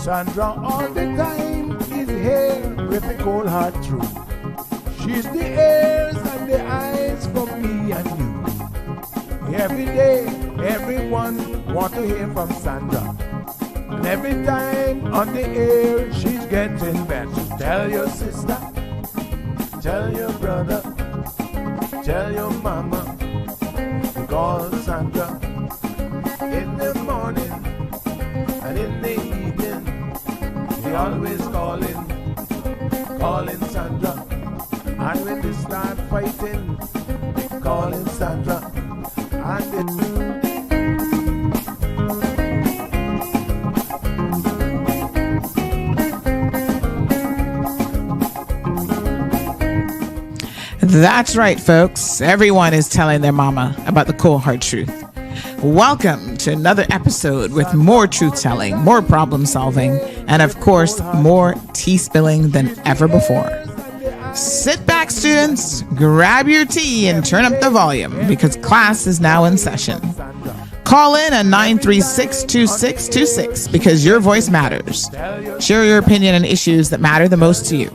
Sandra all the time is here with the cold hard truth. She's the ears and the eyes for me and you. Every day, everyone want to hear from Sandra. And every time on the air, she's getting better. Tell your sister, tell your brother, tell your mama, call Sandra in the morning and in the evening. We always calling Sandra. And when they start fighting, they calling Sandra. And That's right, folks. Everyone is telling their mama about the cold hard truth. Welcome to another episode with more truth-telling, more problem-solving, and of course, more tea spilling than ever before. Sit back, students, grab your tea and turn up the volume because class is now in session. Call in at 936-2626 because your voice matters. Share your opinion on issues that matter the most to you.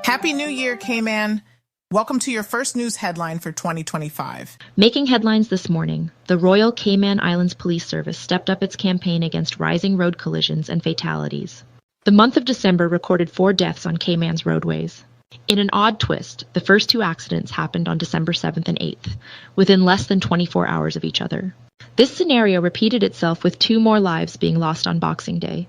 Happy New Year, K-Man. Welcome to your first news headline for 2025. Making headlines this morning, the Royal Cayman Islands Police Service stepped up its campaign against rising road collisions and fatalities. The month of December recorded 4 deaths on Cayman's roadways. In an odd twist, the first 2 accidents happened on December 7th and 8th, within less than 24 hours of each other. This scenario repeated itself with 2 more lives being lost on Boxing Day,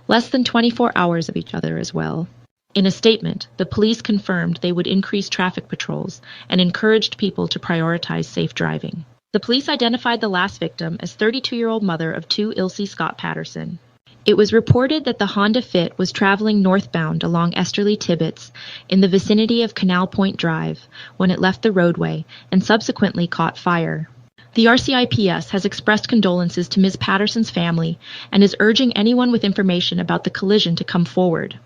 less than 24 hours of each other as well. In a statement, the police confirmed they would increase traffic patrols and encouraged people to prioritize safe driving. The police identified the last victim as 32-year-old mother of 2 Ilse Scott Patterson. It was reported that the Honda Fit was traveling northbound along Esterly Tibbetts in the vicinity of Canal Point Drive when it left the roadway and subsequently caught fire. The RCIPS has expressed condolences to Ms. Patterson's family and is urging anyone with information about the collision to come forward.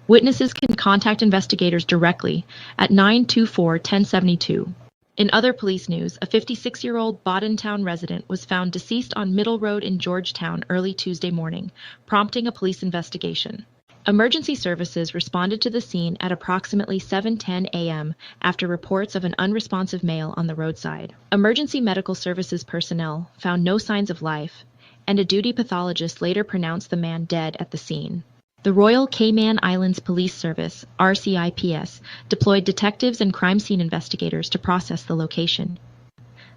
Witnesses can contact investigators directly at 924-1072. In other police news, a 56-year-old Boddentown resident was found deceased on Middle Road in Georgetown early Tuesday morning, prompting a police investigation. Emergency services responded to the scene at approximately 7:10 a.m. after reports of an unresponsive male on the roadside. Emergency medical services personnel found no signs of life, and a duty pathologist later pronounced the man dead at the scene. The Royal Cayman Islands Police Service, RCIPS, deployed detectives and crime scene investigators to process the location.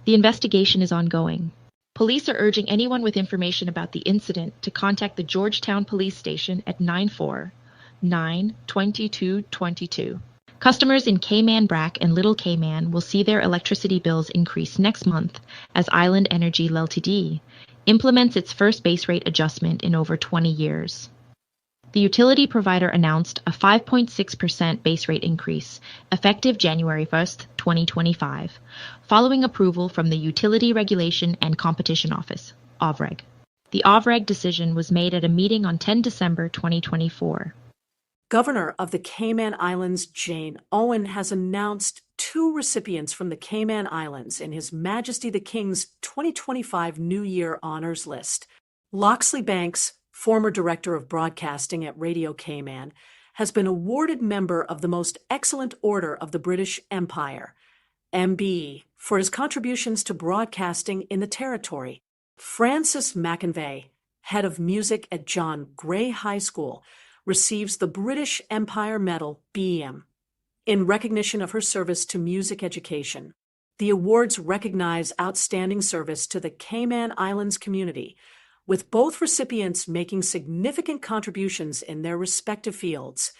The investigation is ongoing. Police are urging anyone with information about the incident to contact the Georgetown Police Station at 949-2222. Customers in Cayman Brac and Little Cayman will see their electricity bills increase next month as Island Energy Ltd. Implements its first base rate adjustment in over 20 years. The utility provider announced a 5.6% base rate increase, effective January 1st, 2025, following approval from the Utility Regulation and Competition Office, OVREG. The OVREG decision was made at a meeting on 10 December 2024. Governor of the Cayman Islands, Jane Owen, has announced 2 recipients from the Cayman Islands in His Majesty the King's 2025 New Year Honors List. Loxley Banks, former Director of Broadcasting at Radio Cayman, has been awarded member of the Most Excellent Order of the British Empire, MB, for his contributions to broadcasting in the territory. Frances McInvey, head of music at John Gray High School, receives the British Empire Medal, BEM, in recognition of her service to music education. The awards recognize outstanding service to the Cayman Islands community, with both recipients making significant contributions in their respective fields.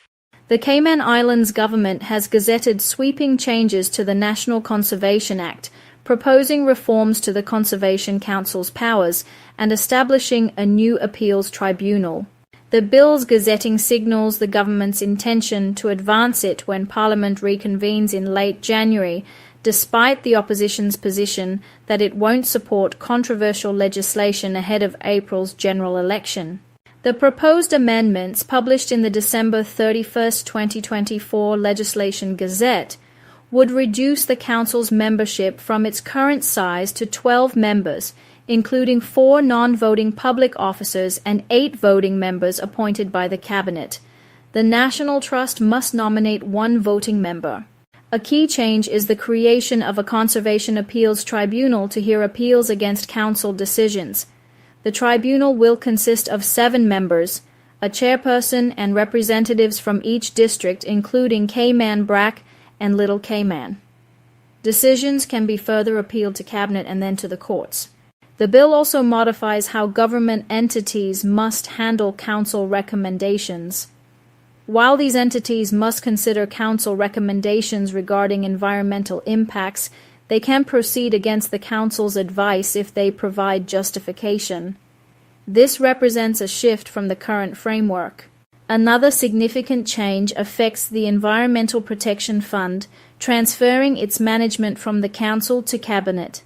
The Cayman Islands government has gazetted sweeping changes to the National Conservation Act, proposing reforms to the Conservation Council's powers and establishing a new appeals tribunal. The bill's gazetting signals the government's intention to advance it when Parliament reconvenes in late January, despite the opposition's position that it won't support controversial legislation ahead of April's general election. The proposed amendments, published in the December 31, 2024 Legislation Gazette, would reduce the Council's membership from its current size to 12 members, including 4 non-voting public officers and 8 voting members appointed by the Cabinet. The National Trust must nominate 1 voting member. A key change is the creation of a Conservation Appeals Tribunal to hear appeals against Council decisions. The tribunal will consist of 7 members, a chairperson and representatives from each district, including Cayman Brac and Little Cayman. Decisions can be further appealed to Cabinet and then to the courts. The bill also modifies how government entities must handle Council recommendations. While these entities must consider Council recommendations regarding environmental impacts, they can proceed against the Council's advice if they provide justification. This represents a shift from the current framework. Another significant change affects the Environmental Protection Fund, transferring its management from the Council to Cabinet.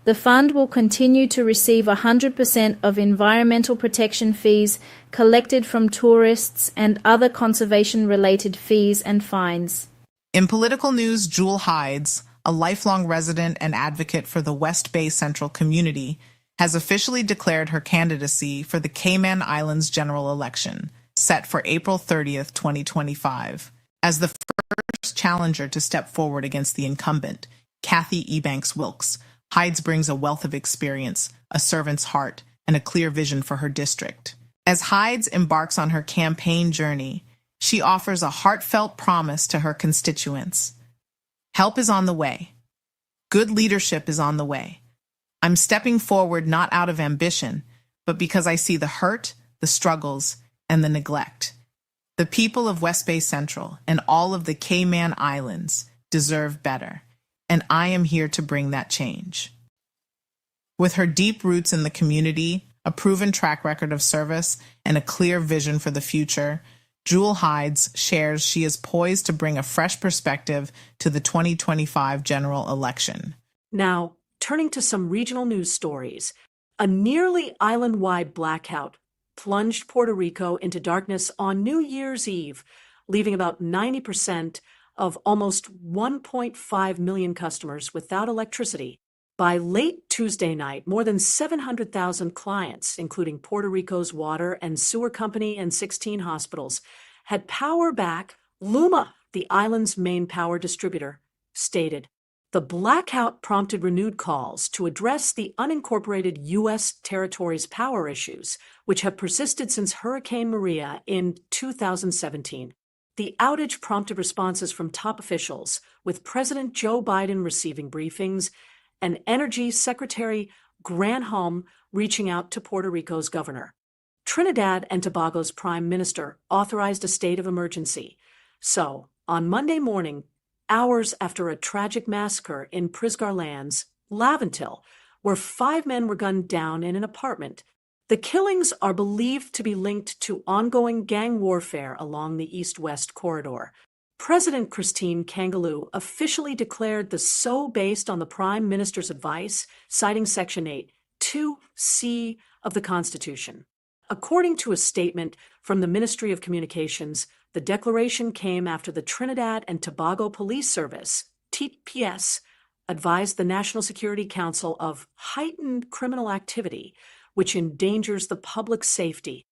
The fund will continue to receive 100% of environmental protection fees collected from tourists and other conservation-related fees and fines. In political news, Jewel Hides, a lifelong resident and advocate for the West Bay Central community, has officially declared her candidacy for the Cayman Islands general election, set for April 30th, 2025, as the first challenger to step forward against the incumbent, Kathy Ebanks-Wilkes. Hides brings a wealth of experience, a servant's heart, and a clear vision for her district. As Hides embarks on her campaign journey, she offers a heartfelt promise to her constituents. Help is on the way. Good leadership is on the way. I'm stepping forward not out of ambition, but because I see the hurt, the struggles, and the neglect. The people of West Bay Central and all of the Cayman Islands deserve better, and I am here to bring that change. With her deep roots in the community, a proven track record of service, and a clear vision for the future, Jewel Hides shares she is poised to bring a fresh perspective to the 2025 general election. Now, turning to some regional news stories, a nearly island-wide blackout plunged Puerto Rico into darkness on New Year's Eve, leaving about 90% of almost 1.5 million customers without electricity. By late Tuesday night, more than 700,000 clients, including Puerto Rico's water and sewer company and 16 hospitals, had power back. Luma, the island's main power distributor, stated. The blackout prompted renewed calls to address the unincorporated U.S. territory's power issues, which have persisted since Hurricane Maria in 2017. The outage prompted responses from top officials, with President Joe Biden receiving briefings and Energy Secretary Granholm reaching out to Puerto Rico's governor. Trinidad and Tobago's prime minister authorized a state of emergency. So, on Monday morning, hours after a tragic massacre in Prisgar Lands, Laventil, where 5 men were gunned down in an apartment, the killings are believed to be linked to ongoing gang warfare along the east-west corridor. President Christine Kangaloo officially declared the so based on the Prime Minister's advice, citing Section 8, 2C of the Constitution. According to a statement from the Ministry of Communications, the declaration came after the Trinidad and Tobago Police Service, TPS, advised the National Security Council of heightened criminal activity, which endangers the public's safety.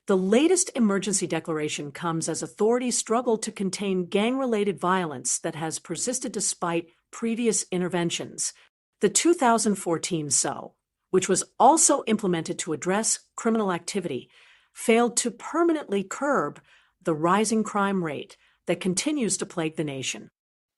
The latest emergency declaration comes as authorities struggle to contain gang-related violence that has persisted despite previous interventions. The 2014 SO, which was also implemented to address criminal activity, failed to permanently curb the rising crime rate that continues to plague the nation.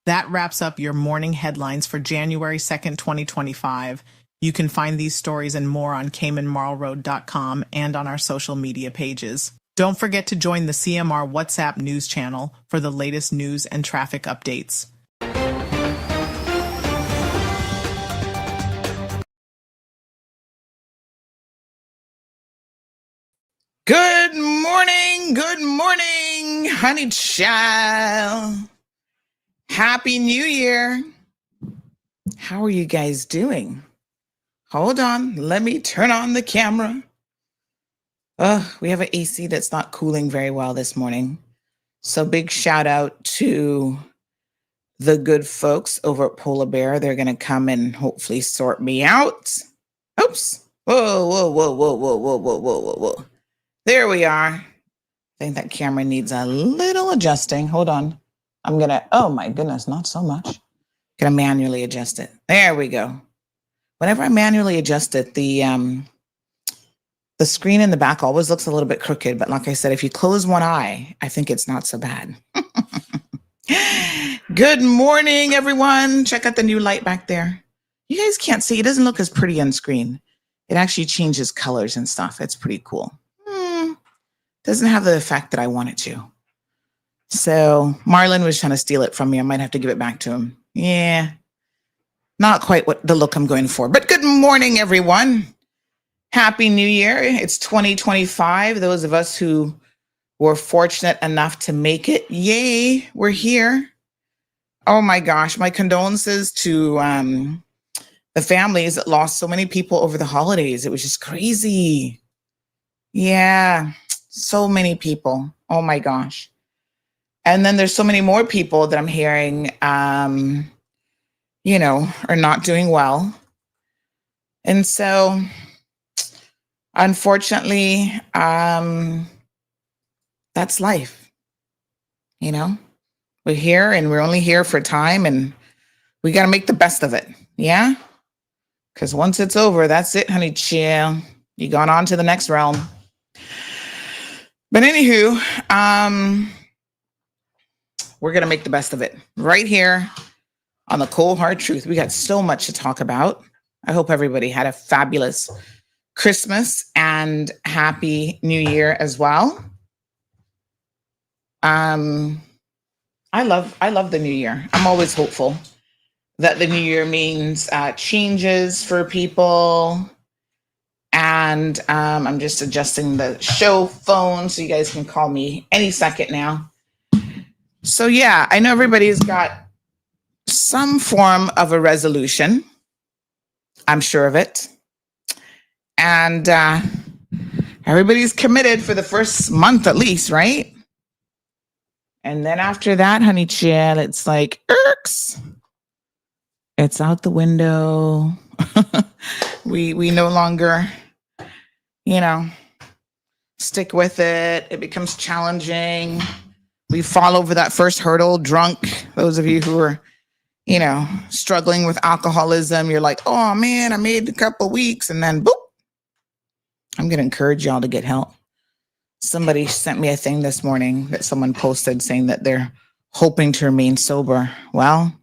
That wraps up your morning headlines for January 2nd, 2025. You can find these stories and more on CaymanMarlRoad.com and on our social media pages. Don't forget to join the CMR WhatsApp news channel for the latest news and traffic updates. Good morning. Good morning, honey child. Happy New Year. How are you guys doing? Hold on, let me turn on the camera. We have an AC that's not cooling very well this morning. So big shout out to the good folks over at Polar Bear. They're going to come and hopefully sort me out. Oops. Whoa, whoa, whoa, whoa, whoa, whoa, whoa, whoa, whoa, whoa. There we are. I think that camera needs a little adjusting. Hold on. I'm going to, oh my goodness, not so much. Going to manually adjust it. There we go. Whenever I manually adjust it, the screen in the back always looks a little bit crooked. But like I said, if you close one eye, I think it's not so bad. Good morning, everyone. Check out the new light back there. You guys can't see. It doesn't look as pretty on screen. It actually changes colors and stuff. It's pretty cool. Doesn't have the effect that I want it to. So Marlon was trying to steal it from me. I might have to give it back to him. Yeah, not quite what the look I'm going for. But good morning, everyone. Happy New Year. It's 2025. Those of us who were fortunate enough to make it, yay, we're here. Oh my gosh, my condolences to the families that lost so many people over the holidays. It was just crazy. Yeah, so many people. Oh my gosh. And then there's so many more people that I'm hearing, are not doing well. And so, unfortunately, that's life. We're here and we're only here for time and we got to make the best of it. Yeah. Because once it's over, that's it, honey. Chill. You gone on to the next realm. But anywho, we're going to make the best of it right here on the Cold Hard Truth. We got so much to talk about. I hope everybody had a fabulous Christmas and Happy New Year as well. I love the new year. I'm always hopeful that the new year means changes for people. And I'm just adjusting the show phone so you guys can call me any second now. So yeah, I know everybody's got some form of a resolution. I'm sure of it. And everybody's committed for the first month at least, right? And then after that, honey chill, it's like, irks. It's out the window. We no longer, stick with it. It becomes challenging. We fall over that first hurdle drunk. Those of you who are, struggling with alcoholism, you're like, oh man, I made a couple weeks and then boop. I'm going to encourage y'all to get help. Somebody sent me a thing this morning that someone posted saying that they're hoping to remain sober. Well,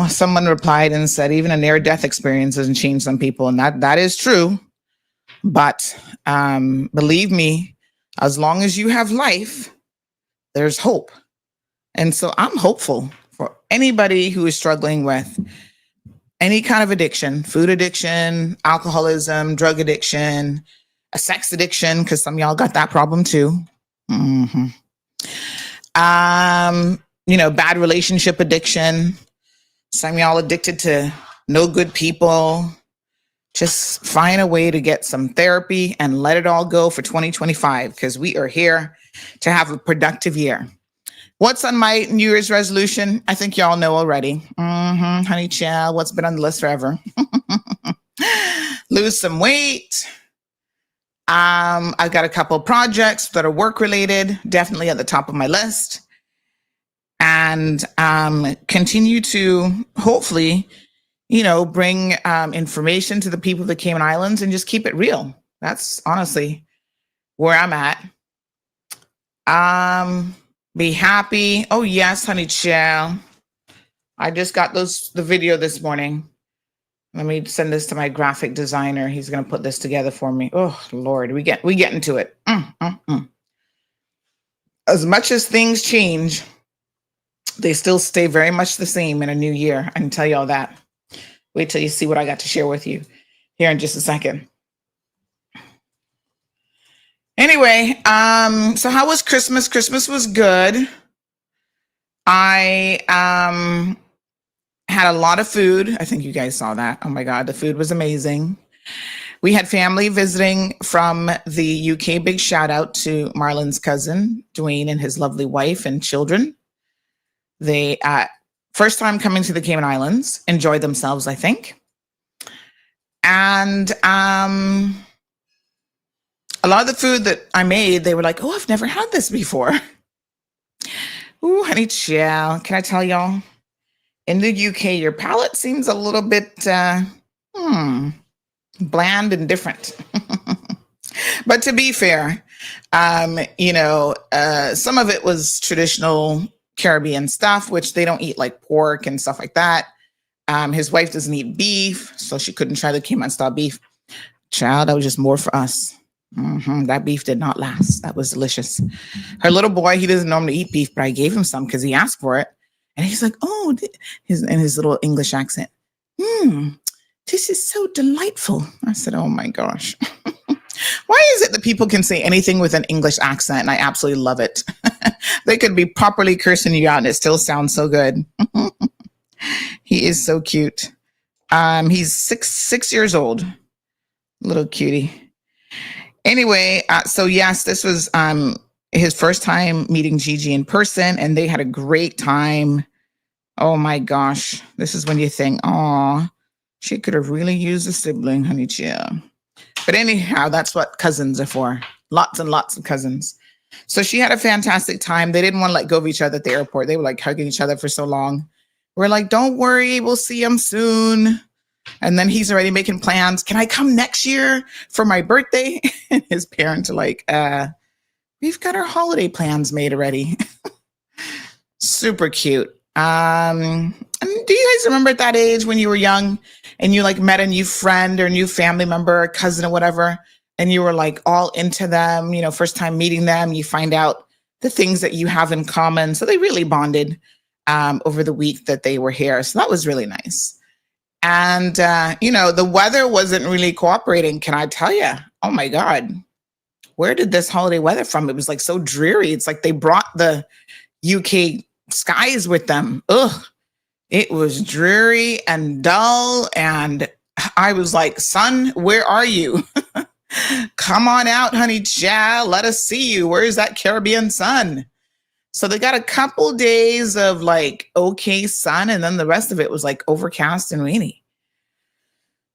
someone replied and said, even a near-death experience doesn't change some people. And that is true. But believe me, as long as you have life, there's hope. And so I'm hopeful for anybody who is struggling with any kind of addiction, food addiction, alcoholism, drug addiction, a sex addiction, because some of y'all got that problem too. Mm-hmm. Bad relationship addiction. Some of y'all addicted to no good people. Just find a way to get some therapy and let it all go for 2025 because we are here to have a productive year. What's on my New Year's resolution? I think y'all know already. Honey child, what's been on the list forever? Lose some weight. I've got a couple projects that are work related, definitely at the top of my list. And continue to hopefully, bring information to the people of the Cayman Islands and just keep it real. That's honestly where I'm at. Be happy. Oh yes, honey child. I just got the video this morning. Let me send this to my graphic designer. He's going to put this together for me. Oh Lord, we get into it. As much as things change, they still stay very much the same in a new year. I can tell you all that. Wait till you see what I got to share with you here in just a second. Anyway, so how was Christmas? Christmas was good. I had a lot of food. I think you guys saw that. Oh my God, the food was amazing. We had family visiting from the UK. Big shout out to Marlon's cousin, Dwayne, and his lovely wife and children. They, first time coming to the Cayman Islands, enjoyed themselves, I think. And a lot of the food that I made, they were like, oh, I've never had this before. Ooh, honey child, can I tell y'all? In the UK, your palate seems a little bit bland and different. But to be fair, some of it was traditional Caribbean stuff, which they don't eat, like pork and stuff like that. His wife doesn't eat beef, so she couldn't try the Cayman style beef. Child, that was just more for us. That beef did not last. That was delicious. Her little boy, he doesn't normally eat beef, but I gave him some because he asked for it. And he's like, oh, in his little English accent, this is so delightful. I said, oh my gosh. Why is it that people can say anything with an English accent? And I absolutely love it. They could be properly cursing you out and it still sounds so good. He is so cute. He's six years old. Little cutie. Anyway, so yes, this was his first time meeting Gigi in person, and they had a great time. Oh my gosh. This is when you think, oh, she could have really used a sibling, honey child. But anyhow, that's what cousins are for. Lots and lots of cousins. So she had a fantastic time. They didn't want to let go of each other at the airport. They were like hugging each other for so long. We're like, don't worry, we'll see him soon. And then he's already making plans. Can I come next year for my birthday? And his parents are like, we've got our holiday plans made already. Super cute. And do you guys remember at that age when you were young and you like met a new friend or a new family member, or cousin or whatever, and you were like all into them, first time meeting them, you find out the things that you have in common. So they really bonded over the week that they were here. So that was really nice. And, the weather wasn't really cooperating. Can I tell you? Oh my God. Where did this holiday weather from? It was like so dreary. It's like they brought the UK skies with them. Ugh. It was dreary and dull. And I was like, sun, where are you? Come on out, honey child. Let us see you. Where's that Caribbean sun? So they got a couple days of like, okay, sun. And then the rest of it was like overcast and rainy.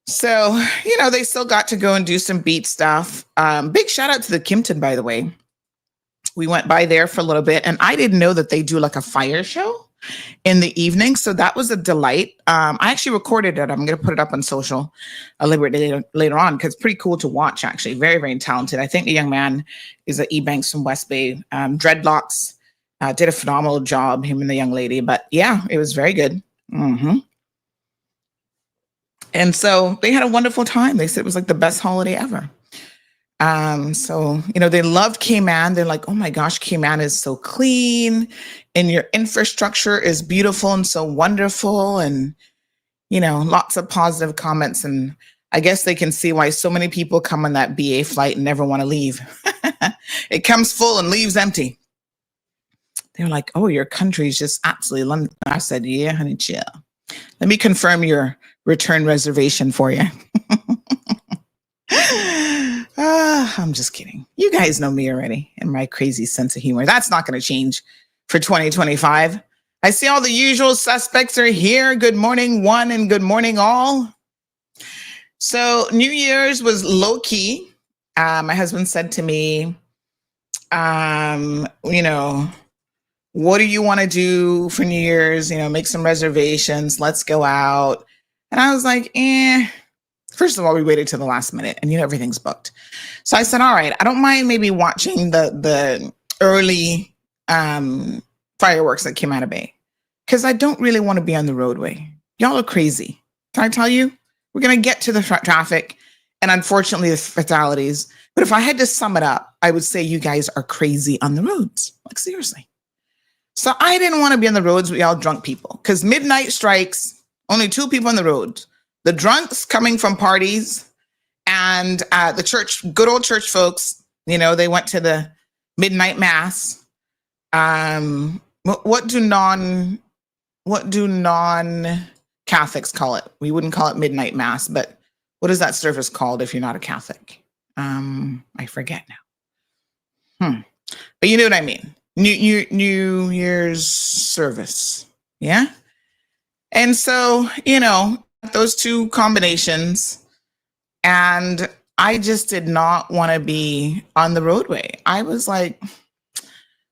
So, they still got to go and do some beach stuff. Big shout out to the Kimpton, by the way. We went by there for a little bit, and I didn't know that they do like a fire show in the evening. So that was a delight. I actually recorded it. I'm going to put it up on social a little bit later on because it's pretty cool to watch, actually. Very, very talented. I think the young man is at Ebanks from West Bay. Dreadlocks. Did a phenomenal job, him and the young lady. But yeah, it was very good. And so they had a wonderful time. They said it was like the best holiday ever. So, they loved Cayman. They're like, oh my gosh, Cayman is so clean and your infrastructure is beautiful and so wonderful. And, lots of positive comments. And I guess they can see why so many people come on that BA flight and never want to leave. It comes full and leaves empty. They were like, oh, your country is just absolutely London. I said, yeah, honey, chill. Let me confirm your return reservation for you. I'm just kidding. You guys know me already and my crazy sense of humor. That's not going to change for 2025. I see all the usual suspects are here. Good morning, one, and good morning, all. So New Year's was low key. My husband said to me, what do you want to do for New Year's? Make some reservations. Let's go out. And I was like, First of all, we waited till the last minute and everything's booked. So I said, all right, I don't mind maybe watching the early fireworks that came out of Bay because I don't really want to be on the roadway. Y'all are crazy. Can I tell you? We're going to get to the traffic and unfortunately the fatalities. But if I had to sum it up, I would say you guys are crazy on the roads. Like seriously. So I didn't want to be on the roads with y'all drunk people because midnight strikes, only 2 people on the road. The drunks coming from parties and the church, good old church folks They went to the midnight mass. What do non-Catholics call it? We wouldn't call it midnight mass, but what is that service called if you're not a Catholic? I forget now. But you know what I mean. New Year's service. Yeah. And so, those two combinations, and I just did not want to be on the roadway. I was like,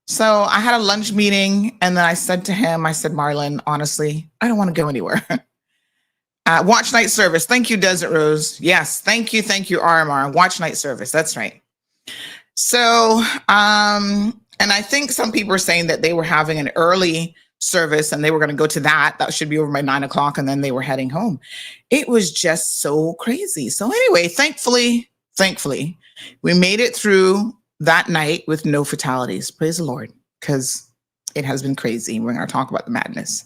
so I had a lunch meeting, and then I said to him, Marlon, honestly, I don't want to go anywhere. Watch night service. Thank you, Desert Rose. Yes. Thank you, RMR. Watch night service. That's right. So, and I think some people were saying that they were having an early service and they were going to go to that. That should be over by 9:00, and then they were heading home. It was just so crazy. So anyway, thankfully, we made it through that night with no fatalities. Praise the Lord, because it has been crazy. We're going to talk about the madness.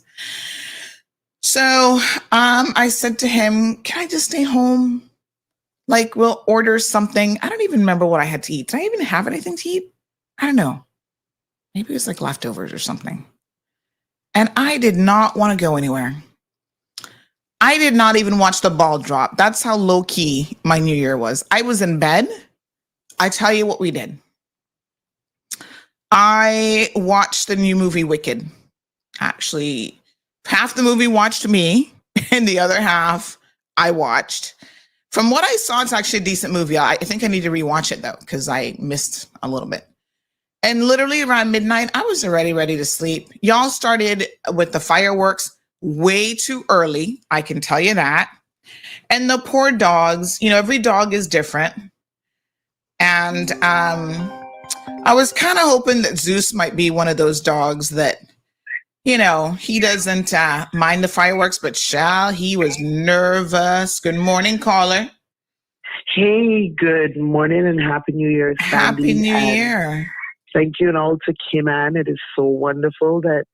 So I said to him, can I just stay home? Like, we'll order something. I don't even remember what I had to eat. Did I even have anything to eat? I don't know. Maybe it was like leftovers or something. And I did not want to go anywhere. I did not even watch the ball drop. That's how low key my New Year was. I was in bed. I tell you what we did. I watched the new movie Wicked. Actually, half the movie watched me, and the other half I watched. From what I saw, it's actually a decent movie. I think I need to rewatch it, though, because I missed a little bit. And literally around midnight, I was already ready to sleep. Y'all started with the fireworks way too early. I can tell you that. And the poor dogs, every dog is different. And I was kind of hoping that Zeus might be one of those dogs that, he doesn't mind the fireworks, but he was nervous. Good morning, caller. Hey, good morning and Happy New Year, Sandy. Happy New Year. Thank you, and all to Kim Ann. It is so wonderful that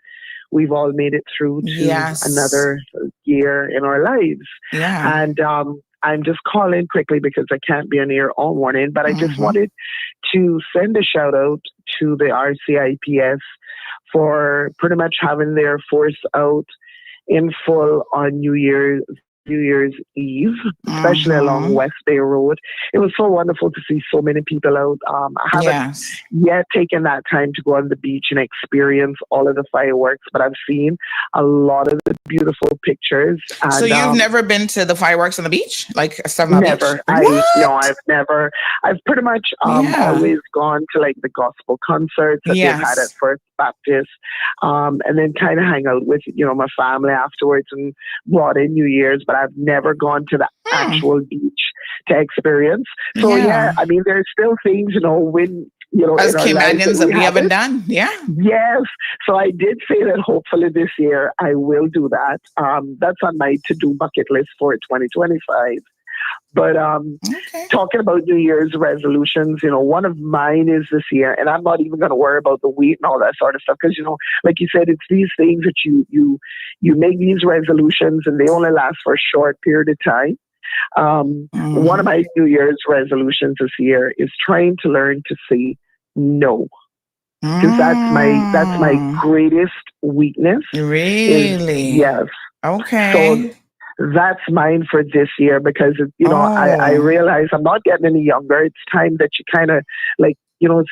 we've all made it through to another year in our lives. Yeah. And I'm just calling quickly because I can't be on air all morning, but I just wanted to send a shout out to the RCIPS for pretty much having their force out in full on New Year's Eve, especially along West Bay Road. It was so wonderful to see so many people out. I haven't yet taken that time to go on the beach and experience all of the fireworks, but I've seen a lot of the beautiful pictures. And, so you've never been to the fireworks on the beach? Like never. I've never. I've pretty much always gone to like the gospel concerts that they've had at First Baptist, and then kind of hang out with, my family afterwards and brought in New Year's, but I've never gone to the actual beach to experience. So I mean, there's still things, when, as Canadians that we haven't done. Yeah. Yes. So I did say that hopefully this year I will do that. That's on my to-do bucket list for 2025. But talking about New Year's resolutions, one of mine is this year, and I'm not even going to worry about the weight and all that sort of stuff because, like you said, it's these things that you make these resolutions and they only last for a short period of time. One of my New Year's resolutions this year is trying to learn to say no. Because that's my greatest weakness. Really? Yes. Okay. So that's mine for this year because, I realize I'm not getting any younger. It's time that you kind of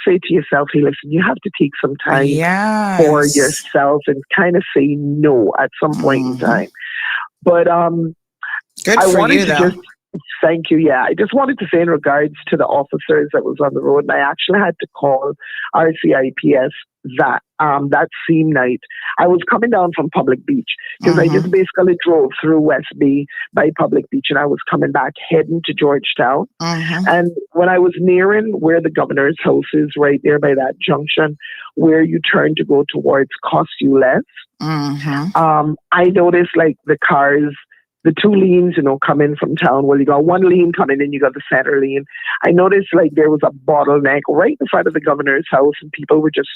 say to yourself, hey, listen, you have to take some time for yourself and kind of say no at some point in time. But good for you, though. Thank you. Yeah, I just wanted to say in regards to the officers that was on the road, and I actually had to call RCIPS that same night. I was coming down from Public Beach because I just basically drove through West Bay by Public Beach, and I was coming back heading to Georgetown. And when I was nearing where the governor's house is, right there by that junction where you turn to go towards Cost You Less, I noticed like the cars, the two lanes, come in from town. Well, you got one lane coming in, you got the center lane. I noticed like there was a bottleneck right in front of the governor's house and people were just,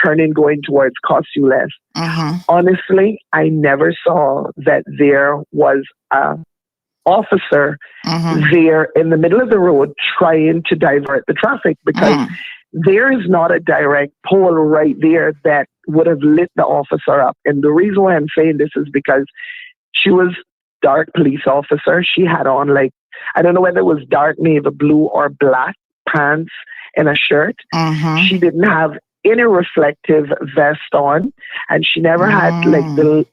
turning, going towards Cost You Less. Honestly, I never saw that there was a officer there in the middle of the road trying to divert the traffic because there is not a direct pole right there that would have lit the officer up. And the reason why I'm saying this is because she was dark police officer. She had on like, I don't know whether it was dark navy blue or black pants and a shirt. She didn't have any reflective vest on, and she never had like the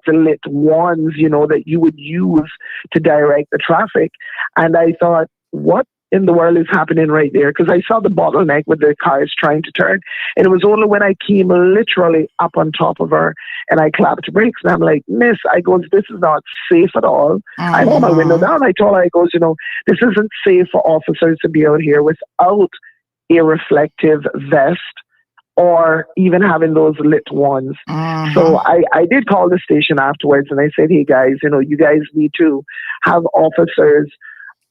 lit wands, you know, that you would use to direct the traffic. And I thought, what in the world is happening right there? Because I saw the bottleneck with the cars trying to turn, and it was only when I came literally up on top of her and I clapped brakes, and I'm like, Miss, I goes, this is not safe at all. I hold my window down. I told her, I goes, you know, this isn't safe for officers to be out here without a reflective vest or even having those lit ones. So I did call the station afterwards and I said, hey guys, you know, you guys need to have officers,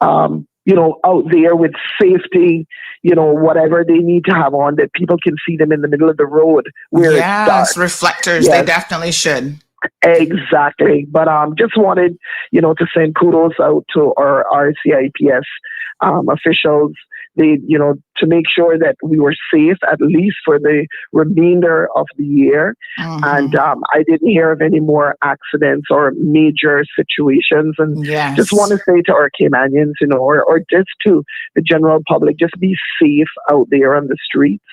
you know, out there with safety, you know, whatever they need to have on that people can see them in the middle of the road where it's dark. Reflectors. They definitely should. Exactly. But just wanted, you know, to send kudos out to our RCIPS officials. They, you know, to make sure that we were safe at least for the remainder of the year. And I didn't hear of any more accidents or major situations. And just want to say to our Caymanians, you know, or just to the general public, just be safe out there on the streets.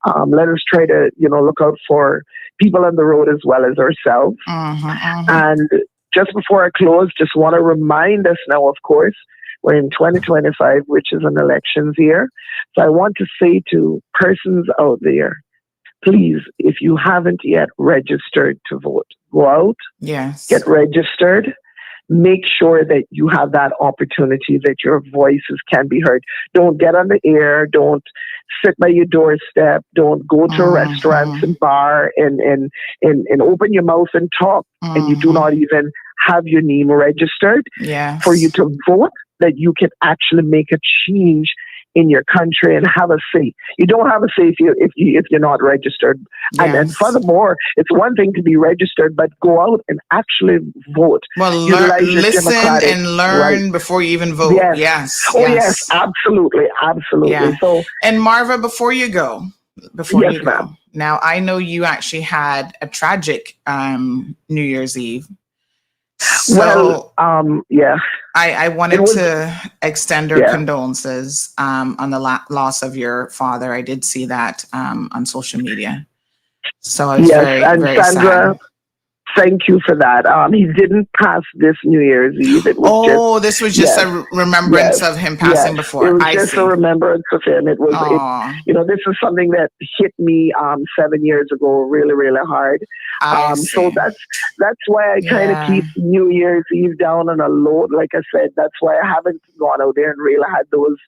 Let us try to, you know, look out for people on the road as well as ourselves. And just before I close, just want to remind us now, of course, we're in 2025, which is an elections year. So I want to say to persons out there, please, if you haven't yet registered to vote, go out, get registered, make sure that you have that opportunity, that your voices can be heard. Don't get on the air. Don't sit by your doorstep. Don't go to restaurants and bar and open your mouth and talk. And you do not even have your name registered for you to vote, that you can actually make a change in your country and have a say. You don't have a say if you're not registered. And then furthermore, it's one thing to be registered, but go out and actually vote. Well, listen and learn before you even vote. Yes. Yes, absolutely. Yeah. So, and Marva, before you go, now I know you actually had a tragic New Year's Eve. So, I wanted to extend our condolences on the loss of your father. I did see that on social media. So I was very Sandra, sad. Thank you for that. He didn't pass this New Year's Eve. It was this was just a remembrance of him passing before. It was just a remembrance of him. It was, you know, this is something that hit me 7 years ago, really, really hard. So that's why I kind of keep New Year's Eve down on a low. Like I said, that's why I haven't gone out there and really had those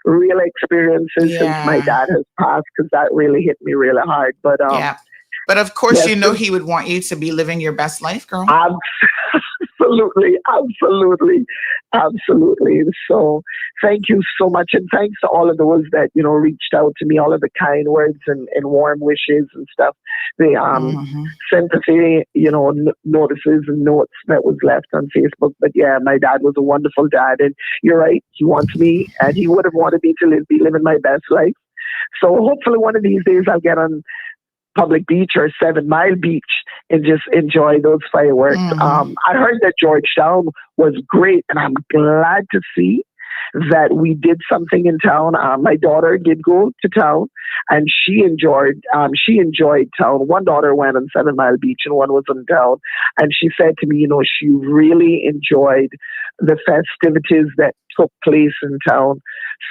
real experiences since my dad has passed, because that really hit me really hard. But But of course, you know, he would want you to be living your best life, girl. Absolutely. So thank you so much. And thanks to all of those that, you know, reached out to me, all of the kind words and warm wishes and stuff. The sympathy, you know, notices and notes that was left on Facebook. But yeah, my dad was a wonderful dad. And you're right. He wants me, and he would have wanted me to be living my best life. So hopefully one of these days I'll get on Public Beach or 7 Mile Beach and just enjoy those fireworks. I heard that Georgetown was great, and I'm glad to see that we did something in town. My daughter did go to town, and she enjoyed town. One daughter went on 7 Mile Beach, and one was in town. And she said to me, you know, she really enjoyed the festivities that took place in town.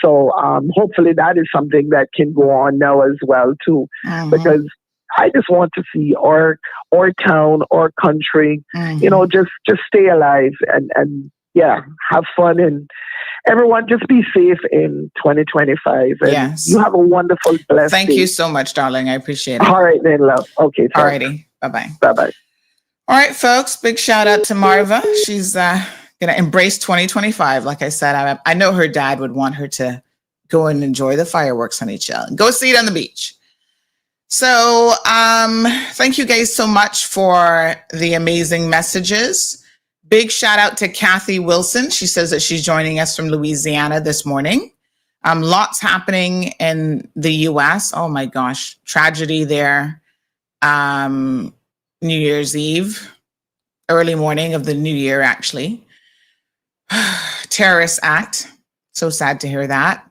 So hopefully that is something that can go on now as well too, because I just want to see our town, our country, you know, just stay alive and have fun, and everyone just be safe in 2025. And you have a wonderful, blessed Thank day. you so much, darling. I appreciate it. All right, then, love. Okay. All righty. Bye-bye. Bye-bye. All right, folks. Big shout out to Marva. She's going to embrace 2025. Like I said, I know her dad would want her to go and enjoy the fireworks, honey child. Go see it on the beach. So thank you guys so much for the amazing messages. Big shout out to Kathy Wilson. She says that she's joining us from Louisiana this morning. Lots happening in the U.S. Oh my gosh, tragedy there. New Year's Eve, early morning of the new year, actually. Terrorist act. So sad to hear that.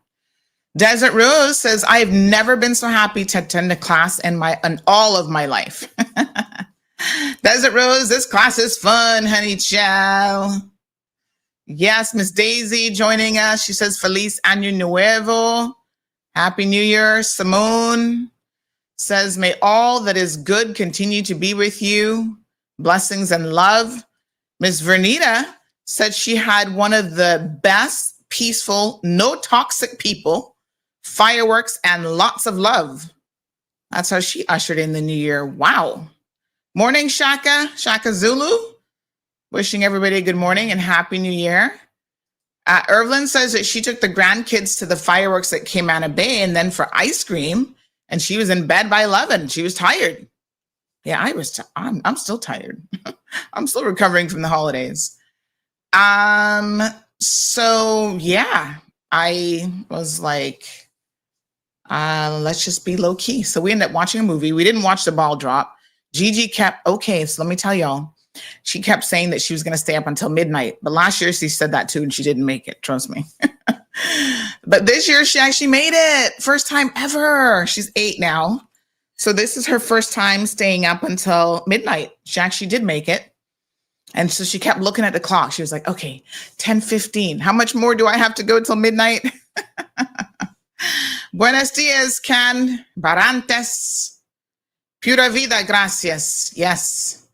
Desert Rose says, I have never been so happy to attend a class in all of my life. Desert Rose, this class is fun, honey child. Yes, Miss Daisy joining us. She says, Feliz Año Nuevo. Happy New Year. Simone says, may all that is good continue to be with you. Blessings and love. Miss Vernita said she had one of the best, peaceful, no toxic people, fireworks, and lots of love. That's how she ushered in the new year. Wow. Morning, Shaka Zulu. Wishing everybody a good morning and happy new year. Irvlyn says that she took the grandkids to the fireworks at Cayman Bay and then for ice cream, and she was in bed by 11. She was tired. Yeah, I'm still tired. I'm still recovering from the holidays. So yeah, I was like, let's just be low key. So we ended up watching a movie. We didn't watch the ball drop. Gigi kept, okay, so let me tell y'all, she kept saying that she was going to stay up until midnight. But last year she said that too, and she didn't make it. Trust me. But this year she actually made it. First time ever. She's 8 now. So this is her first time staying up until midnight. She actually did make it. And so she kept looking at the clock. She was like, okay, 10:15. How much more do I have to go till midnight? Buenos dias, Can. Barantes. Pura vida, gracias. Yes.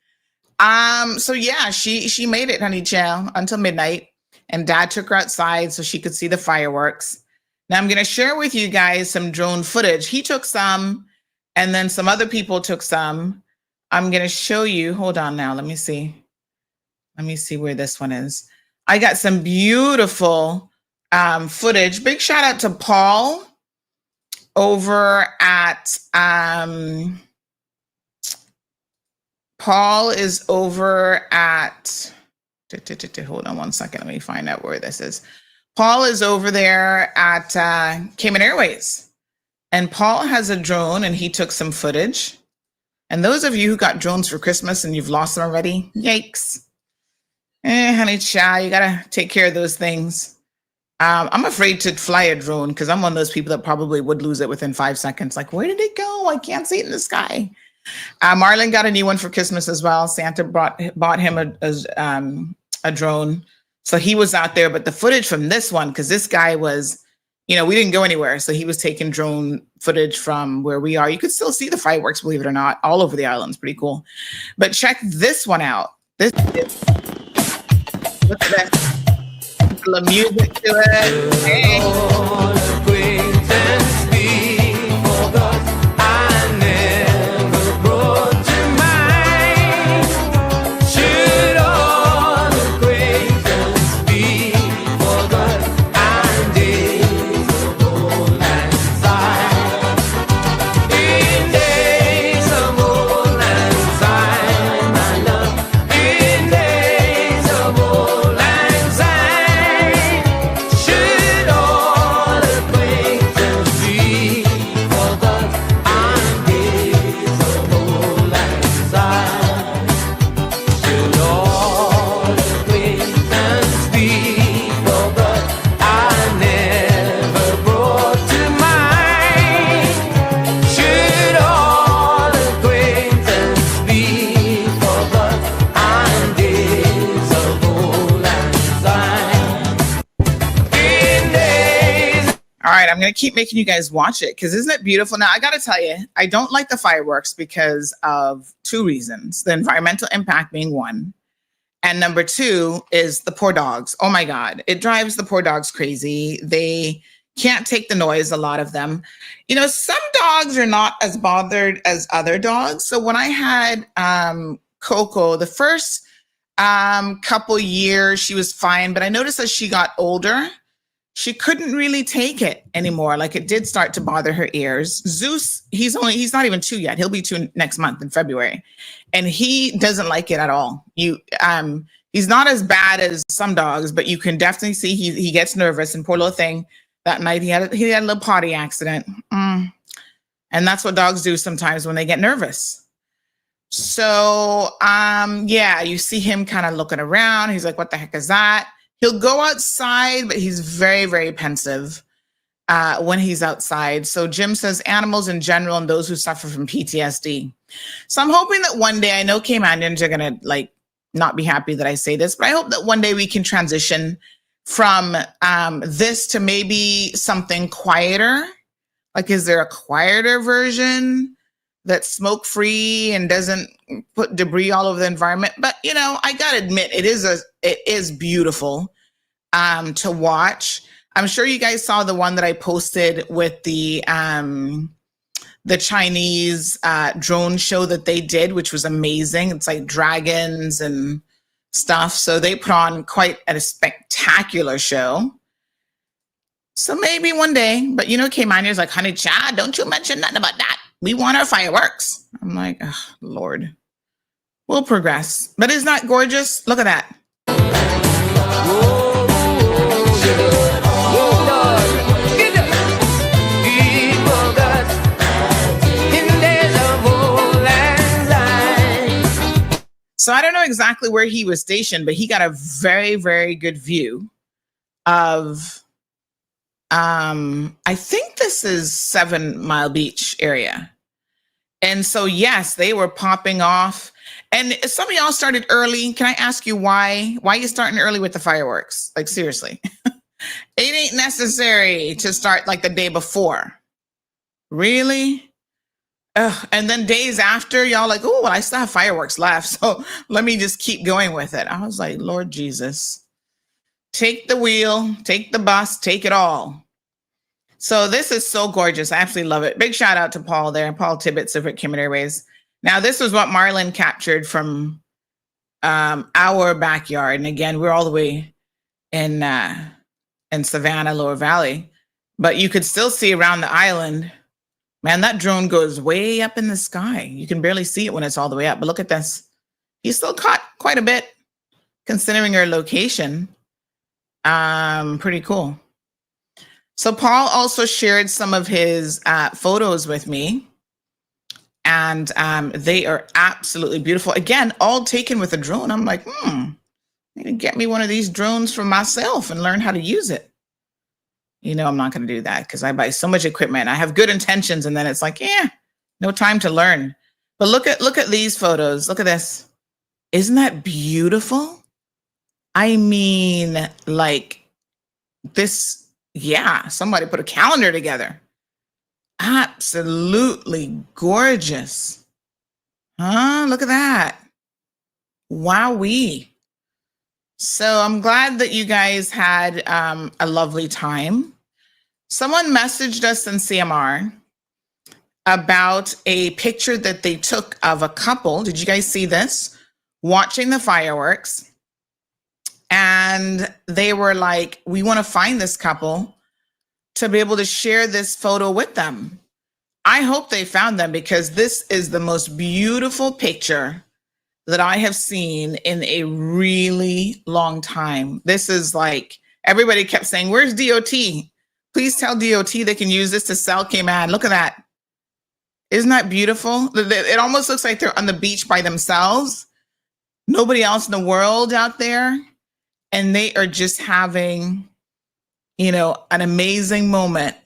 So yeah, she made it, honey child, until midnight. And Dad took her outside so she could see the fireworks. Now I'm going to share with you guys some drone footage. He took some, and then some other people took some. I'm going to show you. Hold on now. Let me see. Let me see where this one is. I got some beautiful footage. Big shout out to Paul over at, Paul is over at, hold on one second. Let me find out where this is. Paul is over there at Cayman Airways. And Paul has a drone and he took some footage. And those of you who got drones for Christmas and you've lost them already, yikes. Honey child, you gotta take care of those things. I'm afraid to fly a drone because I'm one of those people that probably would lose it within 5 seconds. Like, where did it go? I can't see it in the sky. Marlon got a new one for Christmas as well. Santa bought him a drone. So he was out there, but the footage from this one, because this guy was, we didn't go anywhere. So he was taking drone footage from where we are. You could still see the fireworks, believe it or not, all over the islands. Pretty cool. But check this one out. Look at that. A little music to it. Hey. I'm going to keep making you guys watch it because isn't it beautiful? Now, I got to tell you, I don't like the fireworks because of 2 reasons. The environmental impact being one. And number 2 is the poor dogs. Oh my God. It drives the poor dogs crazy. They can't take the noise, a lot of them. Some dogs are not as bothered as other dogs. So when I had Coco, the first couple years, she was fine. But I noticed as she got older, she couldn't really take it anymore. Like it did start to bother her ears. Zeus, he's not even 2 yet. He'll be 2 next month in February. And he doesn't like it at all. He's not as bad as some dogs, but you can definitely see he gets nervous. And poor little thing, that night he had a little potty accident. And that's what dogs do sometimes when they get nervous. So, you see him kind of looking around. He's like, what the heck is that? He'll go outside, but he's very, very pensive when he's outside. So Jim says animals in general and those who suffer from PTSD. So I'm hoping that one day, I know Caymanians are going to not be happy that I say this, but I hope that one day we can transition from this to maybe something quieter. Like, is there a quieter version that's smoke free and doesn't put debris all over the environment? But I gotta admit, it is beautiful to watch. I'm sure you guys saw the one that I posted with the Chinese drone show that they did, which was amazing. It's like dragons and stuff. So they put on quite a spectacular show. So maybe one day, but Caymania's like, honey, child, don't you mention nothing about that. We want our fireworks. I'm like, oh, Lord, we'll progress. But isn't that gorgeous? Look at that. So I don't know exactly where he was stationed, but he got a very, very good view of, I think this is 7 Mile Beach area. And so, yes, they were popping off. And some of y'all started early. Can I ask you why? Why are you starting early with the fireworks? Like, seriously. It ain't necessary to start like the day before. Really? And then days after, y'all like, oh, well, I still have fireworks left. So let me just keep going with it. I was like, Lord Jesus, take the wheel, take the bus, take it all. So this is so gorgeous. I absolutely love it. Big shout out to Paul there, Paul Tibbetts of Kim Airways. Now, this was what Marlon captured from our backyard. And again, we're all the way in Savannah, Lower Valley. But you could still see around the island. Man, that drone goes way up in the sky. You can barely see it when it's all the way up. But look at this. He still caught quite a bit, considering our location. Pretty cool. So Paul also shared some of his photos with me. And they are absolutely beautiful. Again, all taken with a drone. I'm like, I need to get me one of these drones for myself and learn how to use it. I'm not going to do that because I buy so much equipment. I have good intentions, and then it's like, no time to learn. But look at these photos. Look at this. Isn't that beautiful? I mean, like this. Yeah, somebody put a calendar together. Absolutely gorgeous. Huh? Look at that. Wowee. So I'm glad that you guys had a lovely time. Someone messaged us in CMR about a picture that they took of a couple. Did you guys see this? Watching the fireworks. And they were like, we want to find this couple to be able to share this photo with them. I hope they found them because this is the most beautiful picture that I have seen in a really long time. This is like, everybody kept saying, where's DOT? Please tell DOT they can use this to sell Cayman. Look at that. Isn't that beautiful? It almost looks like they're on the beach by themselves. Nobody else in the world out there. And they are just having, an amazing moment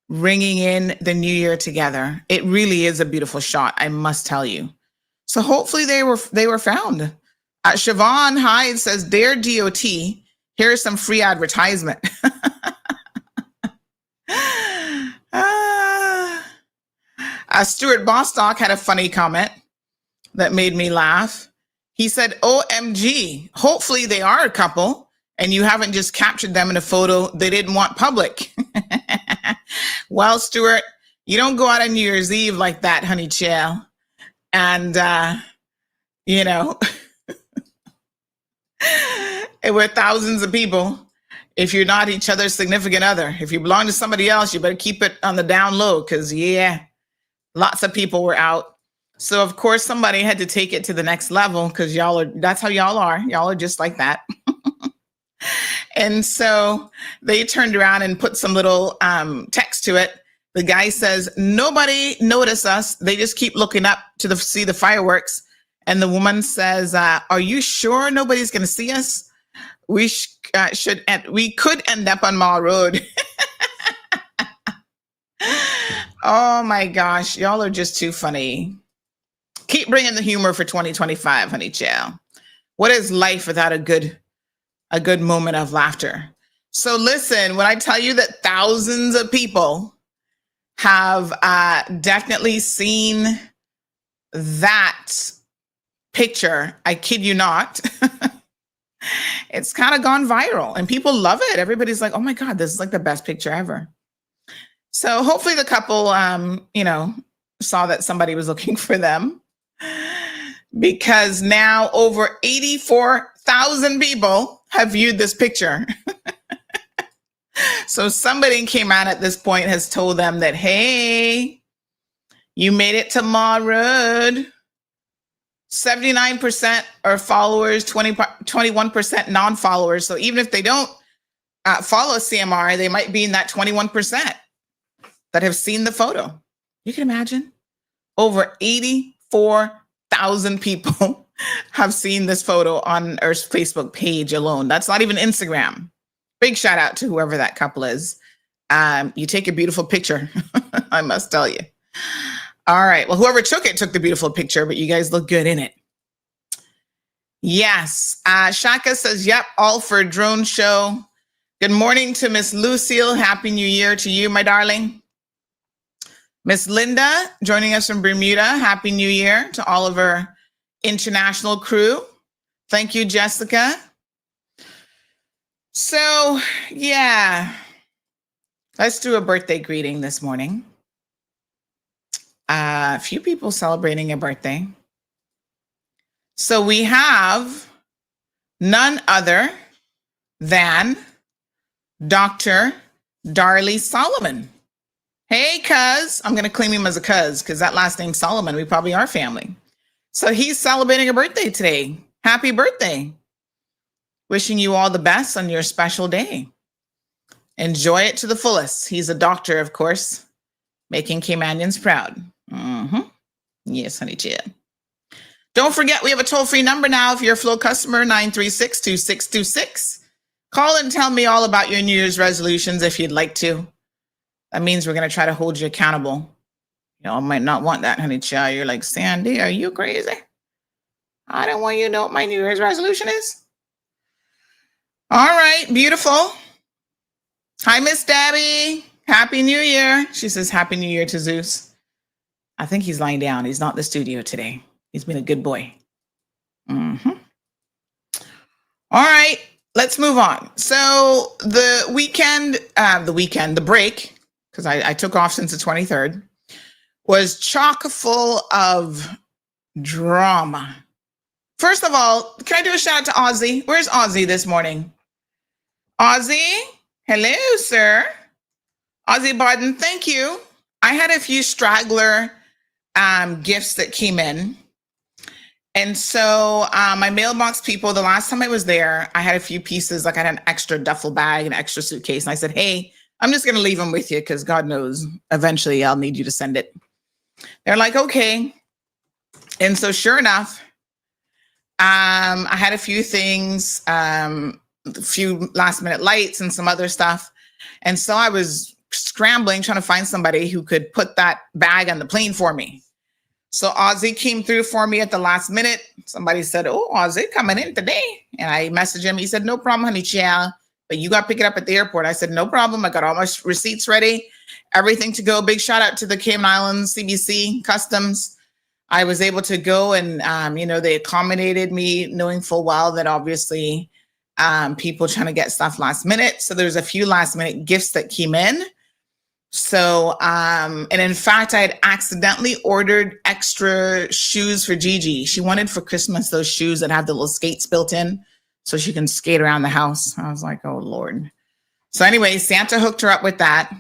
ringing in the new year together. It really is a beautiful shot, I must tell you. So hopefully they were found. Siobhan Hyde says, Dear DOT, here's some free advertisement. Stuart Bostock had a funny comment that made me laugh. He said, OMG, hopefully they are a couple and you haven't just captured them in a photo they didn't want public. Well, Stuart, you don't go out on New Year's Eve like that, honey child. And, with thousands of people, if you're not each other's significant other. If you belong to somebody else, you better keep it on the down low, because lots of people were out. So of course somebody had to take it to the next level, because that's how y'all are. Y'all are just like that. And so they turned around and put some little text to it. The guy says, nobody noticed us. They just keep looking up to see the fireworks. And the woman says, are you sure nobody's going to see us? We we could end up on Mall Road. Oh my gosh, y'all are just too funny. Keep bringing the humor for 2025, honey child. What is life without a good moment of laughter? So listen, when I tell you that thousands of people have definitely seen that picture, I kid you not, it's kind of gone viral and people love it. Everybody's like, oh my God, this is like the best picture ever. So hopefully the couple, saw that somebody was looking for them, because now over 84,000 people have viewed this picture. So somebody in Cayman at this point has told them that, hey, you made it to Mall Road. 79% are followers, 21% non-followers. So even if they don't follow CMR, they might be in that 21% that have seen the photo. You can imagine over 84,000 people have seen this photo on Earth's Facebook page alone. That's not even Instagram. Big shout out to whoever that couple is. You take a beautiful picture, I must tell you. All right. Well, whoever took the beautiful picture, but you guys look good in it. Yes. Shaka says, yep, all for a drone show. Good morning to Miss Lucille. Happy New Year to you, my darling. Miss Linda joining us from Bermuda. Happy New Year to all of our international crew. Thank you, Jessica. So, yeah, let's do a birthday greeting this morning. A few people celebrating a birthday. So we have none other than Dr. Darley Solomon. Hey, cuz. I'm going to claim him as a cuz because that last name Solomon, we probably are family. So he's celebrating a birthday today. Happy birthday. Wishing you all the best on your special day. Enjoy it to the fullest. He's a doctor, of course, making Caymanians proud. Yes, honey child. Don't forget, we have a toll-free number now. If you're a Flow customer, 936-2626. Call and tell me all about your New Year's resolutions if you'd like to. That means we're going to try to hold you accountable. Y'all might not want that, honey child. You're like, Sandy, are you crazy? I don't want you to know what my New Year's resolution is. All right, beautiful. Hi, Miss Debbie. Happy New Year. She says Happy New Year to Zeus. I think he's lying down. He's not in the studio today. He's been a good boy. All right, let's move on. So the break, because I took off since the 23rd, was chock full of drama. First of all, can I do a shout out to Ozzy? Where's Ozzy this morning? Ozzy, hello, sir. Ozzy Barden, thank you. I had a few straggler gifts that came in. And so my mailbox people, the last time I was there, I had a few pieces, like I had an extra duffel bag, an extra suitcase. And I said, hey, I'm just going to leave them with you because God knows eventually I'll need you to send it. They're like, okay. And so sure enough, I had a few things, a few last minute lights and some other stuff. And so I was scrambling, trying to find somebody who could put that bag on the plane for me. So Ozzy came through for me at the last minute. Somebody said, oh, Ozzy coming in today. And I messaged him. He said, no problem, honey child, but you got to pick it up at the airport. I said, no problem. I got all my receipts ready, everything to go. Big shout out to the Cayman Islands, CBC Customs. I was able to go and, they accommodated me, knowing full well that obviously people trying to get stuff last minute. So there's a few last minute gifts that came in. So, and in fact, I had accidentally ordered extra shoes for Gigi. She wanted for Christmas those shoes that have the little skates built in so she can skate around the house. I was like, oh, Lord. So anyway, Santa hooked her up with that.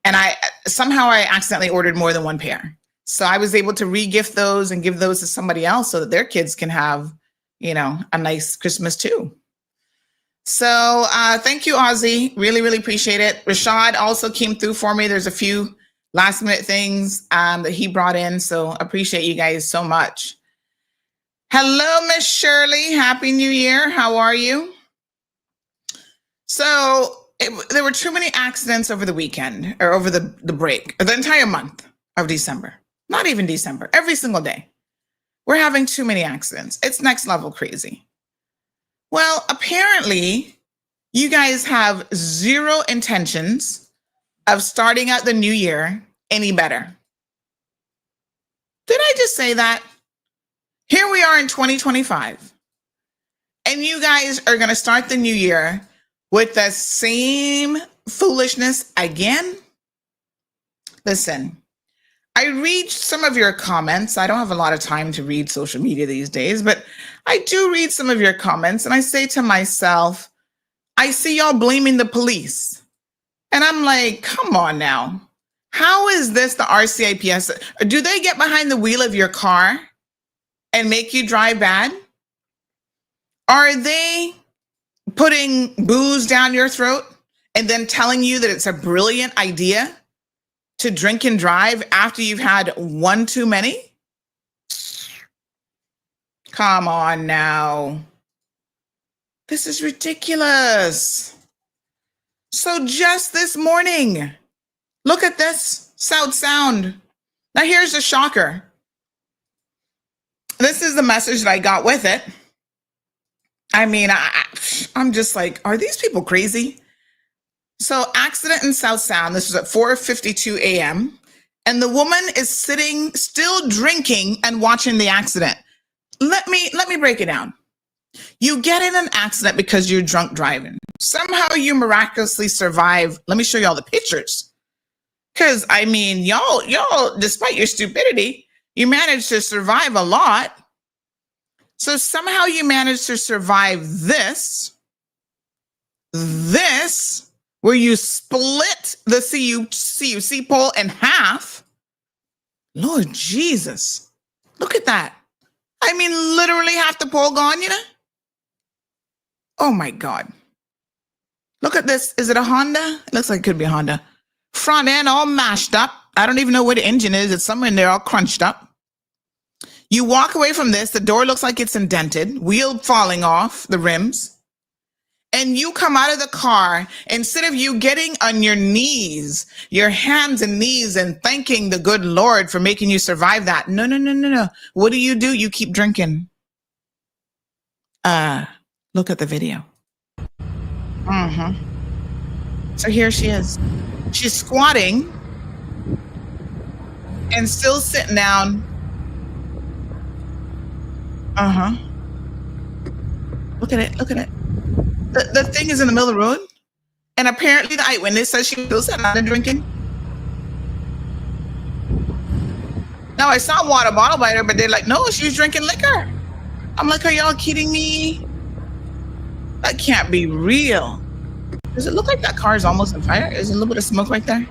And I accidentally ordered more than one pair. So I was able to re-gift those and give those to somebody else so that their kids can have, a nice Christmas too. So thank you, Ozzy. Really, really appreciate it. Rashad also came through for me. There's a few last minute things that he brought in. So appreciate you guys so much. Hello, Miss Shirley. Happy New Year. How are you? So there were too many accidents over the weekend or over the break, or the entire month of December. Not even December, every single day. We're having too many accidents. It's next level crazy. Well, apparently you guys have zero intentions of starting out the new year any better. Did I just say that? Here we are in 2025, and you guys are going to start the new year with the same foolishness again? Listen, I read some of your comments. I don't have a lot of time to read social media these days, but I do read some of your comments, and I say to myself, I see y'all blaming the police. And I'm like, come on now. How is this the RCIPS? Do they get behind the wheel of your car and make you drive bad? Are they putting booze down your throat and then telling you that it's a brilliant idea to drink and drive after you've had one too many? Come on now. This is ridiculous. So just this morning, look at this South Sound. Now here's the shocker. This is the message that I got with it. I mean, I'm just like, are these people crazy? So accident in South Sound. This was at 4:52 a.m. And the woman is sitting, still drinking and watching the accident. Let me break it down. You get in an accident because you're drunk driving. Somehow you miraculously survive. Let me show you all the pictures. Because, I mean, y'all, despite your stupidity, you managed to survive a lot. So somehow you managed to survive this, where you split the CUC pole in half. Lord Jesus, look at that. I mean, literally half the pole gone, Oh my God. Look at this. Is it a Honda? It looks like it could be a Honda. Front end all mashed up. I don't even know where the engine is. It's somewhere in there all crunched up. You walk away from this, the door looks like it's indented, wheel falling off the rims, and you come out of the car, instead of you getting on your knees, your hands and knees, and thanking the good Lord for making you survive that. No. What do? You keep drinking. Look at the video. So here she is. She's squatting and still sitting down. Look at it. The thing is in the middle of the road. And apparently the eyewitness says she was still sitting out and drinking. Now I saw water bottle by her, but they're like, no, she was drinking liquor. I'm like, are y'all kidding me? That can't be real. Does it look like that car is almost on fire? Is there a little bit of smoke right there?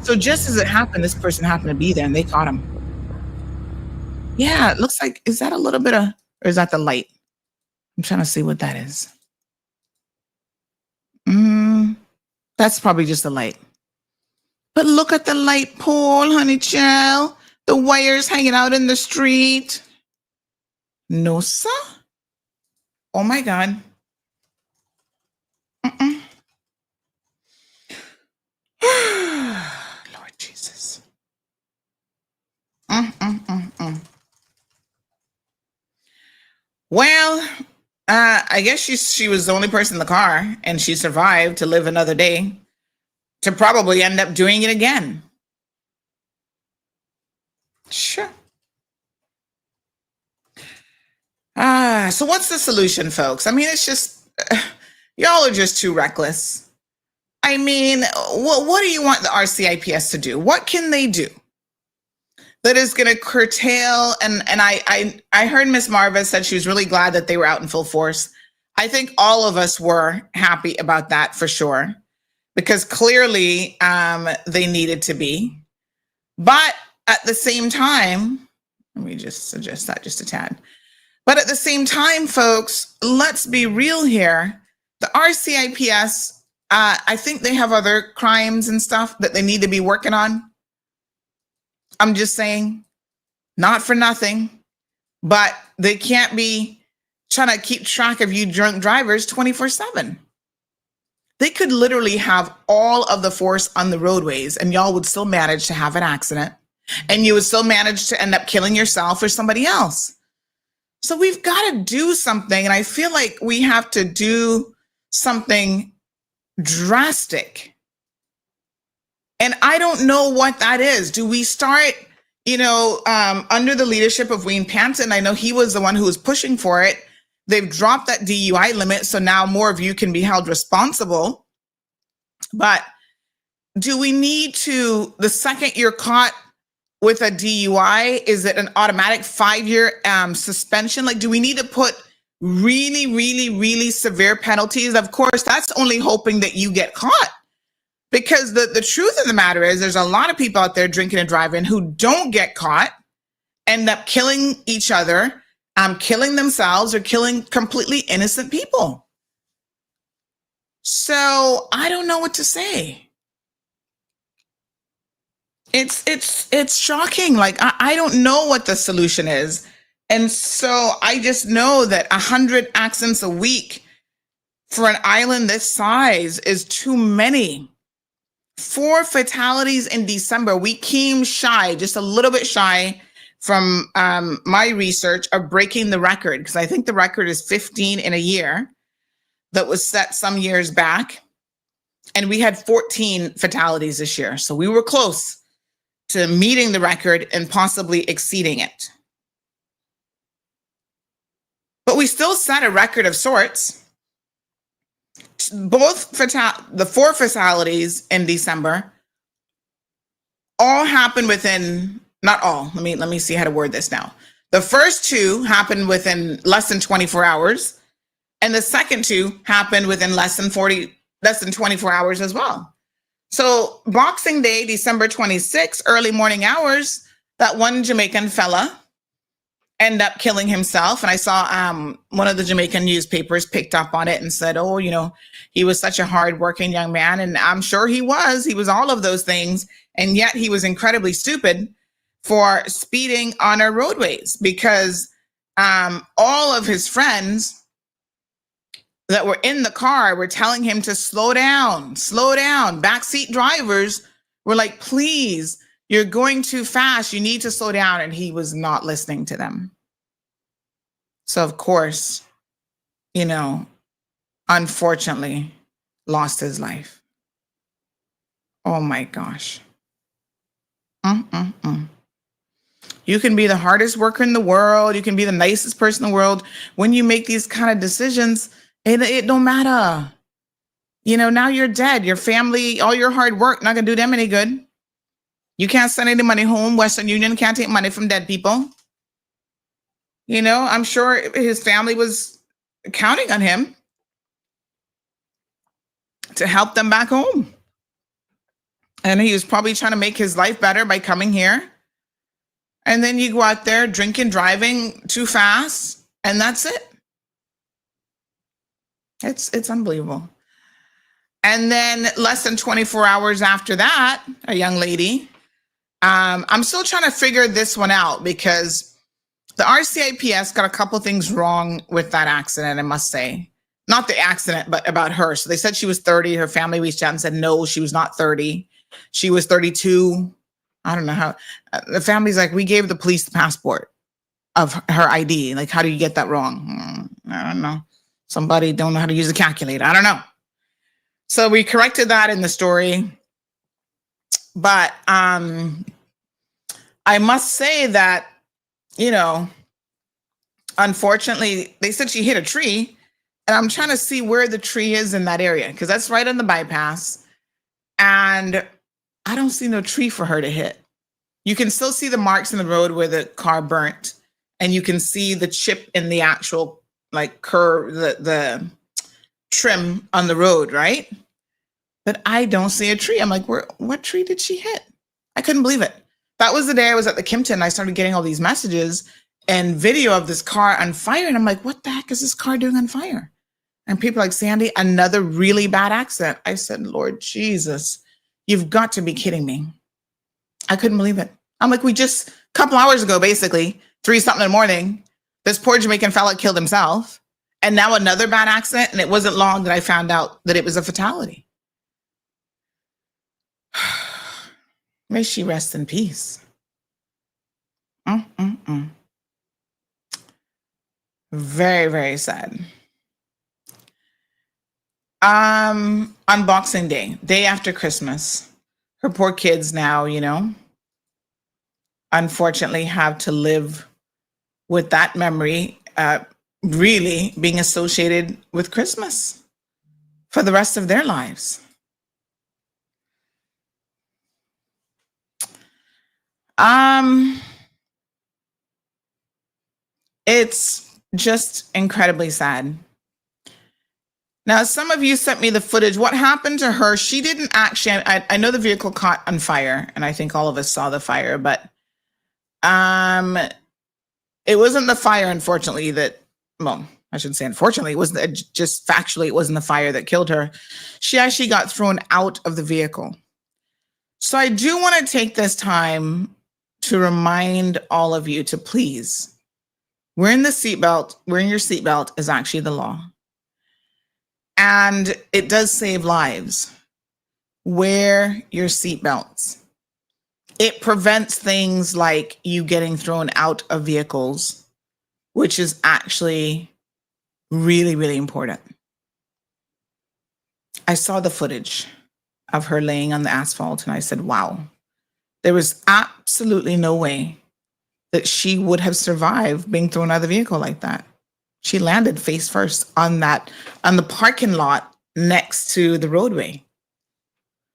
So just as it happened, this person happened to be there and they caught him. Yeah, it looks like, is that a little bit of, or is that the light? I'm trying to see what that is. That's probably just the light. But look at the light pole, honey child. The wires hanging out in the street. No, sir. Oh my God. Lord Jesus. Well, I guess she was the only person in the car, and she survived to live another day to probably end up doing it again. Sure. So what's the solution, folks? I mean, it's just, y'all are just too reckless. I mean, what do you want the RCIPS to do? What can they do that is going to curtail? And I heard Miss Marva said she was really glad that they were out in full force. I think all of us were happy about that for sure, because clearly they needed to be. But at the same time, let me just suggest that just a tad. But at the same time, folks, let's be real here. The RCIPS, I think they have other crimes and stuff that they need to be working on. I'm just saying, not for nothing, but they can't be trying to keep track of you drunk drivers 24/7. They could literally have all of the force on the roadways and y'all would still manage to have an accident and you would still manage to end up killing yourself or somebody else. So we've got to do something. And I feel like we have to do something drastic. And I don't know what that is. Do we start, under the leadership of Wayne Panton? I know he was the one who was pushing for it. They've dropped that DUI limit, so now more of you can be held responsible. But do we need to, the second you're caught with a DUI, is it an automatic 5-year suspension? Like, do we need to put really, really, really severe penalties? Of course, that's only hoping that you get caught. Because the truth of the matter is there's a lot of people out there drinking and driving who don't get caught, end up killing each other, killing themselves, or killing completely innocent people. So I don't know what to say. It's shocking. Like, I don't know what the solution is. And so I just know that 100 accidents a week for an island this size is too many. 4 fatalities in December. We came shy, just a little bit shy from my research of breaking the record, because I think the record is 15 in a year that was set some years back. And we had 14 fatalities this year. So we were close to meeting the record and possibly exceeding it. But we still set a record of sorts. Both the 4 fatalities in December all happened within, not all, let me see how to word this now. The first 2 happened within less than 24 hours, and the second 2 happened within less than 24 hours as well. So Boxing Day, December 26, early morning hours, that one Jamaican fella ended up killing himself. And I saw one of the Jamaican newspapers picked up on it and said, oh, he was such a hardworking young man. And I'm sure he was all of those things. And yet he was incredibly for speeding on our roadways, because all of his friends that were in the car were telling him to slow down. Backseat drivers were like, please, you're going too fast. You need to slow down. And he was not listening to them. So, of course, unfortunately, lost his life. Oh, my gosh. You can be the hardest worker in the world. You can be the nicest person in the world. When you make these kind of decisions, it don't matter. Now you're dead. Your family, all your hard work, not going to do them any good. You can't send any money home. Western Union can't take money from dead people. I'm sure his family was counting on him to help them back home. And he was probably trying to make his life better by coming here. And then you go out there drinking, driving too fast, and that's it. It's unbelievable. And then less than 24 hours after that, a young lady, I'm still trying to figure this one out, because the RCIPS got a couple things wrong with that accident, I must say. Not the accident, but about her. So they said she was 30. Her family reached out and said, no, she was not 30. She was 32. I don't know how. The family's like, we gave the police the passport of her ID. Like, how do you get that wrong? I don't know. Somebody don't know how to use a calculator. I don't know. So we corrected that in the story. But I must say that, unfortunately, they said she hit a tree. And I'm trying to see where the tree is in that area, because that's right on the bypass. And I don't see no tree for her to hit. You can still see the marks in the road where the car burnt. And you can see the chip in the actual like curve, the trim on the road, right? But I don't see a tree. I'm like, what tree did she hit? I couldn't believe it. That was the day I was at the Kimpton. I started getting all these messages and video of this car on fire. And I'm like, what the heck is this car doing on fire? And people are like, Sandy, another really bad accident. I said, Lord Jesus, you've got to be kidding me. I couldn't believe it. I'm like, we just, a couple hours ago, basically, 3-something in the morning, this poor Jamaican fella killed himself. And now another bad accident. And it wasn't long that I found out that it was a fatality. May she rest in peace. Very, very sad. On Boxing Day, day after Christmas, her poor kids now, unfortunately have to live with that memory really being associated with Christmas for the rest of their lives. It's just incredibly sad. Now, some of you sent me the footage. What happened to her? She didn't actually, I know the vehicle caught on fire, and I think all of us saw the fire, but it wasn't the fire, unfortunately, well, I shouldn't say unfortunately, it wasn't just factually, it wasn't the fire that killed her. She actually got thrown out of the vehicle. So I do want to take this time to remind all of you to please, wearing your seatbelt is actually the law. And it does save lives. Wear your seatbelts. It prevents things like you getting thrown out of vehicles, which is actually really, really important. I saw the footage of her laying on the asphalt and I said, wow, there was absolutely no way that she would have survived being thrown out of the vehicle like that. She landed face first on the parking lot next to the roadway.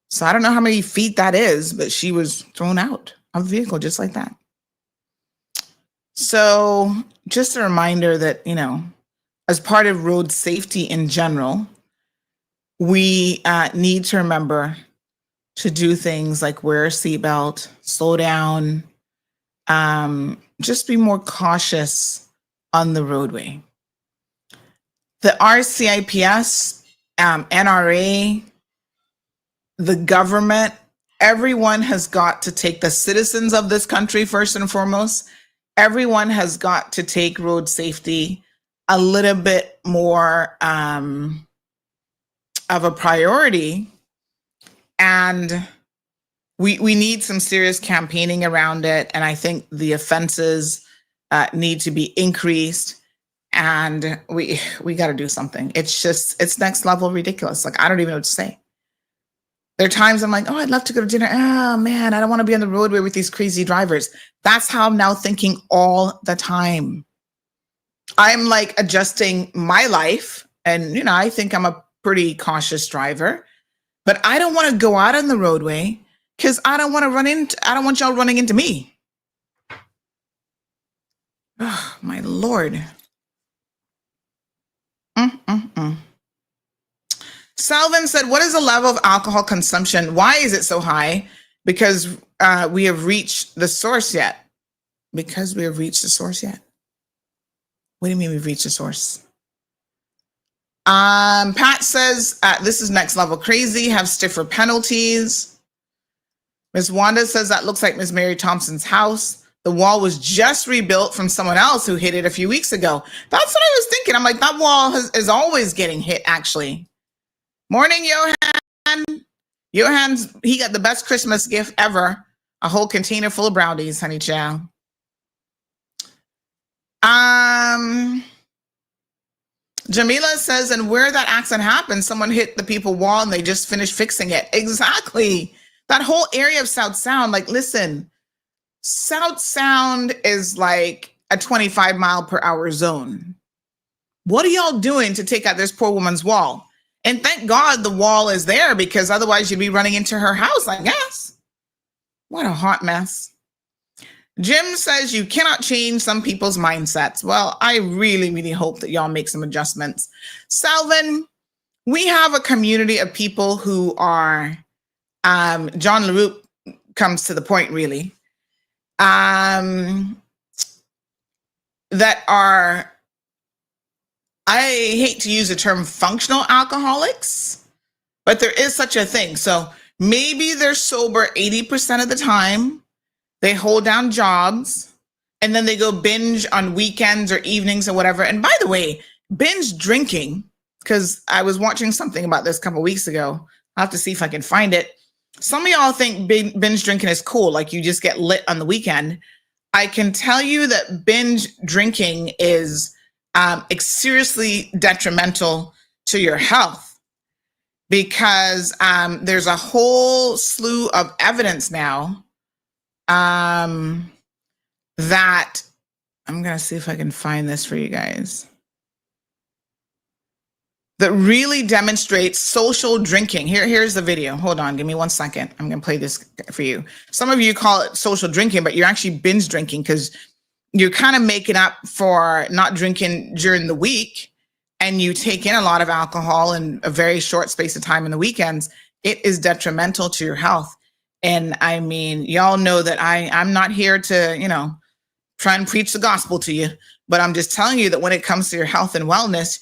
So I don't know how many feet that is, but she was thrown out of the vehicle just like that. So just a reminder that, as part of road safety in general, we need to remember to do things like wear a seatbelt, slow down, just be more cautious on the roadway. The RCIPS, NRA, the government, everyone has got to take the citizens of this country first and foremost. Everyone has got to take road safety a little bit more of a priority. And we need some serious campaigning around it. And I think the offenses need to be increased. And we got to do something. It's next level ridiculous. Like, I don't even know what to say. There are times I'm like, oh, I'd love to go to dinner. Oh man, I don't want to be on the roadway with these crazy drivers. That's how I'm now thinking all the time. I'm like adjusting my life. And, I think I'm a pretty cautious driver, but I don't want to go out on the roadway because I don't want y'all running into me. Oh, my Lord. Salvin said, what is the level of alcohol consumption? Why is it so high? Because we have reached the source yet. Because we have reached the source yet. What do you mean we've reached the source? Pat says, this is next level crazy, have stiffer penalties. Ms. Wanda says that looks like Ms. Mary Thompson's house. The wall was just rebuilt from someone else who hit it a few weeks ago. That's what I was thinking. I'm like, that wall is always getting hit, actually. Morning, Johan. He got the best Christmas gift ever. A whole container full of brownies, honey child. Jamila says, and where that accident happened, someone hit the people wall and they just finished fixing it. Exactly. That whole area of South Sound, like, listen, South Sound is like a 25 mile per hour zone. What are y'all doing to take out this poor woman's wall? And thank God the wall is there, because otherwise you'd be running into her house, I guess. What a hot mess. Jim says you cannot change some people's mindsets. Well, I really, really hope that y'all make some adjustments. Salvin, we have a community of people who are, John LaRue comes to the point really, that are, I hate to use the term functional alcoholics, but there is such a thing. So maybe they're sober 80% of the time. They hold down jobs and then they go binge on weekends or evenings or whatever. And by the way, binge drinking, because I was watching something about this a couple of weeks ago. I'll have to see if I can find it. Some of y'all think binge drinking is cool, like you just get lit on the weekend. I can tell you that binge drinking is seriously detrimental to your health, because there's a whole slew of evidence now that I'm going to see if I can find this for you guys, that really demonstrates social drinking. Here's the video. Hold on, give me 1 second. I'm going to play this for you. Some of you call it social drinking, but you're actually binge drinking because you're kind of making up for not drinking during the week, and you take in a lot of alcohol in a very short space of time in the weekends. It is detrimental to your health. And I mean, y'all know that I'm not here to, try and preach the gospel to you, but I'm just telling you that when it comes to your health and wellness,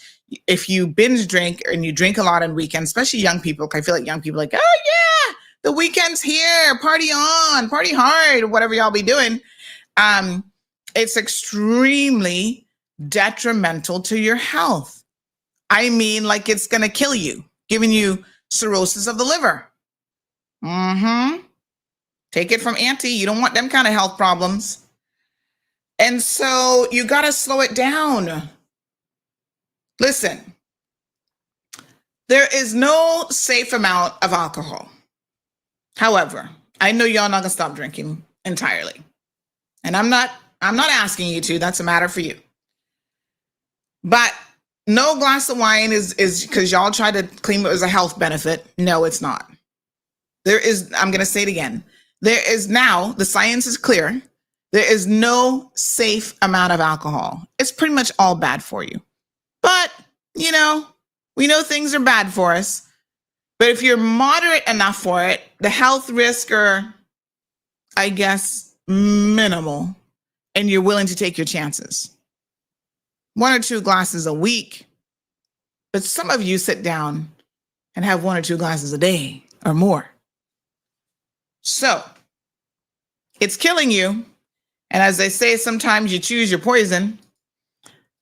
if you binge drink and you drink a lot on weekends, especially young people, I feel like young people are like, oh yeah, the weekend's here, party on, party hard, whatever y'all be doing. It's extremely detrimental to your health. I mean, like it's going to kill you, giving you cirrhosis of the liver. Take it from Auntie. You don't want them kind of health problems. And so you got to slow it down. Listen, there is no safe amount of alcohol. However, I know y'all not gonna stop drinking entirely. And I'm not asking you to, that's a matter for you. But no glass of wine is because y'all try to claim it as a health benefit. No, it's not. I'm gonna say it again. There is now, the science is clear. There is no safe amount of alcohol. It's pretty much all bad for you. But, we know things are bad for us. But if you're moderate enough for it, the health risks are, I guess, minimal, and you're willing to take your chances. 1 or 2 glasses a week. But some of you sit down and have 1 or 2 glasses a day or more. So it's killing you. And as they say, sometimes you choose your poison.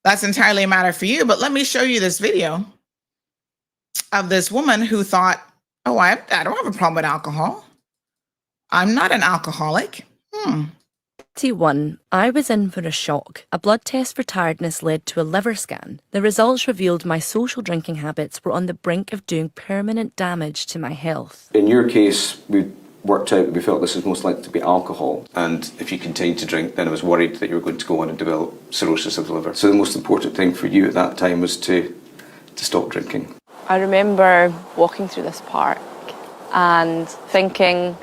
That's entirely a matter for you. But let me show you this video of this woman who thought, oh, I don't have a problem with alcohol. I'm not an alcoholic. 21. I was in for a shock. A blood test for tiredness led to a liver scan. The results revealed my social drinking habits were on the brink of doing permanent damage to my health. In your case, we worked out that we felt this was most likely to be alcohol, and if you continued to drink, then I was worried that you were going to go on and develop cirrhosis of the liver. So the most important thing for you at that time was to stop drinking. I remember walking through this park and thinking,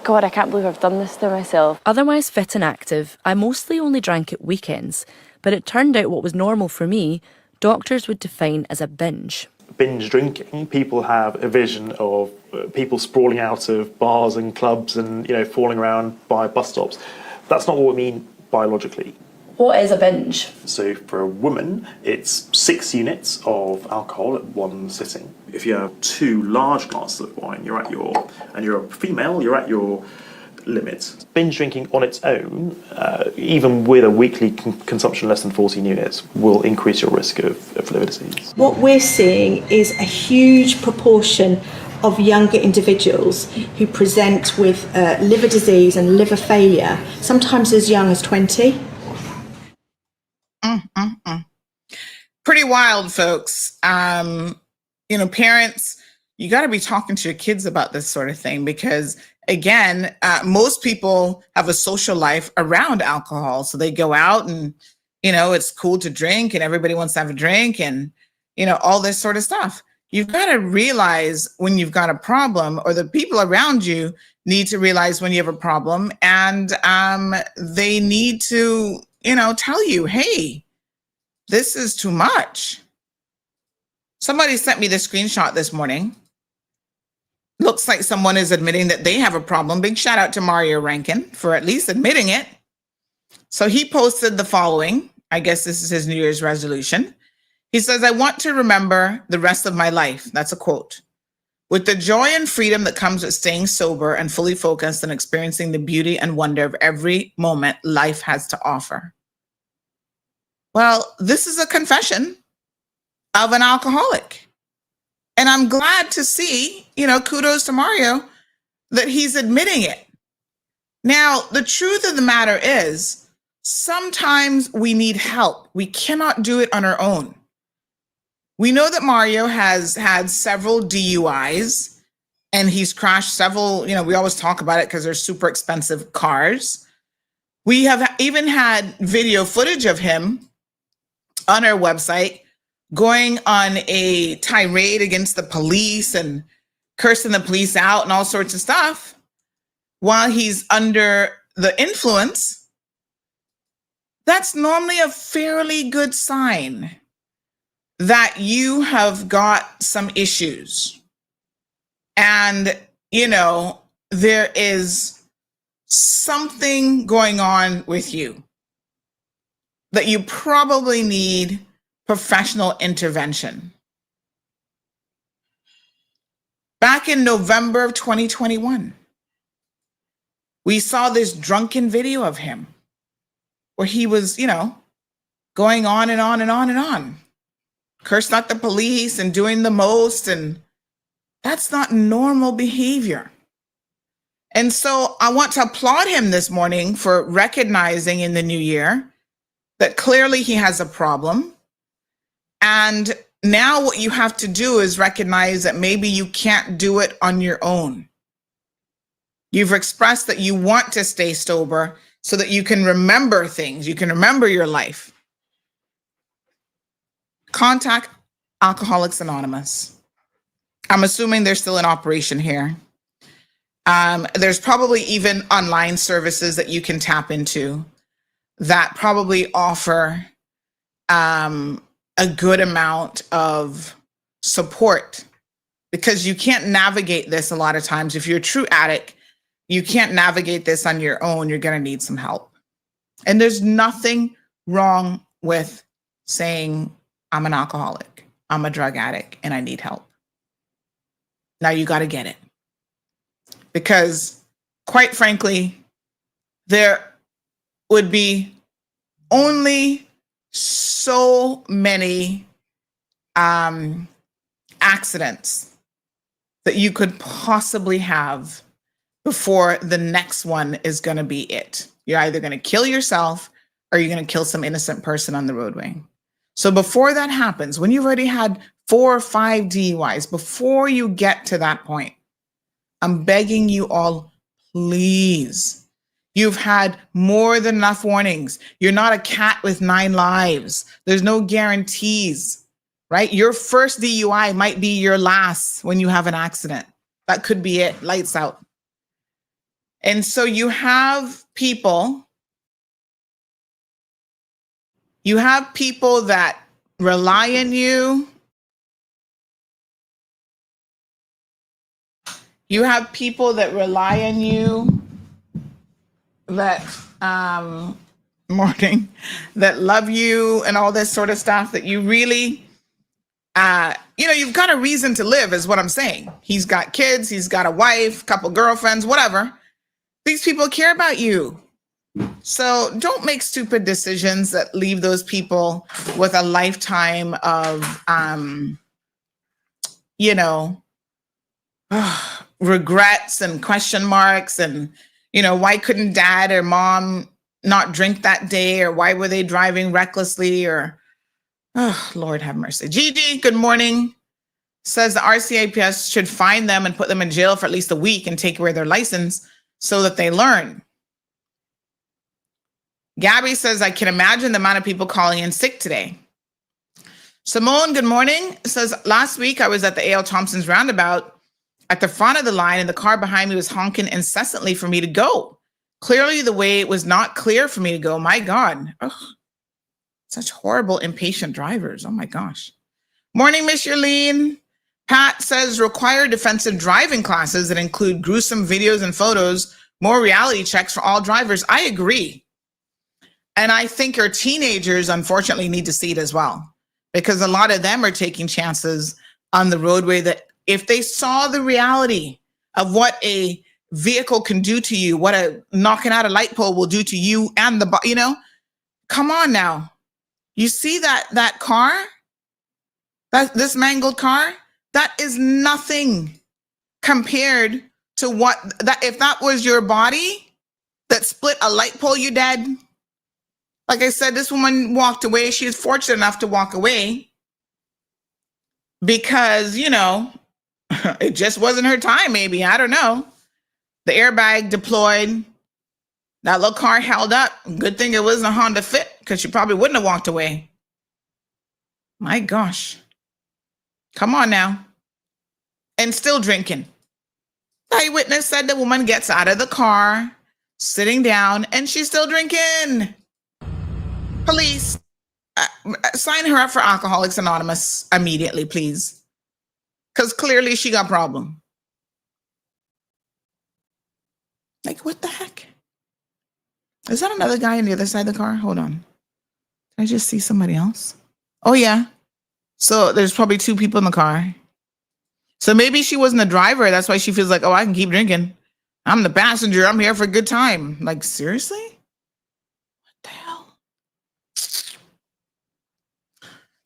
God, I can't believe I've done this to myself. Otherwise fit and active, I mostly only drank at weekends, but it turned out what was normal for me, doctors would define as a binge. Binge drinking, people have a vision of people sprawling out of bars and clubs and, falling around by bus stops. That's not what we mean biologically. What is a binge? So for a woman, it's 6 units of alcohol at one sitting. If you have 2 large glasses of wine, and you're a female, you're at your limit. Binge drinking on its own, even with a weekly consumption less than 14 units, will increase your risk of liver disease. What we're seeing is a huge proportion of younger individuals who present with liver disease and liver failure, sometimes as young as 20. Pretty wild, folks. Parents, you got to be talking to your kids about this sort of thing because, again, most people have a social life around alcohol. So they go out and, it's cool to drink and everybody wants to have a drink and, all this sort of stuff. You've got to realize when you've got a problem or the people around you need to realize when you have a problem, and they need to, tell you, hey, this is too much. Somebody sent me the screenshot this morning. Looks like someone is admitting that they have a problem. Big shout out to Mario Rankin for at least admitting it. So he posted the following. I guess this is his New Year's resolution. He says, I want to remember the rest of my life. That's a quote. With the joy and freedom that comes with staying sober and fully focused and experiencing the beauty and wonder of every moment life has to offer. Well, this is a confession of an alcoholic. And I'm glad to see, kudos to Mario, that he's admitting it. Now, the truth of the matter is, sometimes we need help. We cannot do it on our own. We know that Mario has had several DUIs and he's crashed several, we always talk about it because they're super expensive cars. We have even had video footage of him on our website going on a tirade against the police and cursing the police out and all sorts of stuff while he's under the influence. That's normally a fairly good sign that you have got some issues. And, there is something going on with you that you probably need professional intervention. Back in November of 2021, we saw this drunken video of him where he was, going on and on and on and on, cursing out the police and doing the most. And that's not normal behavior. And so I want to applaud him this morning for recognizing in the new year that clearly he has a problem. And now what you have to do is recognize that maybe you can't do it on your own. You've expressed that you want to stay sober so that you can remember things. You can remember your life. Contact Alcoholics Anonymous. I'm assuming they're still in operation here. There's probably even online services that you can tap into that probably offer a good amount of support, because you can't navigate this a lot of times. If you're a true addict, you can't navigate this on your own. You're going to need some help. And there's nothing wrong with saying, I'm an alcoholic, I'm a drug addict, and I need help. Now you got to get it. Because quite frankly, there would be only so many accidents that you could possibly have before the next one is going to be it. You're either going to kill yourself or you're going to kill some innocent person on the roadway. So before that happens, when you've already had 4 or 5 DUIs, before you get to that point, I'm begging you all, please. You've had more than enough warnings. You're not a cat with 9 lives. There's no guarantees, right? Your first DUI might be your last when you have an accident. That could be it. Lights out. And so you have people that rely on you. You have people that rely on you that that love you and all this sort of stuff, that you really, you've got a reason to live is what I'm saying. He's got kids, he's got a wife, couple girlfriends, whatever. These people care about you. So don't make stupid decisions that leave those people with a lifetime of, regrets and question marks and, why couldn't dad or mom not drink that day, or why were they driving recklessly, or, oh, Lord have mercy. Gigi, good morning. Says the RCIPS should fine them and put them in jail for at least a week and take away their license so that they learn. Gabby says, I can imagine the amount of people calling in sick today. Simone, good morning. Says, last week I was at the A.L. Thompson's roundabout. at the front of the line, and the car behind me was honking incessantly for me to go. Clearly, the way was not clear for me to go. My God. Ugh. Such horrible, impatient drivers. Oh, my gosh. Morning, Miss Yurleen. Pat says require defensive driving classes that include gruesome videos and photos, more reality checks for all drivers. I agree. And I think our teenagers, unfortunately, need to see it as well, because a lot of them are taking chances on the roadway that if they saw the reality of what a vehicle can do to you, what a knocking out a light pole will do to you and come on now. You see that car, this mangled car, that is nothing compared to if that was your body that split a light pole, you dead. Like I said, this woman walked away. She was fortunate enough to walk away because, it just wasn't her time, maybe. I don't know. The airbag deployed. That little car held up. Good thing it wasn't a Honda Fit, because she probably wouldn't have walked away. My gosh. Come on now. And still drinking. Eyewitness said the woman gets out of the car, sitting down, and she's still drinking. Police, sign her up for Alcoholics Anonymous immediately, please. Because clearly she got a problem. Like, what the heck? Is that another guy on the other side of the car? Hold on. Did I just see somebody else? Oh, yeah. So there's probably two people in the car. So maybe she wasn't the driver. That's why she feels like, oh, I can keep drinking. I'm the passenger. I'm here for a good time. Like, seriously? What the hell?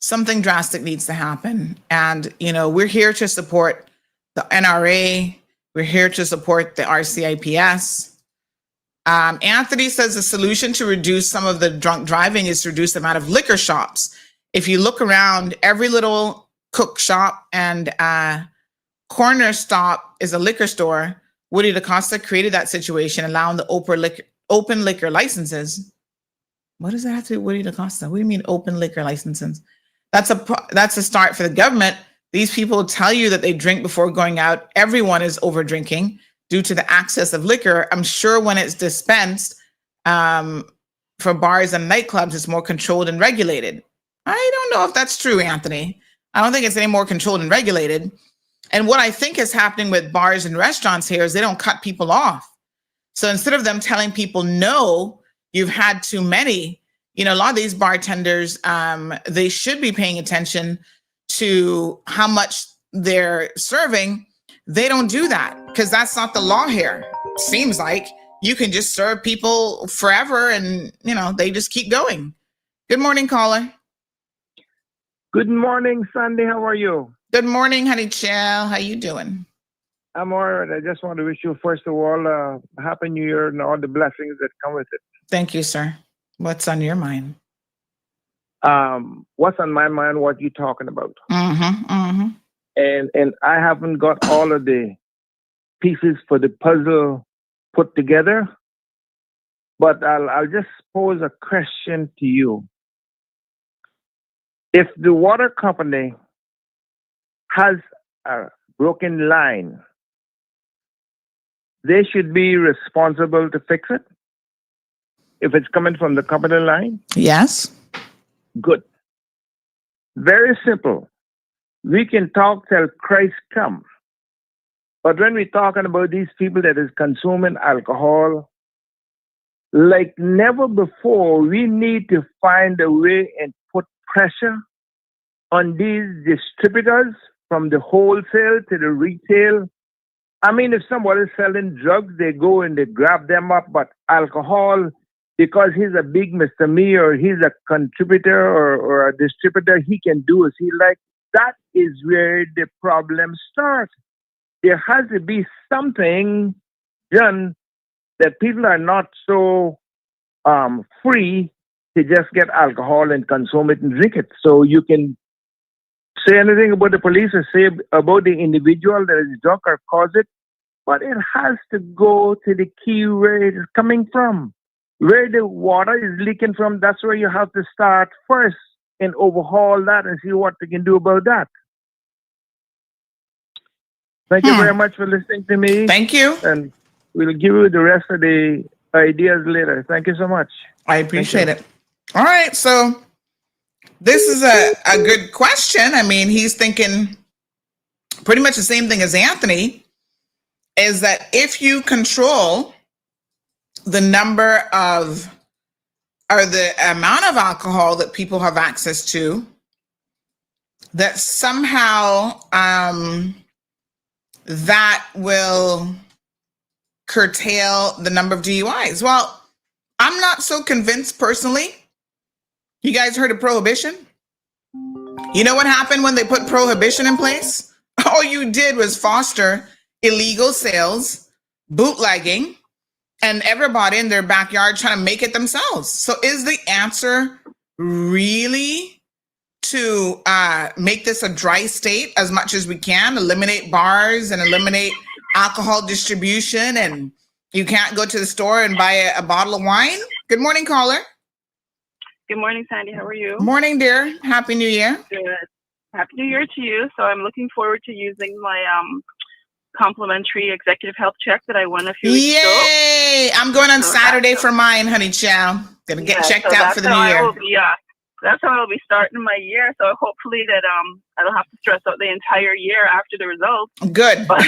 Something drastic needs to happen. And, we're here to support the NRA. We're here to support the RCIPS. Anthony says the solution to reduce some of the drunk driving is to reduce the amount of liquor shops. If you look around, every little cook shop and corner stop is a liquor store. Woody DaCosta created that situation, allowing the open liquor licenses. What does that have to do with Woody DaCosta? What do you mean open liquor licenses? That's a start for the government. These people tell you that they drink before going out. Everyone is over drinking due to the access of liquor. I'm sure when it's dispensed for bars and nightclubs, it's more controlled and regulated. I don't know if that's true, Anthony. I don't think it's any more controlled and regulated. And what I think is happening with bars and restaurants here is they don't cut people off. So instead of them telling people, no, you've had too many, a lot of these bartenders, they should be paying attention to how much they're serving. They don't do that because that's not the law here. Seems like you can just serve people forever and, they just keep going. Good morning, caller. Good morning, Sandy. How are you? Good morning, honey chill. How you doing? I'm all right. I just want to wish you, first of all, a happy new year and all the blessings that come with it. Thank you, sir. What's on your mind? What's on my mind? What you talking about? Mm-hmm. And I haven't got all of the pieces for the puzzle put together, but I'll just pose a question to you. If the water company has a broken line, they should be responsible to fix it if it's coming from the company line? Yes. Good. Very simple. We can talk till Christ come. But when we're talking about these people that is consuming alcohol, like never before, we need to find a way and put pressure on these distributors from the wholesale to the retail. I mean, if somebody's selling drugs, they go and they grab them up, but alcohol, because he's a big Mr. Me or he's a contributor or a distributor, he can do as he likes. That is where the problem starts. There has to be something done that people are not so free to just get alcohol and consume it and drink it. So you can say anything about the police or say about the individual that is drunk or cause it, but it has to go to the key where it is coming from. Where the water is leaking from, that's where you have to start first and overhaul that and see what we can do about that. Thank you very much for listening to me. Thank you. And we'll give you the rest of the ideas later. Thank you so much. I appreciate it. All right. So this is a good question. I mean, he's thinking pretty much the same thing as Anthony, is that if you control the number of or the amount of alcohol that people have access to, that somehow that will curtail the number of DUIs. Well, I'm not so convinced personally. You guys heard of prohibition? You know what happened when they put prohibition in place? All you did was foster illegal sales, bootlegging, and everybody in their backyard trying to make it themselves. So is the answer really to make this a dry state as much as we can, eliminate bars and eliminate alcohol distribution, and you can't go to the store and buy a bottle of wine? Good morning, caller. Good morning, Sandy. How are you? Morning, dear. Happy New Year. Good. Happy New Year to you. So I'm looking forward to using my complimentary executive health check that I won a few weeks ago. Yay! I'm going on Saturday for mine, honey chow. Gonna get checked out for the new year. That's how I'll be starting my year. So hopefully that I don't have to stress out the entire year after the results. Good. But,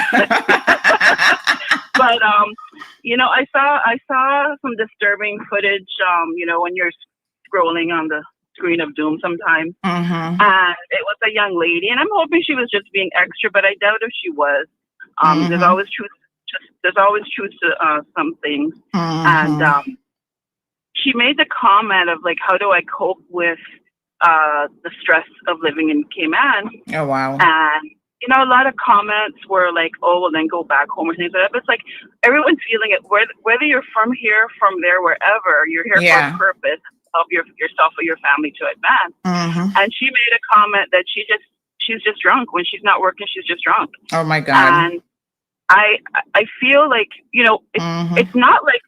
you know, I saw some disturbing footage. You know, when you're scrolling on the screen of doom sometimes, and it was a young lady, and I'm hoping she was just being extra, but I doubt if she was. There's always truth. There's always truth to some things, and she made the comment of like, how do I cope with the stress of living in Cayman? Oh wow! And you know, a lot of comments were like, oh, well, then go back home or things like that. But it's like everyone's feeling it, whether you're from here, from there, wherever, you're here for a purpose. Help yourself or your family to advance. And she made a comment that she's just drunk. When she's not working, she's just drunk. Oh my God. And I feel like, you know, it's not like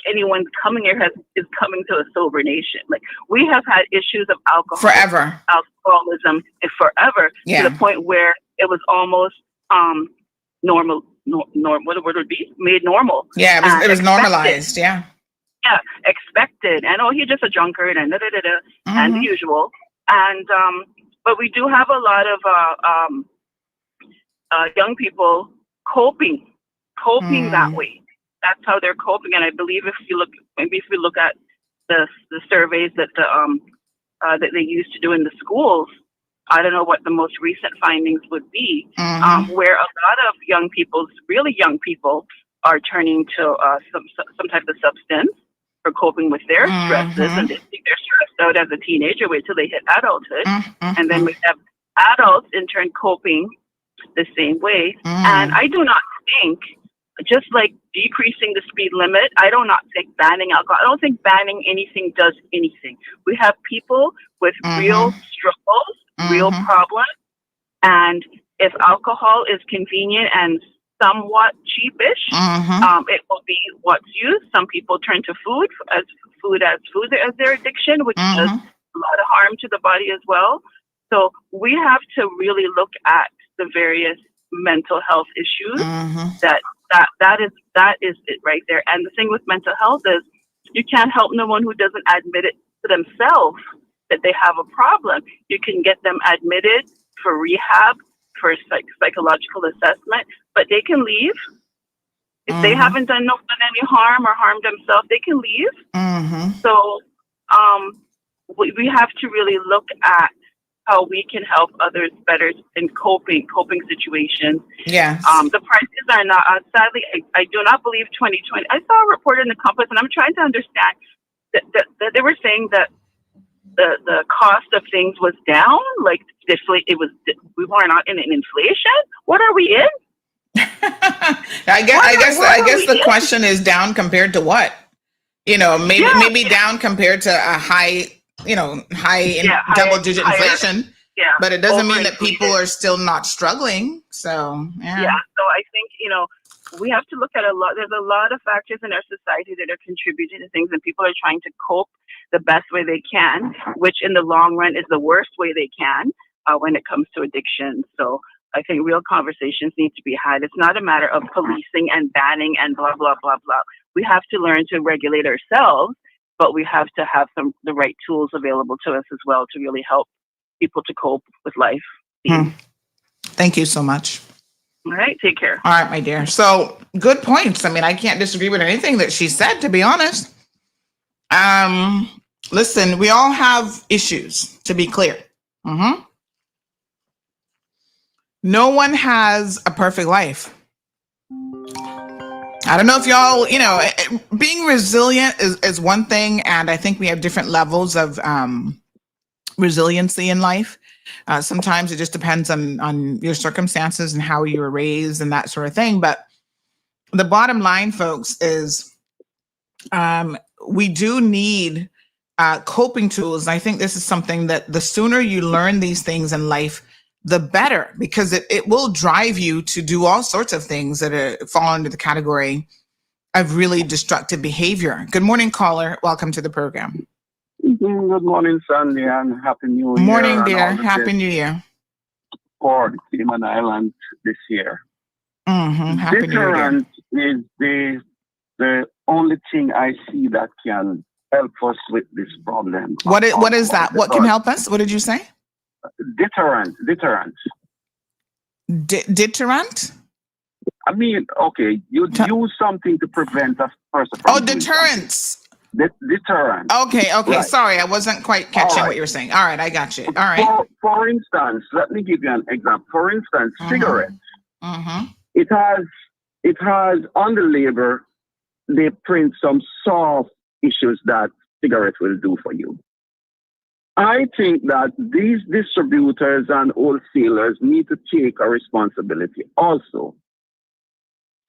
anyone coming here is coming to a sober nation. Like, we have had issues of alcoholism forever, to the point where it was almost normal. What would it be? Made normal. Yeah, it was normalized. Yeah, expected. And oh, he's just a drunkard and and the usual. And but we do have a lot of young people coping that way. That's how they're coping. And I believe if we look at the surveys that that they used to do in the schools, I don't know what the most recent findings would be, where a lot of really young people, are turning to some type of substance for coping with their stresses, and they think they're stressed out as a teenager. Wait till they hit adulthood, and then we have adults in turn coping the same way. And I do not think, just like decreasing the speed limit, I do not think banning alcohol. I don't think banning anything does anything. We have people with real struggles, real problems, and if alcohol is convenient and somewhat cheapish, it will be what's used. Some people turn to food as their addiction, which does a lot of harm to the body as well. So we have to really look at the various mental health issues. That is it right there. And the thing with mental health is you can't help no one who doesn't admit it to themselves that they have a problem. You can get them admitted for rehab, for psychological assessment, but they can leave. If they haven't done any harm or harmed themselves, they can leave. So we have to really look at how we can help others better in coping situations. Yes. The prices are not, sadly, I do not believe 2020. I saw a report in the Compass, and I'm trying to understand that they were saying that the cost of things was down, like we were not in an inflation. What are we in? I guess the question is down compared to what? You know, maybe down compared to a high double-digit inflation. Yeah, but it doesn't mean that people are still not struggling. So yeah. So I think, you know, we have to look at there's a lot of factors in our society that are contributing to things, and people are trying to cope the best way they can, which in the long run is the worst way they can when it comes to addiction. So I think real conversations need to be had. It's not a matter of policing and banning and blah, blah, blah, blah. We have to learn to regulate ourselves, but we have to have the right tools available to us as well to really help people to cope with life. Thank you so much. All right, take care. All right, my dear. So good points. I mean, I can't disagree with anything that she said, to be honest. Listen, we all have issues, to be clear. No one has a perfect life. I don't know if y'all, being resilient is one thing, and I think we have different levels of resiliency in life. Sometimes it just depends on your circumstances and how you were raised and that sort of thing. But the bottom line, folks, is we do need coping tools. And I think this is something that the sooner you learn these things in life, the better, because it will drive you to do all sorts of things that fall under the category of really destructive behavior. Good morning, caller. Welcome to the program. Good morning, Sandy, and Happy New Year. Morning, dear. Happy New Year. For the Cayman Islands this year. Happy New Year. Deterrent is the only thing I see that can help us with this problem. What is that? What can help us? What did you say? Deterrent. Deterrent? I mean, okay, you use something to prevent a person from deterrence. Deterrent. Okay. Right. Sorry, I wasn't quite catching what you were saying. All right, I got you. All right. For instance, let me give you an example. For instance, cigarettes. It has on the label, they print some soft issues that cigarettes will do for you. I think that these distributors and wholesalers need to take a responsibility also,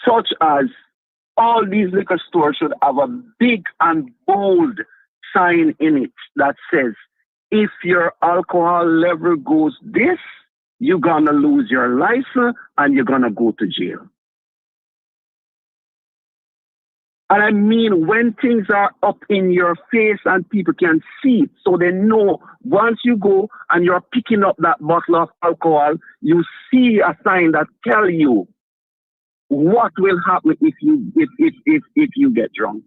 such as all these liquor stores should have a big and bold sign in it that says, if your alcohol level goes this, you're going to lose your license and you're going to go to jail. And I mean, when things are up in your face and people can see it, so they know once you go and you're picking up that bottle of alcohol, you see a sign that tell you what will happen if you get drunk.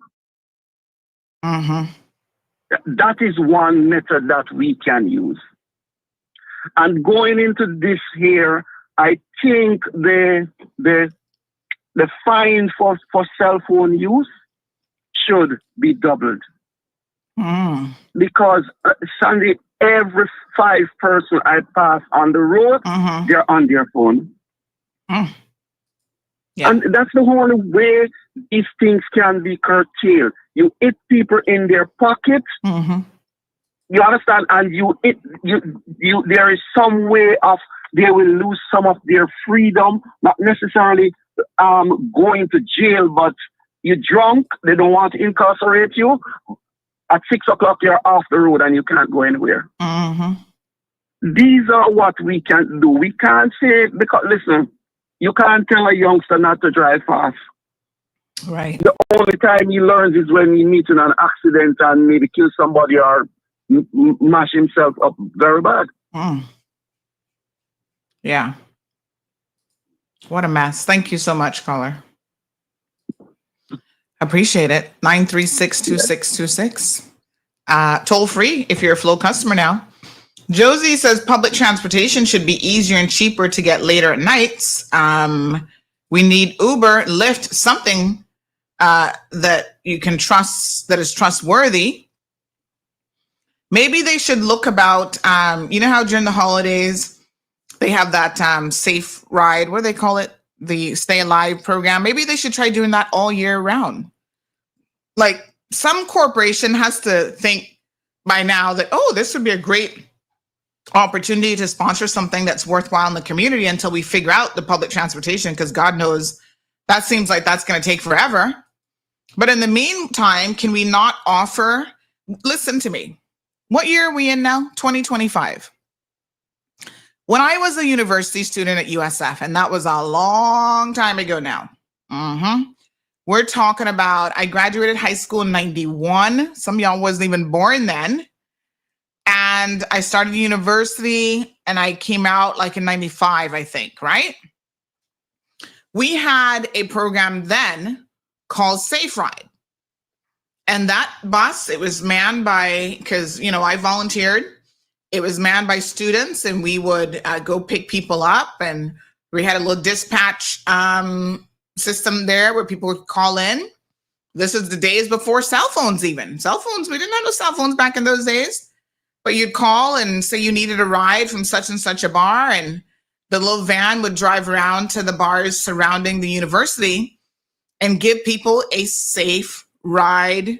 That is one method that we can use. And going into this here, I think the fine for cell phone use should be doubled. Because, Sandy, every 5 person I pass on the road, they're on their phone. Yeah. And that's the only way these things can be curtailed. You hit people in their pockets. You understand? And there is some way of they will lose some of their freedom, not necessarily going to jail, but you're drunk, they don't want to incarcerate you. At 6 o'clock, you're off the road and you can't go anywhere. These are what we can do. We can't say, because listen, you can't tell a youngster not to drive fast. Right. The only time he learns is when he meets in an accident and maybe kill somebody or mash himself up very bad. Yeah. What a mess. Thank you so much, caller. Appreciate it. 936-2626. Toll free if you're a Flow customer now. Josie says public transportation should be easier and cheaper to get later at nights. We need Uber, Lyft, something that you can trust, that is trustworthy. Maybe they should look about, you know how during the holidays, they have that safe ride, what do they call it? The Stay Alive program. Maybe they should try doing that all year round. Like some corporation has to think by now that, oh, this would be a great opportunity to sponsor something that's worthwhile in the community until we figure out the public transportation, because God knows that seems like that's going to take forever. But in the meantime, can we not offer, listen to me, what year are we in now? 2025. When I was a university student at USF, and that was a long time ago now. We're talking about, I graduated high school in 91. Some of y'all wasn't even born then. and I started university, and I came out like in 95, I think, right? We had a program then called Safe Ride. And that bus, it was manned by, because, I volunteered. It was manned by students, and we would go pick people up. And we had a little dispatch system there where people would call in. This is the days before cell phones even. Cell phones, we didn't have no cell phones back in those days. But you'd call and say you needed a ride from such and such a bar, and the little van would drive around to the bars surrounding the university and give people a safe ride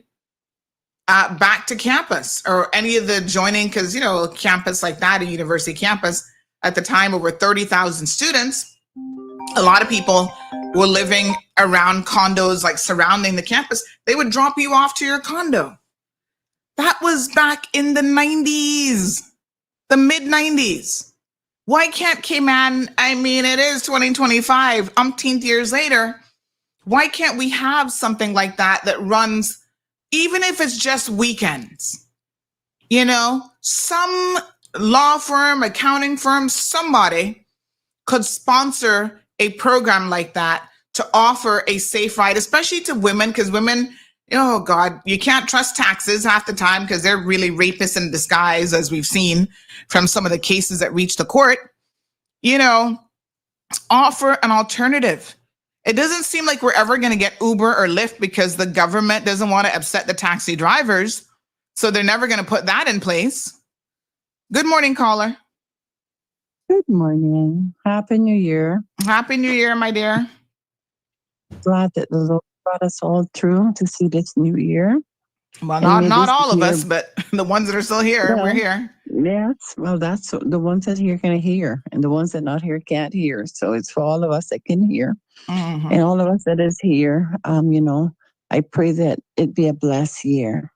back to campus or any of the adjoining, because, a campus like that, a university campus, at the time, over 30,000 students, a lot of people were living around condos, like surrounding the campus. They would drop you off to your condo. That was back in the 90s, the mid 90s. Why can't Cayman, it is 2025, umpteenth years later, why can't we have something like that runs, even if it's just weekends? Some law firm, accounting firm, somebody could sponsor a program like that to offer a safe ride, especially to women, because women, oh God, you can't trust taxes half the time because they're really rapists in disguise, as we've seen from some of the cases that reach the court. Offer an alternative. It doesn't seem like we're ever going to get Uber or Lyft because the government doesn't want to upset the taxi drivers. So they're never going to put that in place. Good morning, caller. Good morning. Happy New Year. Happy New Year, my dear. Glad that the Lord brought us all through to see this new year. Well, not all of us, but the ones that are still here, we're here. Yes. Well, that's the ones that here can hear, and the ones that not here can't hear. So it's for all of us that can hear. Mm-hmm. And all of us that is here, I pray that it be a blessed year.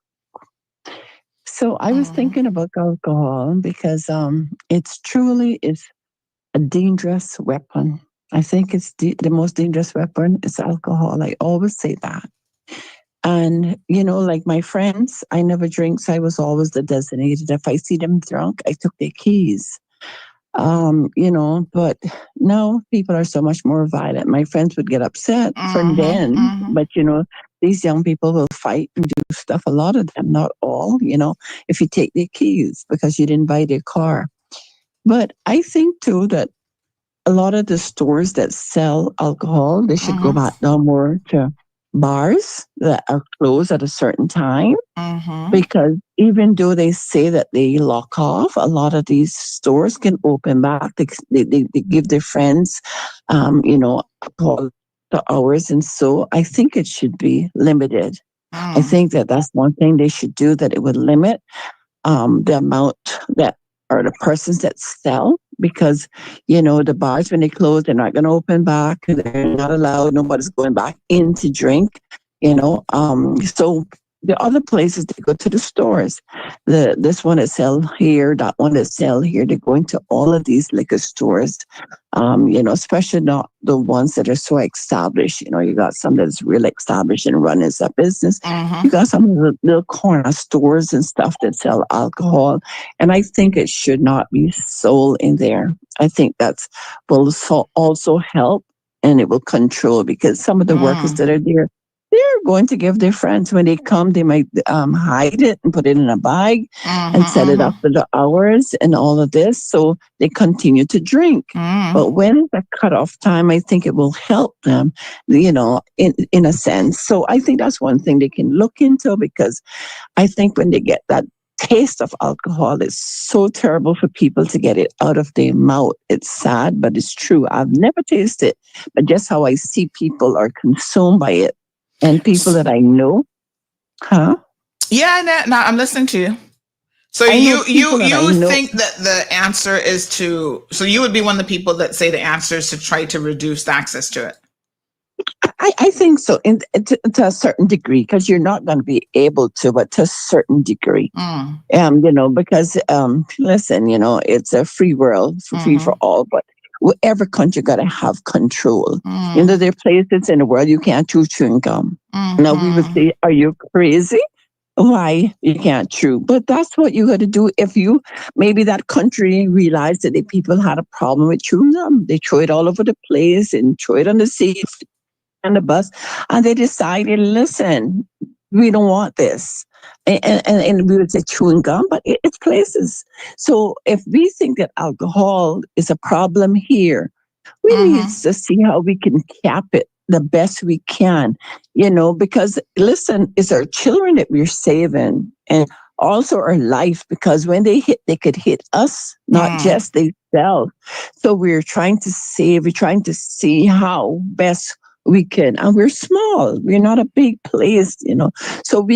So I was thinking about alcohol because it's truly is a dangerous weapon. I think it's the most dangerous weapon is alcohol. I always say that. And, like my friends, I never drink, so I was always the designated. If I see them drunk, I took their keys. But now people are so much more violent. My friends would get upset from then, but these young people will fight and do stuff. A lot of them, not all, if you take their keys because you didn't buy their car. But I think too that a lot of the stores that sell alcohol, they should go back now more to bars that are closed at a certain time. Because even though they say that they lock off, a lot of these stores can open back. They give their friends, alcohol the hours. And so I think it should be limited. I think that's one thing they should do, that it would limit the amount that or the persons that sell, because, the bars, when they close, they're not going to open back. They're not allowed. Nobody's going back in to drink, So the other places, they go to the stores. This one that sell here, that one that sell here. They're going to all of these liquor stores, especially not the ones that are so established. You got some that's really established and running a business. You got some of the little corner stores and stuff that sell alcohol. And I think it should not be sold in there. I think that will also help, and it will control, because some of the workers that are there, they're going to give their friends when they come. They might hide it and put it in a bag and set it up for the hours and all of this. So they continue to drink. But when it's a cutoff time, I think it will help them, in a sense. So I think that's one thing they can look into, because I think when they get that taste of alcohol, it's so terrible for people to get it out of their mouth. It's sad, but it's true. I've never tasted it, but just how I see people are consumed by it. And people that I know, Yeah, no, I'm listening to you. So you think that the answer is so you would be one of the people that say the answer is to try to reduce access to it? I think so, to a certain degree, because you're not going to be able to, but to a certain degree. Because, listen, it's a free world, free for all, but whatever country got to have control. There are places in the world you can't chew chewing gum. Now we would say, are you crazy? why you can't chew. But that's what you got to do. If you, maybe that country realized that the people had a problem with chewing gum. They throw it all over the place and throw it on the seats and the bus. And they decided, listen, we don't want this. And we would say chewing gum, but it's places. So if we think that alcohol is a problem here, we need to see how we can cap it the best we can, because listen, it's our children that we're saving and also our life, because when they could hit us, not just themselves. So we're trying to save, we're trying to see how best we can. And we're small, we're not a big place, So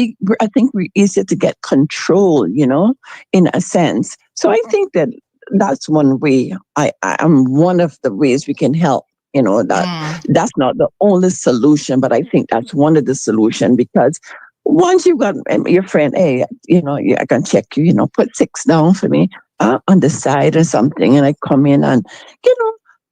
I think we're easier to get control, in a sense. So I think that's one way. I'm one of the ways we can help. That's not the only solution, but I think that's one of the solution, because once you've got your friend, hey, I can check you, put 6 down for me on the side or something, and I come in and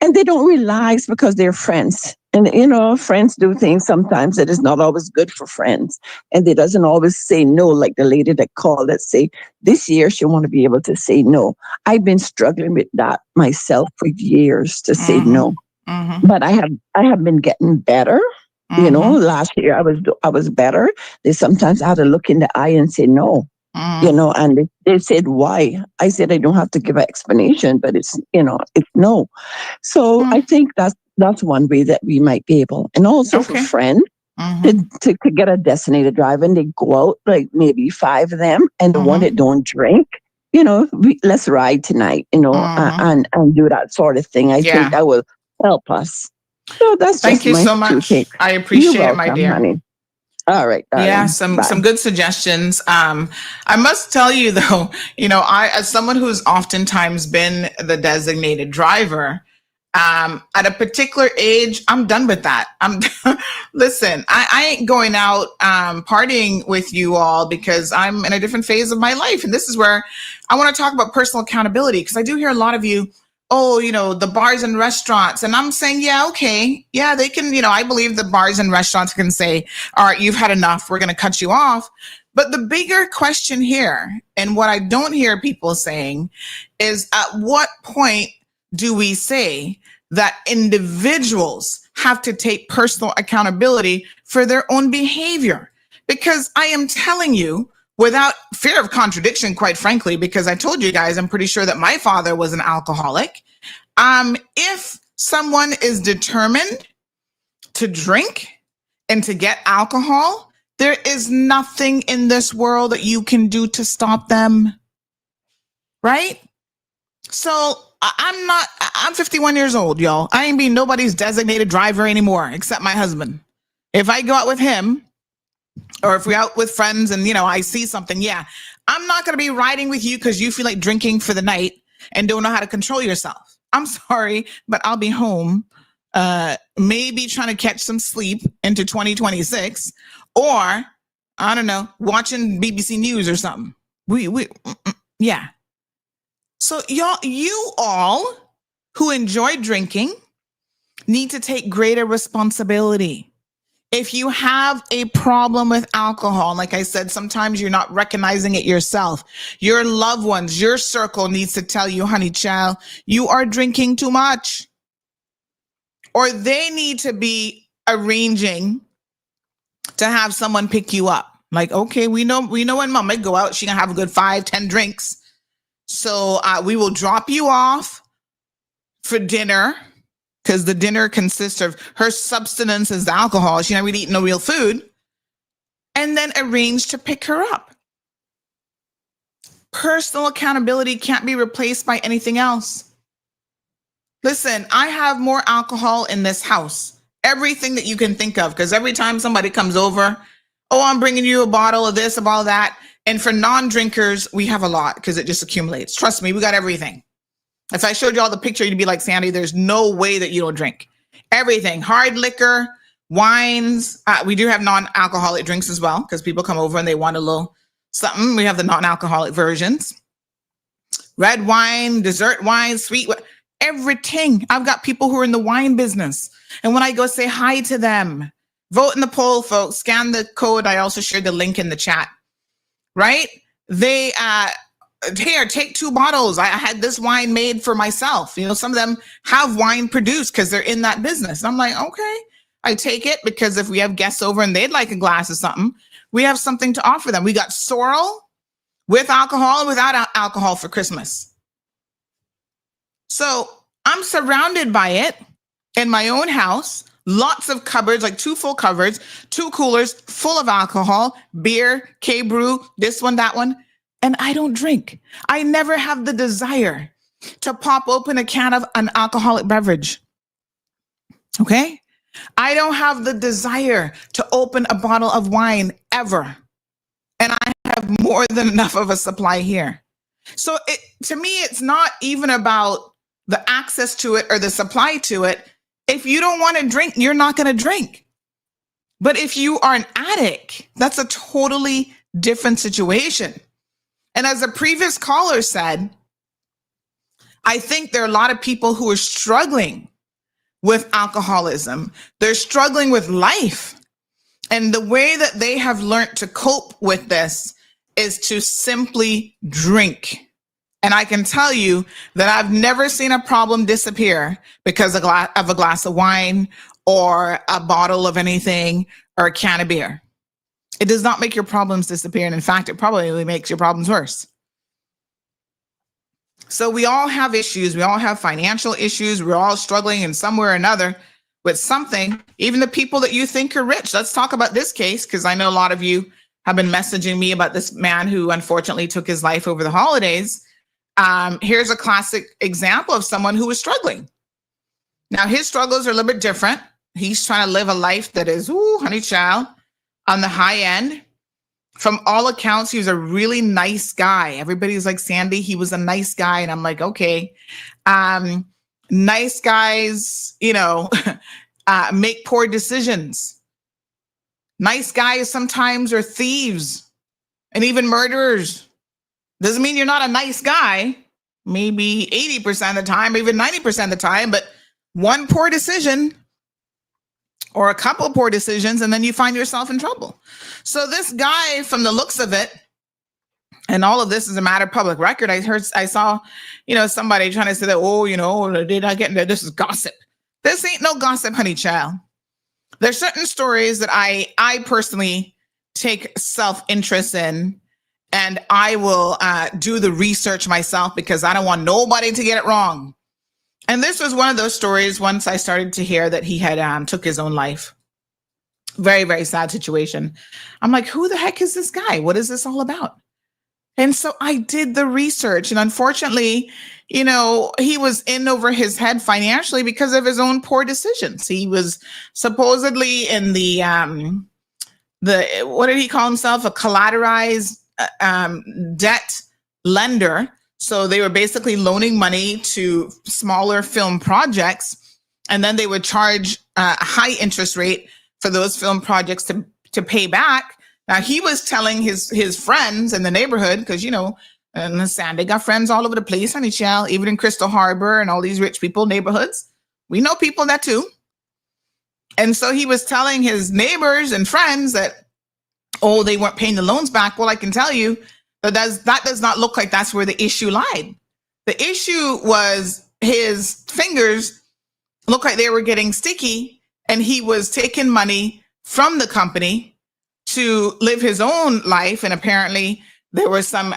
and they don't realize, because they're friends. And, friends do things sometimes that is not always good for friends. And they doesn't always say no, like the lady that called that say this year she want to be able to say no. I've been struggling with that myself for years to say no. But I have been getting better. Last year I was better. They sometimes I had to look in the eye and say no. And they said, why? I said, I don't have to give an explanation, but it's no. So I think that's one way that we might be able. And also for friends to get a designated driver, and they go out, like maybe 5 of them, and the one that don't drink, let's ride tonight, and do that sort of thing. I think that will help us. So that's Thank just you my so much. take. I appreciate You're it, my welcome, dear. honey. All right. Yeah, some good suggestions. I must tell you though, I, as someone who's oftentimes been the designated driver, at a particular age, I'm done with that. Listen, I ain't going out partying with you all, because I'm in a different phase of my life. And this is where I want to talk about personal accountability, because I do hear a lot of you, the bars and restaurants. And I'm saying, yeah, okay. Yeah, they can, I believe the bars and restaurants can say, all right, you've had enough. We're going to cut you off. But the bigger question here, and what I don't hear people saying, is at what point do we say that individuals have to take personal accountability for their own behavior? Because I am telling you, without fear of contradiction, quite frankly, because I told you guys, I'm pretty sure that my father was an alcoholic. If someone is determined to drink and to get alcohol, there is nothing in this world that you can do to stop them. Right? So I'm 51 years old, y'all. I ain't being nobody's designated driver anymore, except my husband. If I go out with him, or if we're out with friends and, I see something, I'm not going to be riding with you because you feel like drinking for the night and don't know how to control yourself. I'm sorry, but I'll be home, maybe trying to catch some sleep into 2026, or, I don't know, watching BBC News or something. Yeah. So you all who enjoy drinking need to take greater responsibility. If you have a problem with alcohol, like I said, sometimes you're not recognizing it yourself. Your loved ones, your circle needs to tell you, honey, child, you are drinking too much. Or they need to be arranging to have someone pick you up. Like, okay, we know when mama go out, she gonna have a good 5-10 drinks. So we will drop you off for dinner, because the dinner consists of her substance is the alcohol. She's not really eating no real food. And then arrange to pick her up. Personal accountability can't be replaced by anything else. Listen, I have more alcohol in this house. Everything that you can think of, because every time somebody comes over, I'm bringing you a bottle of this, a bottle of that. And for non-drinkers, we have a lot because it just accumulates. Trust me, we got everything. If I showed you all the picture, you'd be like, Sandy, there's no way that you don't drink. Everything, hard liquor, wines. We do have non-alcoholic drinks as well, because people come over and they want a little something. We have the non-alcoholic versions. Red wine, dessert wine, sweet wine, everything. I've got people who are in the wine business. And when I go say hi to them, vote in the poll, folks, scan the code. I also shared the link in the chat. right? They, here, take 2 bottles. I had this wine made for myself. You know, some of them have wine produced because they're in that business. And I'm like, okay, I take it because if we have guests over and they'd like a glass of something, we have something to offer them. We got sorrel with alcohol and without alcohol for Christmas. So I'm surrounded by it in my own house, lots of cupboards, like 2 full cupboards, 2 coolers full of alcohol, beer, K-Brew, this one, that one. And I don't drink. I never have the desire to pop open a can of an alcoholic beverage. Okay? I don't have the desire to open a bottle of wine ever. And I have more than enough of a supply here. So to me, it's not even about the access to it or the supply to it. If you don't want to drink, you're not going to drink. But if you are an addict, that's a totally different situation. And as a previous caller said, I think there are a lot of people who are struggling with alcoholism. They're struggling with life. And the way that they have learned to cope with this is to simply drink. And I can tell you that I've never seen a problem disappear because of a glass of wine or a bottle of anything or a can of beer. It does not make your problems disappear. And in fact, it probably makes your problems worse. So we all have issues. We all have financial issues. We're all struggling in some way or another with something, even the people that you think are rich. Let's talk about this case, because I know a lot of you have been messaging me about this man who unfortunately took his life over the holidays. Here's a classic example of someone who was struggling. Now, his struggles are a little bit different. He's trying to live a life that is, honey child, on the high end. From all accounts, he was a really nice guy. Everybody's like, Sandy, he was a nice guy. And I'm like, okay. Nice guys, make poor decisions. Nice guys sometimes are thieves and even murderers. Doesn't mean you're not a nice guy. Maybe 80% of the time, even 90% of the time, but one poor decision or a couple poor decisions, and then you find yourself in trouble. So this guy, from the looks of it, and all of this is a matter of public record. I saw, somebody trying to say that, did I get into this is gossip. This ain't no gossip, honey child. There's certain stories that I personally take self-interest in, and I will do the research myself because I don't want nobody to get it wrong. And this was one of those stories once I started to hear that he had took his own life. Very, very sad situation. I'm like, who the heck is this guy? What is this all about? And so I did the research, and unfortunately, he was in over his head financially because of his own poor decisions. He was supposedly in the what did he call himself? A collateralized debt lender. So they were basically loaning money to smaller film projects, and then they would charge a high interest rate for those film projects to pay back. Now, he was telling his friends in the neighborhood, because, and Sandy got friends all over the place, honey child, even in Crystal Harbor and all these rich people neighborhoods. We know people that too. And so he was telling his neighbors and friends that, they weren't paying the loans back. Well, I can tell you that does not look like that's where the issue lied. The issue was his fingers looked like they were getting sticky, and he was taking money from the company to live his own life. And apparently there were some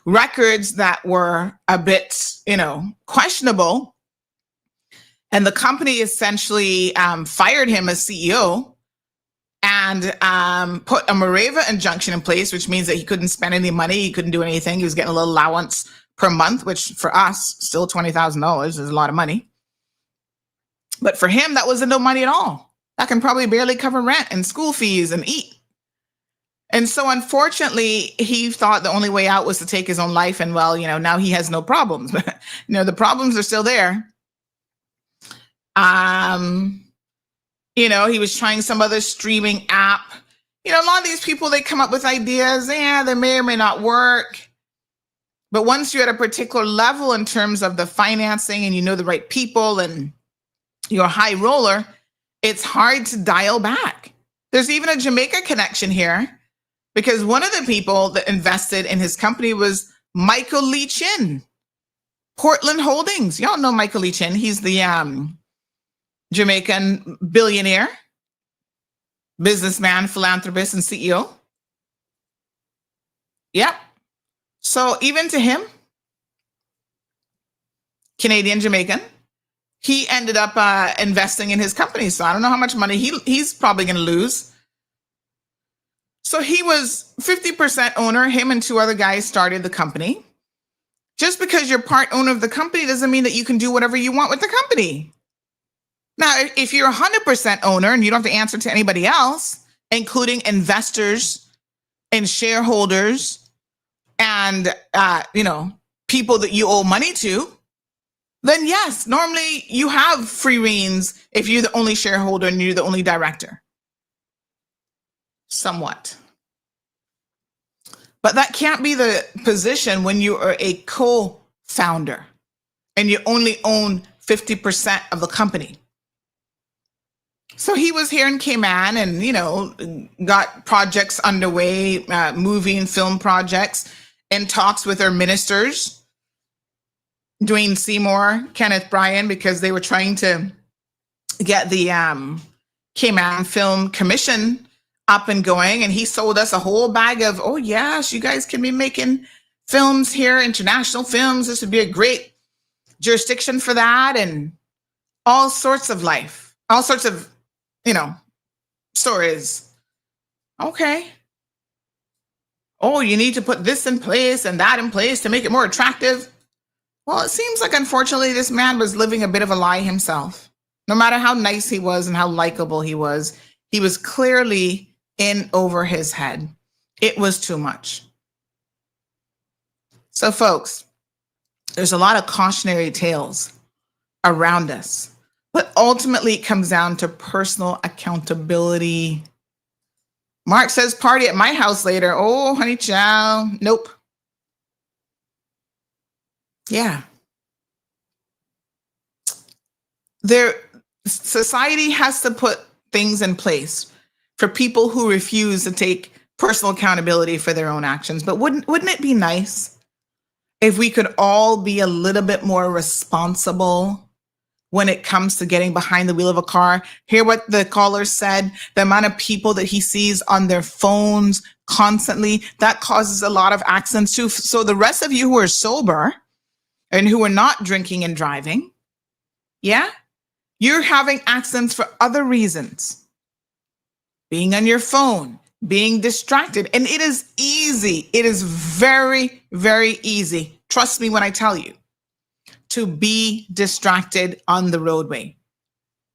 records that were a bit, questionable. And the company essentially fired him as CEO and put a Moreva injunction in place, which means that he couldn't spend any money. He couldn't do anything. He was getting a little allowance per month, which for us, still $20,000 is a lot of money. But for him, that wasn't no money at all. That can probably barely cover rent and school fees and eat. And so unfortunately, he thought the only way out was to take his own life. And now he has no problems. The problems are still there. He was trying some other streaming app. A lot of these people, they come up with ideas. Yeah, they may or may not work. But once you're at a particular level in terms of the financing and the right people and you're a high roller, it's hard to dial back. There's even a Jamaica connection here. because one of the people that invested in his company was Michael Lee Chin, Portland Holdings. Y'all know Michael Lee Chin. He's the Jamaican billionaire, businessman, philanthropist, and CEO. Yep. So even to him, Canadian Jamaican, he ended up investing in his company. So I don't know how much money he's probably going to lose. So he was 50% owner. Him and two other guys started the company. Just because you're part owner of the company doesn't mean that you can do whatever you want with the company. Now, if you're 100% owner and you don't have to answer to anybody else, including investors and shareholders and, people that you owe money to, then yes, normally you have free reins if you're the only shareholder and you're the only director. Somewhat. But that can't be the position when you are a co-founder and you only own 50% of the company. So he was here in Cayman and, got projects underway, movie and film projects, in talks with our ministers, Dwayne Seymour, Kenneth Bryan, because they were trying to get the Cayman Film Commission up and going. And he sold us a whole bag of, oh, yes, you guys can be making films here, international films. This would be a great jurisdiction for that. And all sorts of life, all sorts of, stories. Okay. Oh, you need to put this in place and that in place to make it more attractive. Well, it seems like, unfortunately, this man was living a bit of a lie himself. No matter how nice he was and how likable he was clearly in over his head. It was too much. So, folks, there's a lot of cautionary tales around us, but ultimately it comes down to personal accountability. Mark says, party at my house later. Oh, honey child. Nope. Yeah. Society has to put things in place for people who refuse to take personal accountability for their own actions. But wouldn't it be nice if we could all be a little bit more responsible when it comes to getting behind the wheel of a car? Hear what the caller said, the amount of people that he sees on their phones constantly, that causes a lot of accidents too. So the rest of you who are sober and who are not drinking and driving, yeah, you're having accidents for other reasons. Being on your phone, being distracted. And it is easy. It is very, very easy. Trust me when I tell you, to be distracted on the roadway.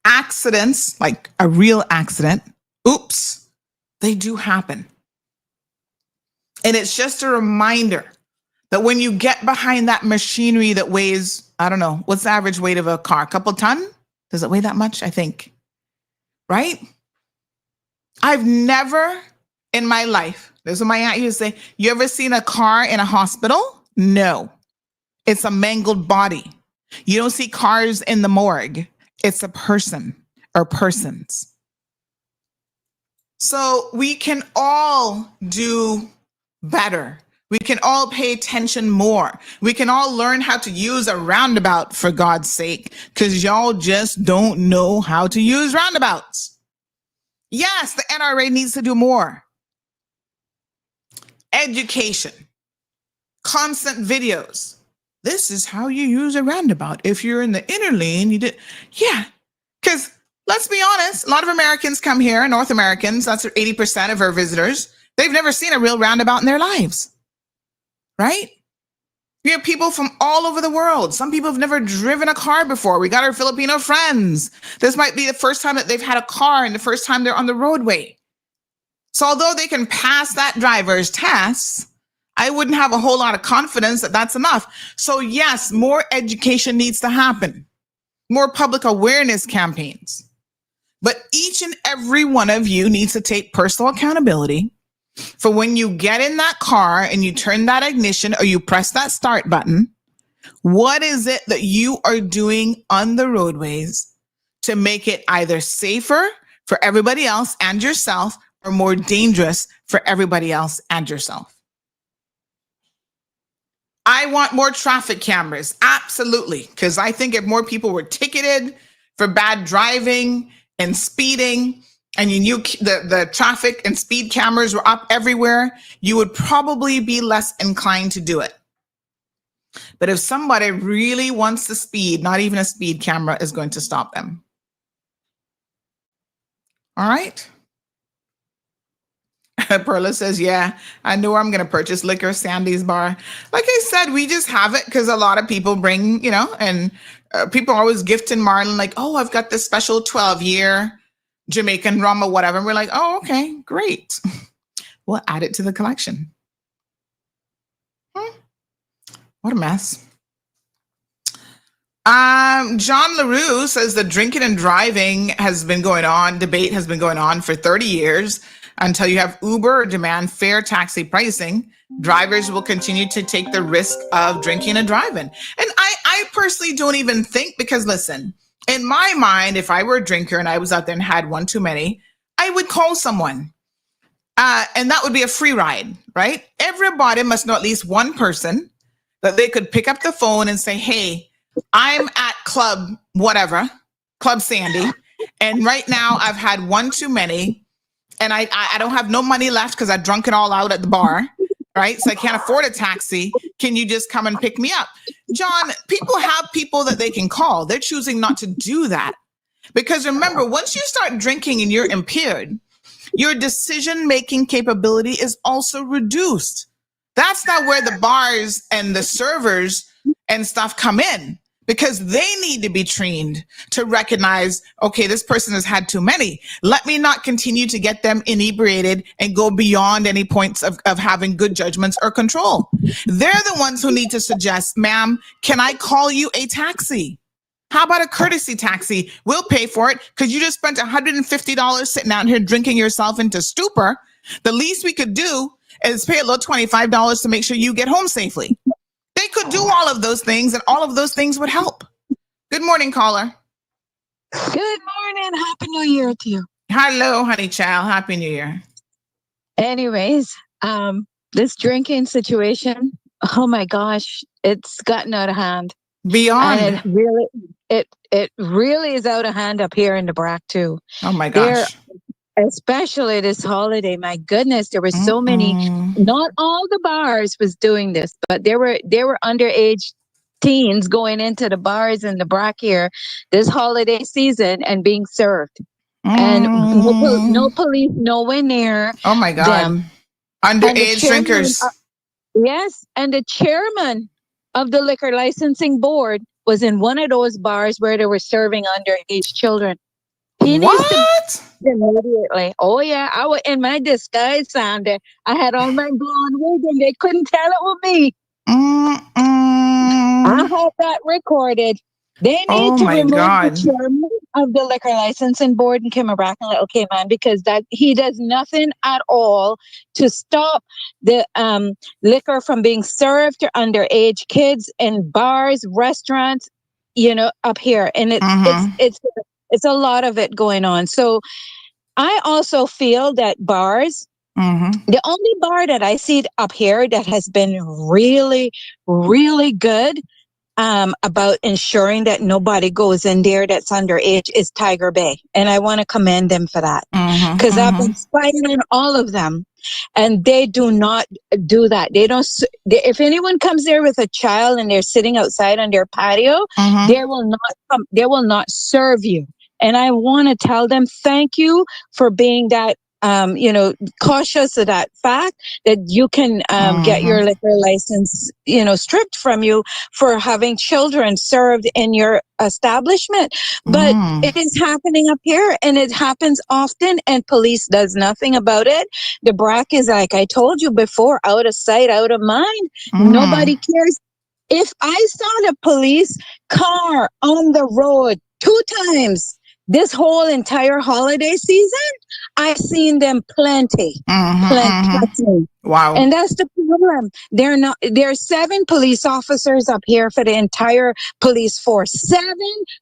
Accidents, like a real accident, oops, they do happen. And it's just a reminder that when you get behind that machinery that weighs, I don't know, what's the average weight of a car? A couple ton? Does it weigh that much? I think. Right? I've never in my life, this is what my aunt used to say, you ever seen a car in a hospital? No. It's a mangled body. You don't see cars in the morgue. It's a person or persons. So we can all do better. We can all pay attention more. We can all learn how to use a roundabout, for God's sake, because y'all just don't know how to use roundabouts. Yes, the NRA needs to do more. Education, constant videos. This is how you use a roundabout. If you're in the inner lane, you did. Yeah, because let's be honest, a lot of Americans come here, North Americans, that's 80% of our visitors. They've never seen a real roundabout in their lives. Right? We have people from all over the world. Some people have never driven a car before. We got our Filipino friends. This might be the first time that they've had a car and the first time they're on the roadway. So although they can pass that driver's test, I wouldn't have a whole lot of confidence that that's enough. So yes, more education needs to happen. More public awareness campaigns. But each and every one of you needs to take personal accountability for when you get in that car and you turn that ignition or you press that start button. What is it that you are doing on the roadways to make it either safer for everybody else and yourself, more dangerous for everybody else and yourself. I want more traffic cameras. Absolutely. Because I think if more people were ticketed for bad driving and speeding, and you knew the traffic and speed cameras were up everywhere, you would probably be less inclined to do it. But if somebody really wants to speed, not even a speed camera is going to stop them. All right. Perla says, yeah, I know where I'm going to purchase liquor, Sandy's bar. Like I said, we just have it because a lot of people bring, and people always gifting Marlon like, oh, I've got this special 12-year Jamaican rum or whatever. And we're like, oh, okay, great. We'll add it to the collection. What a mess. John LaRue says the drinking and driving debate has been going on for 30 years. Until you have Uber or demand fair taxi pricing, drivers will continue to take the risk of drinking and driving. And I personally don't even think, because listen, in my mind, if I were a drinker and I was out there and had one too many, I would call someone. And that would be a free ride, right? Everybody must know at least one person that they could pick up the phone and say, hey, I'm at Club Sandy. And right now I've had one too many. And I don't have no money left because I drunk it all out at the bar, right? So I can't afford a taxi. Can you just come and pick me up? John, people have people that they can call. They're choosing not to do that. Because remember, once you start drinking and you're impaired, your decision-making capability is also reduced. That's not where the bars and the servers and stuff come in. Because they need to be trained to recognize, okay, this person has had too many. Let me not continue to get them inebriated and go beyond any points of having good judgments or control. They're the ones who need to suggest, ma'am, can I call you a taxi? How about a courtesy taxi? We'll pay for it because you just spent $150 sitting out here drinking yourself into stupor. The least we could do is pay a little $25 to make sure you get home safely. They could do all of those things, and all of those things would help. Good morning, caller. Good morning. Happy New Year to you. Hello, honey child. Happy New Year. Anyways, this drinking situation, oh my gosh, it's gotten out of hand. Beyond. And it really is out of hand up here in the Brack too. Oh my gosh. Especially this holiday, my goodness, there were so many. Not all the bars was doing this, but there were underage teens going into the bars in the Brack here this holiday season and being served, and no police nowhere near. Oh my God, them. Underage drinkers. Yes, and the chairman of the liquor licensing board was in one of those bars where they were serving underage children. He needs to immediately. Oh yeah, I was in my disguise Sunday. I had on my blonde wig and they couldn't tell it was me. I have that recorded. They need to remove the chairman of the liquor licensing board and Kim Brack and okay man, because that he does nothing at all to stop the liquor from being served to underage kids in bars, restaurants, up here, and it's a lot of it going on. So I also feel that bars, the only bar that I see up here that has been really, really good about ensuring that nobody goes in there that's underage is Tiger Bay. And I want to commend them for that. Because I've been spying on all of them. And they do not do that. If anyone comes there with a child and they're sitting outside on their patio, they will not serve you. And I want to tell them thank you for being that, cautious of that fact that you can get your liquor license, stripped from you for having children served in your establishment. But it is happening up here and it happens often and police does nothing about it. The Brack is, like I told you before, out of sight, out of mind. Nobody cares. If I saw the police car on the road 2 times this whole entire holiday season, I've seen them plenty. Wow. And that's the problem. There are 7 police officers up here for the entire police force. 7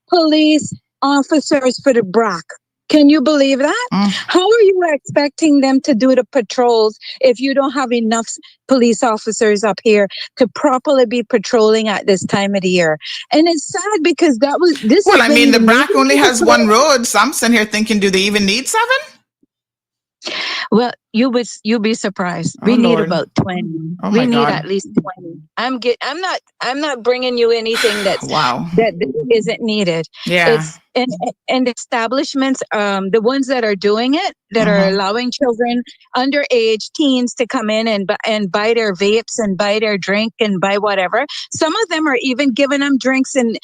police officers for the Brack. Can you believe that? How are you expecting them to do the patrols if you don't have enough police officers up here to properly be patrolling at this time of the year? And it's sad because Well, I mean, the BRAC only has one road. So I'm sitting here thinking, do they even need 7? Well, you'll be surprised. Oh, We need Lord. about 20. Oh, we my need God. at least 20. I'm not bringing you anything that's wow. that isn't needed. Yeah. It's and establishments, the ones that are doing it, that are allowing children underage teens to come in and buy their vapes and buy their drink and buy whatever. Some of them are even giving them drinks in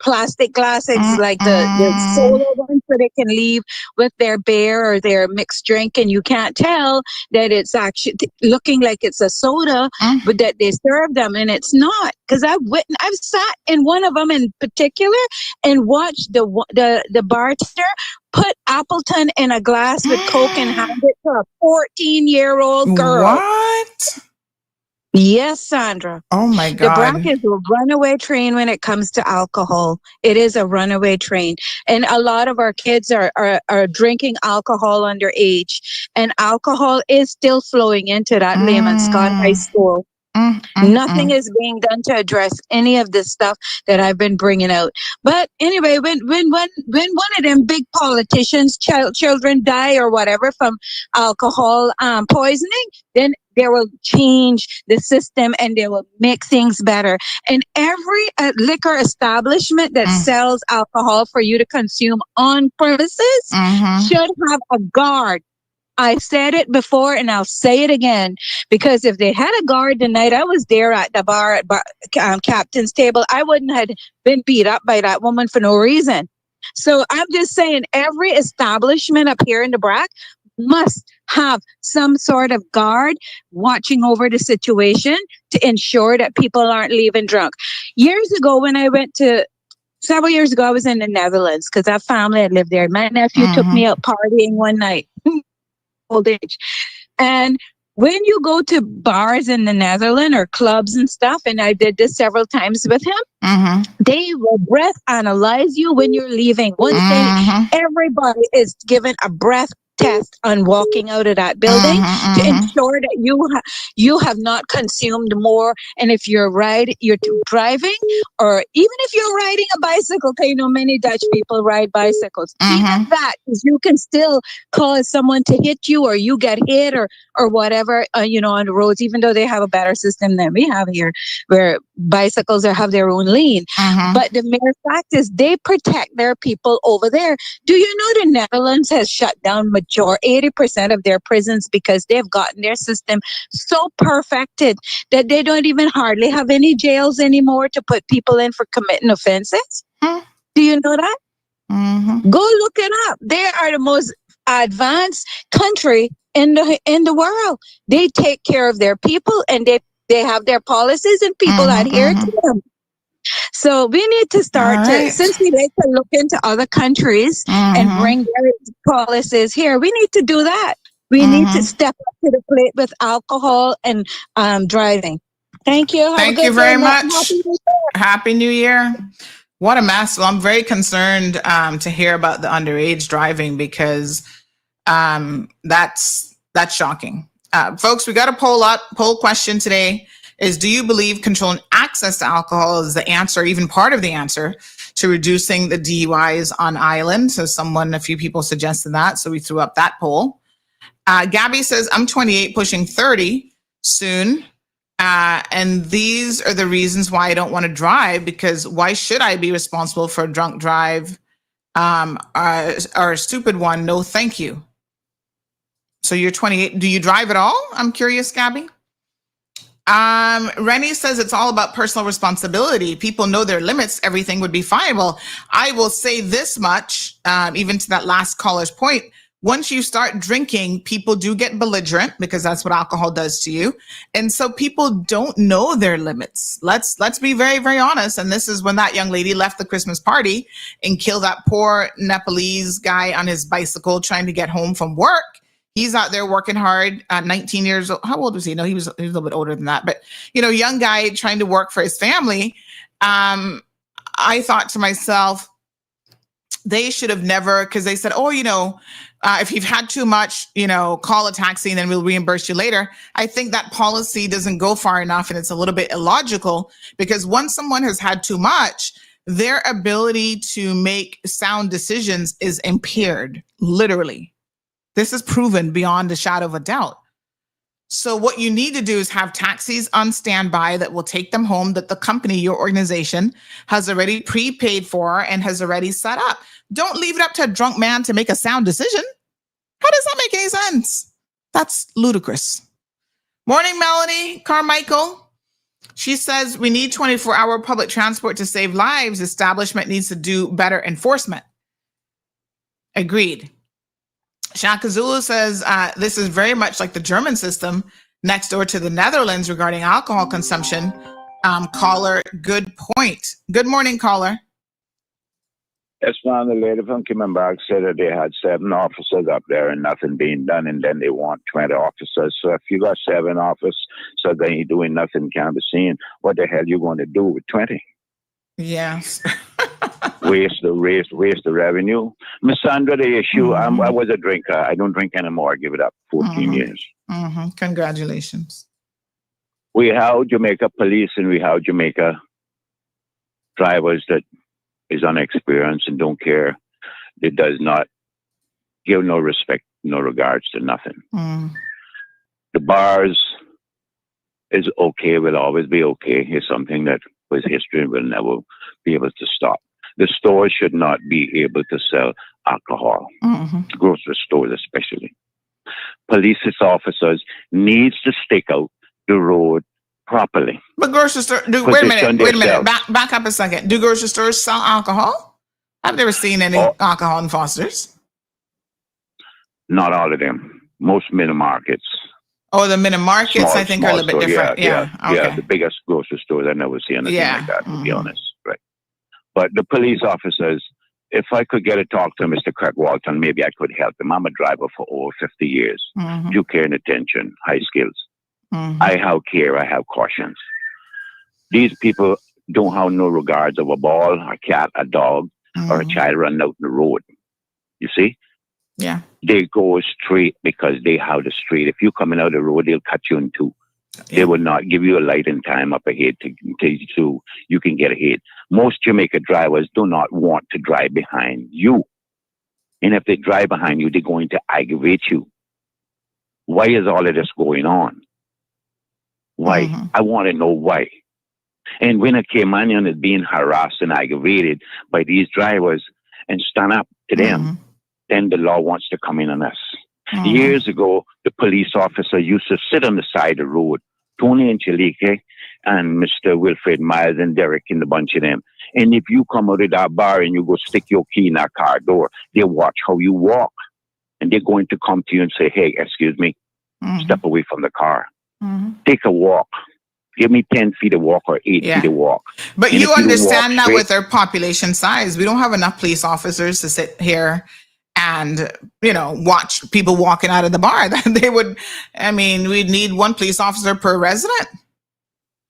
plastic glasses, like the soda ones, so they can leave with their beer or their mixed drink, and you can't tell that it's actually looking like it's a soda, but that they serve them, and it's not. Because I've sat in one of them in particular and watched the bartender put Appleton in a glass with Coke and hand it to a 14-year-old girl. What? Yes, Sandra. Oh, my The BRAC God. is a runaway train when it comes to alcohol. It is a runaway train. And a lot of our kids are drinking alcohol underage. And alcohol is still flowing into that Lehman Scott High School. Nothing is being done to address any of this stuff that I've been bringing out. But anyway, when one of them big politicians, children die or whatever from alcohol poisoning, then they will change the system and they will make things better. And every liquor establishment that sells alcohol for you to consume on premises should have a guard. I said it before and I'll say it again, because if they had a guard the night I was there at the bar at Captain's Table, I wouldn't have been beat up by that woman for no reason. So I'm just saying every establishment up here in the BRAC must have some sort of guard watching over the situation to ensure that people aren't leaving drunk. Years ago, when I went to several years ago, I was in the Netherlands because our family had lived there. My nephew took me out partying one night. Old age. And when you go to bars in the Netherlands or clubs and stuff, and I did this several times with him, they will breath analyze you when you're leaving. Once everybody is given a breath test on walking out of that building to ensure that you have not consumed more. And if you're driving, or even if you're riding a bicycle, because you know many Dutch people ride bicycles, even that, because you can still cause someone to hit you, or you get hit, or whatever, on the roads, even though they have a better system than we have here, where bicycles have their own lane. But the mere fact is they protect their people over there. Do you know the Netherlands has shut down 80% of their prisons because they've gotten their system so perfected that they don't even hardly have any jails anymore to put people in for committing offenses? Do you know that? Go look it up. They are the most advanced country in the world. They take care of their people, and they have their policies, and people adhere to them. So we need to start since we like to look into other countries and bring their policies here, we need to do that. We need to step up to the plate with alcohol and driving. Thank you. Thank you very much. Happy New Year. What a mess. Well, I'm very concerned to hear about the underage driving, because that's shocking. Folks, we got a poll question today. Is, do you believe controlling access to alcohol is the answer, even part of the answer, to reducing the DUIs on island? So a few people suggested that, so we threw up that poll. Gabby says, I'm 28, pushing 30 soon. And these are the reasons why I don't want to drive, because why should I be responsible for a drunk drive or a stupid one? No, thank you. So you're 28. Do you drive at all? I'm curious, Gabby. Rennie says it's all about personal responsibility. People know their limits. Everything would be fine. Well, I will say this much, even to that last caller's point. Once you start drinking, people do get belligerent, because that's what alcohol does to you. And so people don't know their limits. Let's be very, very honest. And this is when that young lady left the Christmas party and killed that poor Nepalese guy on his bicycle trying to get home from work. He's out there working hard, 19 years old. How old was he? No, he was a little bit older than that. But, young guy trying to work for his family. I thought to myself, they should have never, because they said, oh, if you've had too much, call a taxi and then we'll reimburse you later. I think that policy doesn't go far enough, and it's a little bit illogical, because once someone has had too much, their ability to make sound decisions is impaired, literally. This is proven beyond a shadow of a doubt. So what you need to do is have taxis on standby that will take them home, that the company, your organization, has already prepaid for and has already set up. Don't leave it up to a drunk man to make a sound decision. How does that make any sense? That's ludicrous. Morning, Melanie Carmichael. She says, we need 24-hour public transport to save lives. Establishment needs to do better enforcement. Agreed. Shaka Zulu says, this is very much like the German system next door to the Netherlands regarding alcohol consumption. Caller, good point. Good morning, caller. Yes, ma'am. The lady from Kimmenbach said that they had 7 officers up there and nothing being done, and then they want 20 officers. So if you got 7 officers, so they ain't doing nothing, can't be seen, what the hell you going to do with 20? Yes. waste the revenue. Miss Sandra, the issue, I was a drinker. I don't drink anymore. I give it up 14 years. Congratulations. We have Jamaica police and we have Jamaica drivers that is unexperienced and don't care. It does not give no respect, no regards to nothing. The bars is okay, will always be okay. It's something that was history and will never be able to stop. The stores should not be able to sell alcohol. Grocery stores especially. Police officers needs to stake out the road properly. But grocery store, wait a minute. Back up a second. Do grocery stores sell alcohol? I've never seen any alcohol in Foster's. Not all of them. Most mini markets. Oh, the mini markets, I think, are a little bit different. Yeah, the biggest grocery stores, I never see anything like that, to be honest. Right. But the police officers, if I could get a talk to Mr. Craig Walton, maybe I could help him. I'm a driver for over 50 years. Due care and attention, high skills. I have care, I have cautions. These people don't have no regards of a ball, a cat, a dog, or a child running out in the road. You see? Yeah. They go straight because they have the street. If you're coming out of the road, they'll cut you in two. Yeah. They will not give you a light in time up ahead to you can get ahead. Most Jamaica drivers do not want to drive behind you. And if they drive behind you, they're going to aggravate you. Why is all of this going on? Why? I want to know why. And when a Caymanian is being harassed and aggravated by these drivers and stand up to them, then the law wants to come in on us. Years ago, the police officer used to sit on the side of the road, Tony Angelique and Mr. Wilfred Miles and Derek and the bunch of them. And if you come out of that bar and you go stick your key in that car door, they watch how you walk. And they're going to come to you and say, hey, excuse me, step away from the car. Take a walk. Give me 10 feet of walk or 8 feet of walk. But and you understand that with our population size, we don't have enough police officers to sit here and, watch people walking out of the bar. We'd need one police officer per resident.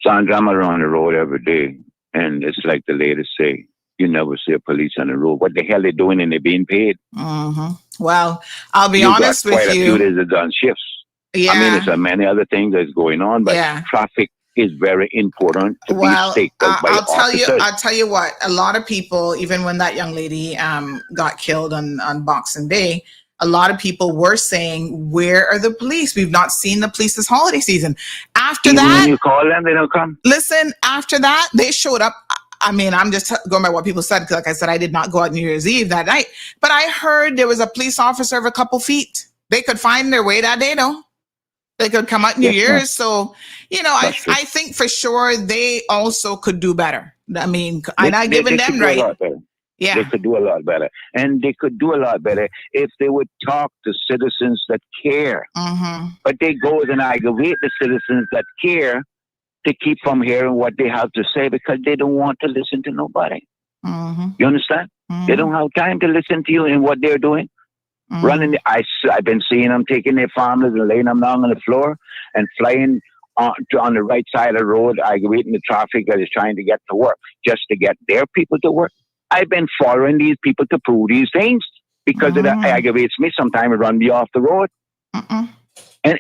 Sandra, I'm around the road every day. And it's like the ladies say, you never see a police on the road. What the hell are they doing and they're being paid? Well, I'll be honest with you. Quite a few days are done shifts. Yeah. There's many other things that's going on, but traffic is very important to be staked out by officers. I'll tell you what, a lot of people, even when that young lady got killed on Boxing Day, a lot of people were saying, where are the police? We've not seen the police this holiday season. Even when you call them, they don't come. Listen, after that, they showed up. I'm just going by what people said, because like I said, I did not go out New Year's Eve that night. But I heard there was a police officer of a couple feet. They could find their way that day, though. They could come out New Year's. So, I think for sure they also could do better. I'm not giving them right. Yeah. They could do a lot better. And they could do a lot better if they would talk to citizens that care. But they go and aggravate the citizens that care to keep from hearing what they have to say because they don't want to listen to nobody. You understand? They don't have time to listen to you and what they're doing. I've been seeing them taking their farmers and laying them down on the floor and flying on the right side of the road, aggravating the traffic that is trying to get to work, just to get their people to work. I've been following these people to prove these things because it aggravates me. Sometimes it run me off the road. And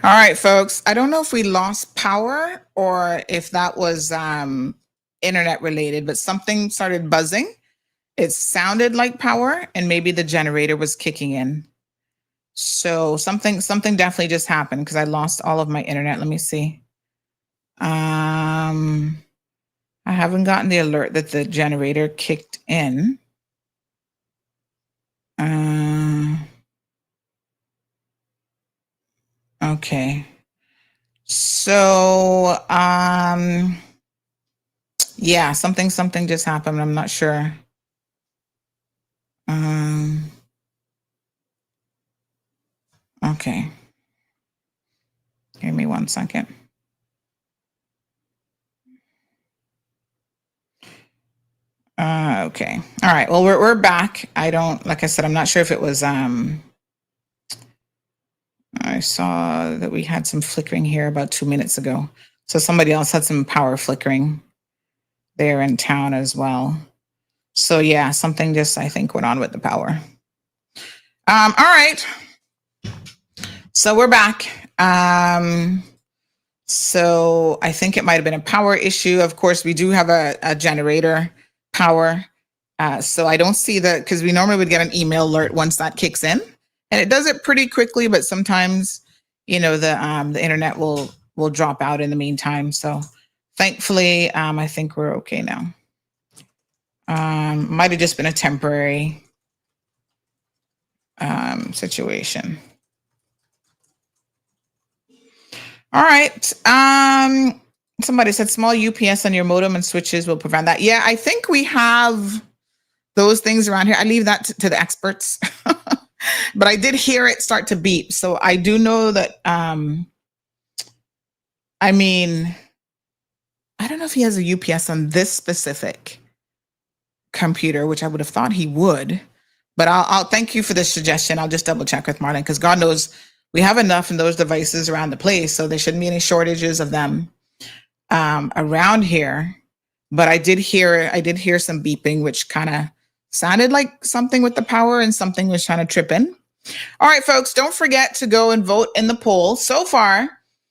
All right, folks. I don't know if we lost power or if that was internet related, but something started buzzing. It sounded like power, and maybe the generator was kicking in. So something definitely just happened because I lost all of my internet. Let me see. I haven't gotten the alert that the generator kicked in. Okay. So, yeah, something just happened. I'm not sure. Okay. Give me 1 second. Okay. All right. Well, we're back. Like I said, I'm not sure if it was, I saw that we had some flickering here about 2 minutes ago. So somebody else had some power flickering there in town as well. So yeah, something just, I think, went on with the power. All right. So we're back. So I think it might have been a power issue. Of course, we do have a generator power. So I don't see because we normally would get an email alert once that kicks in. And it does it pretty quickly, but sometimes, the internet will drop out in the meantime. So thankfully, I think we're okay now. Might have just been a temporary situation. All right. Somebody said small UPS on your modem and switches will prevent that. Yeah, I think we have those things around here. I leave that to the experts. But I did hear it start to beep. So I do know that, I don't know if he has a UPS on this specific computer, which I would have thought he would. But I'll thank you for this suggestion. I'll just double check with Marlon because God knows we have enough in those devices around the place. So there shouldn't be any shortages of them around here. But I did hear some beeping, which kind of sounded like something with the power and something was trying to trip in. All right, folks, don't forget to go and vote in the poll. So far,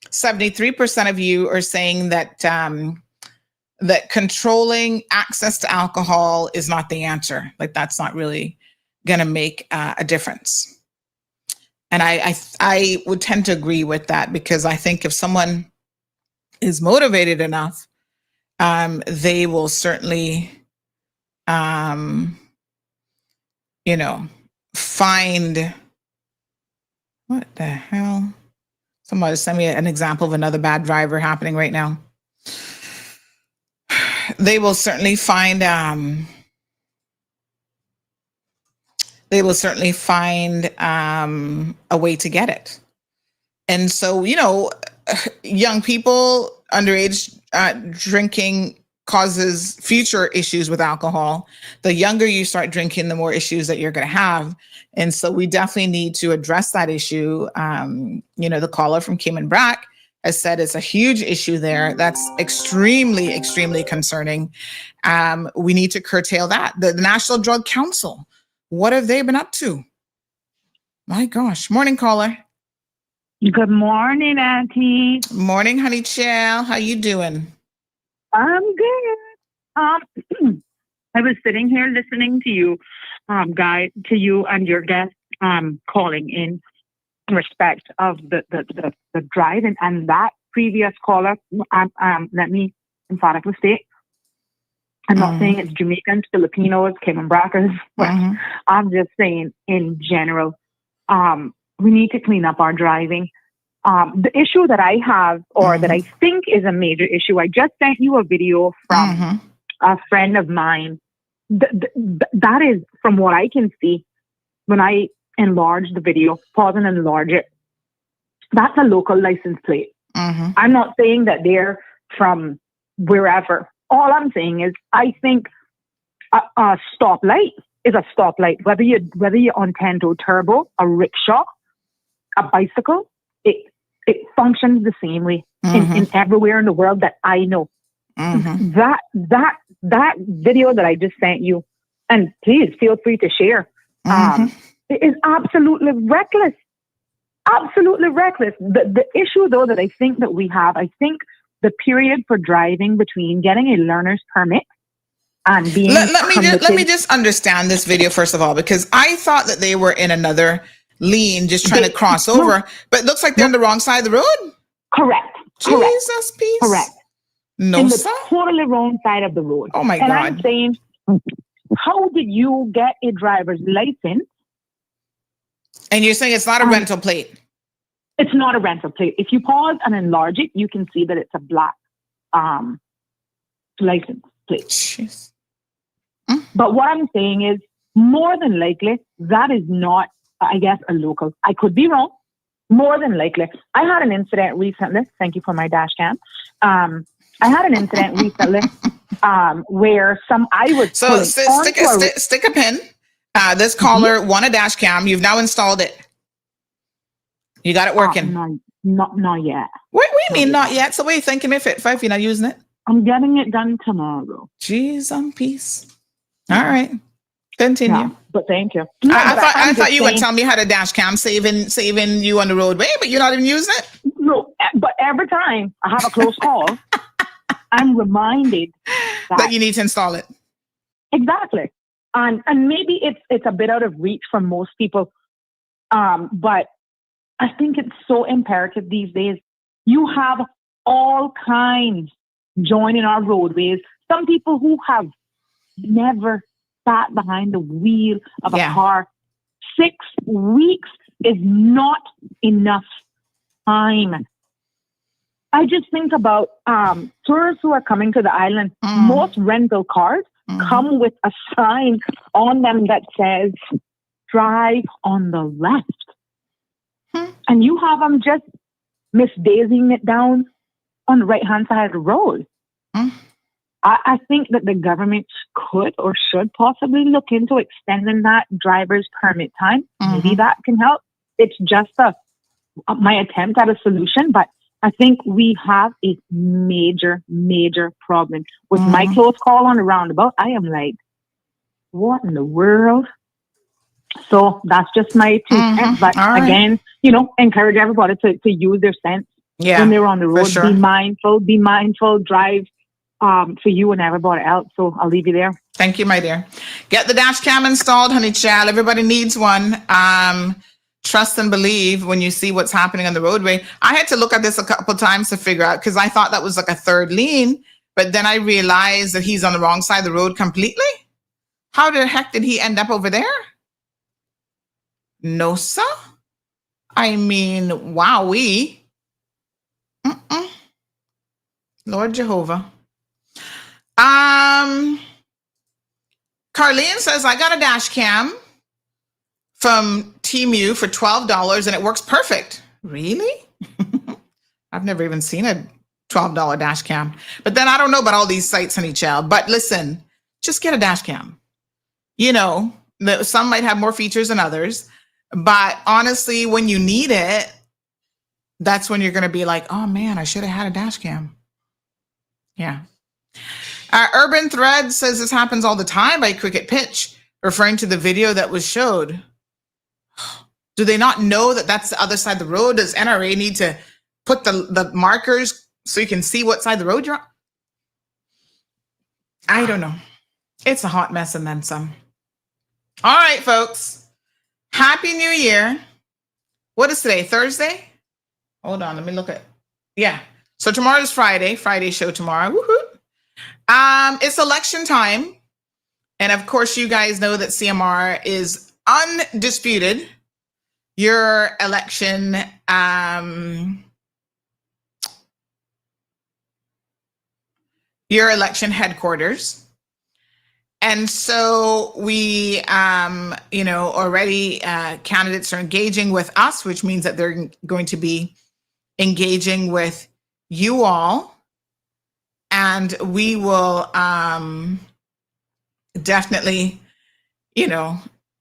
73% of you are saying that that controlling access to alcohol is not the answer. Like that's not really going to make a difference. And I would tend to agree with that, because I think if someone is motivated enough, they will certainly, find, what the hell? Somebody send me an example of another bad driver happening right now. They will certainly find, a way to get it. And so, young people, underage drinking causes future issues with alcohol. The younger you start drinking, the more issues that you're going to have. And so we definitely need to address that issue. The caller from Cayman Brac has said it's a huge issue there. That's extremely, extremely concerning. We need to curtail that. The National Drug Council, what have they been up to? My gosh. Morning, caller. Good morning, Auntie. Morning, honey child. How you doing? I'm good. I was sitting here listening to you, Guy, to you and your guest calling in respect of the drive, and that previous caller. Let me emphatically state, I'm not saying it's Jamaicans, Filipinos, Cayman Brackers, but I'm just saying in general, we need to clean up our driving. The issue that I have, or that I think is a major issue, I just sent you a video from a friend of mine. That is, from what I can see, when I enlarge the video, pause and enlarge it, that's a local license plate. I'm not saying that they're from wherever. All I'm saying is I think a stoplight is a stoplight. Whether you're on Tento Turbo, a rickshaw, a bicycle, it functions the same way in everywhere in the world that I know. That video that I just sent you, and please feel free to share, it is absolutely reckless. Absolutely reckless. The issue, though, that I think that we have, I think the period for driving between getting a learner's permit and being let me just understand this video first of all, because I thought that they were in another lane just trying to cross over, but it looks like they're on the wrong side of the road. Correct. Jesus, peace. Correct. No, in the sir. totally wrong side of the road. Oh my God. I'm saying, how did you get a driver's license? And you're saying it's not a rental plate? It's not a rental plate. If you pause and enlarge it, you can see that it's a black license plate. Jeez. But what I'm saying is, more than likely, that is not, I guess, a local. I could be wrong. More than likely. I had an incident recently. Thank you for my dash cam. I had an incident recently where I was stick a pin. This caller won a dash cam. You've now installed it. You got it working? Not yet. What do you mean not yet? So what are you thinking if you're not using it? I'm getting it done tomorrow. Jeez, on peace. All right. Continue. Yeah, but thank you. No, I thought you would tell me how to dash cam, saving you on the roadway, but you're not even using it? No, but every time I have a close call, I'm reminded that you need to install it. Exactly. And maybe it's a bit out of reach for most people. But I think it's so imperative these days. You have all kinds joining our roadways. Some people who have never sat behind the wheel of a car. 6 weeks is not enough time. I just think about tourists who are coming to the island. Most rental cars come with a sign on them that says, drive on the left. And you have them just misdazing it down on the right-hand side of the road. I think that the government could or should possibly look into extending that driver's permit time. Maybe that can help. It's just my attempt at a solution, but I think we have a major, major problem. With my close call on the roundabout, I am like, what in the world? So that's just my 2 cents. But again, encourage everybody to use their sense when they're on the road. Sure. Be mindful, drive for you and everybody else. So I'll leave you there. Thank you, my dear. Get the dash cam installed, honey child. Everybody needs one. trust and believe when you see what's happening on the roadway. I had to look at this a couple times to figure out, because I thought that was like a third lane, but then I realized that he's on the wrong side of the road completely. How the heck did he end up over there? No, sir. I mean, wowee. Lord Jehovah. Carlene says, I got a dash cam from Temu for $12 and it works perfect. Really? I've never even seen a $12 dash cam. But then I don't know about all these sites, honey child. But listen, just get a dash cam. You know, some might have more features than others. But honestly, when you need it, that's when you're going to be like, oh man, I should have had a dash cam. Yeah. Urban Thread says this happens all the time by Cricket Pitch, referring to the video that was showed. Do they not know that that's the other side of the road? Does NRA need to put the markers so you can see what side of the road you're on? I don't know. It's a hot mess and then some. All right, folks. Happy New Year. What is today? Thursday? Hold on. Let me look at. Yeah. So tomorrow is Friday. Friday show tomorrow. Woohoo. It's election time. And of course, you guys know that CMR is undisputed. Your election headquarters. And so we, already candidates are engaging with us, which means that they're going to be engaging with you all. And we will definitely,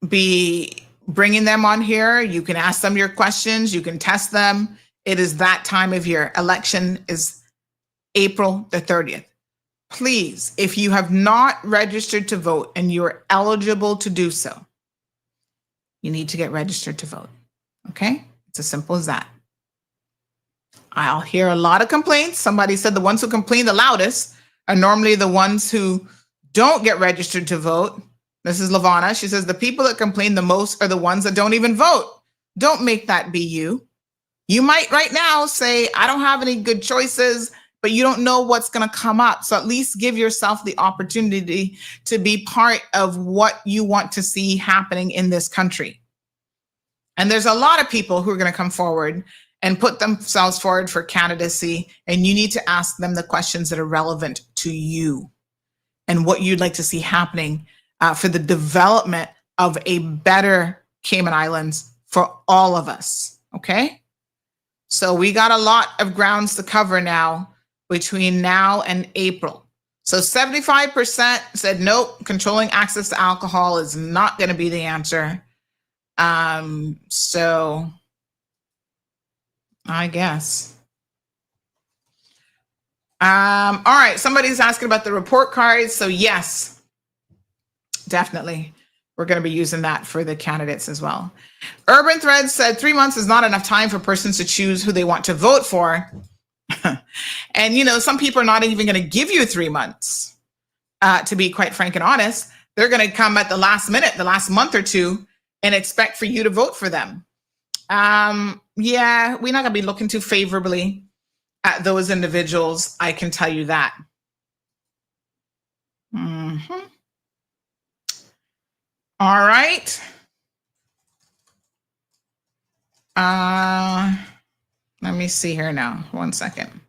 be bringing them on here. You can ask them your questions. You can test them. It is that time of year. Election is April the 30th. Please, if you have not registered to vote and you are eligible to do so, you need to get registered to vote. Okay? It's as simple as that. I'll hear a lot of complaints. Somebody said the ones who complain the loudest are normally the ones who don't get registered to vote. This is Lavana. She says the people that complain the most are the ones that don't even vote. Don't make that be you. You might right now say, I don't have any good choices, but you don't know what's going to come up. So at least give yourself the opportunity to be part of what you want to see happening in this country. And there's a lot of people who are going to come forward and put themselves forward for candidacy. And you need to ask them the questions that are relevant to you and what you'd like to see happening for the development of a better Cayman Islands for all of us. Okay? So we got a lot of grounds to cover now between now and April. So 75% said, nope, controlling access to alcohol is not going to be the answer. So I guess. All right. Somebody's asking about the report cards. So yes, definitely. We're going to be using that for the candidates as well. Urban Thread said 3 months is not enough time for persons to choose who they want to vote for. And, some people are not even going to give you 3 months, to be quite frank and honest. They're going to come at the last minute, the last month or two, and expect for you to vote for them. Yeah, we're not going to be looking too favorably at those individuals. I can tell you that. All right. Let me see here now. 1 second.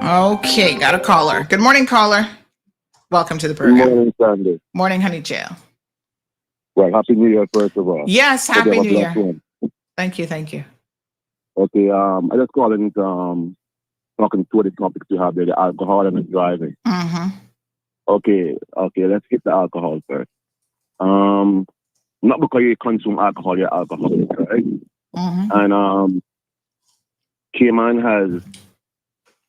Okay, got a caller. Good morning, caller. Welcome to the program. Good morning, Sandy. Morning, honey jail. Well, Happy New Year, first of all. Yes, Happy New Year. Thank you. Okay, I just calling talking to the topics you have there, the alcohol and the driving. Okay, let's get the alcohol first. Not because you consume alcohol, you're alcoholic, right? And Cayman has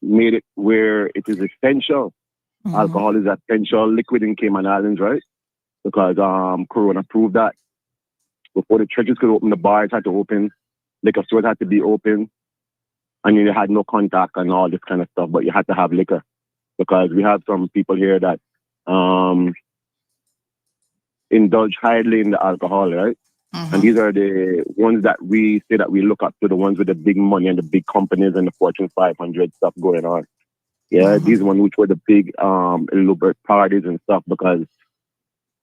made it where it is essential. Alcohol is essential liquid in Cayman Islands, right? Because Corona proved that. Before the churches could open, the bars had to open, liquor stores had to be open, and you had no contact and all this kind of stuff, but you had to have liquor. Because we have some people here that indulge highly in the alcohol, right? And these are the ones that we say that we look up to, the ones with the big money and the big companies and the Fortune 500 stuff going on. Yeah, these ones which were the big elaborate parties and stuff, because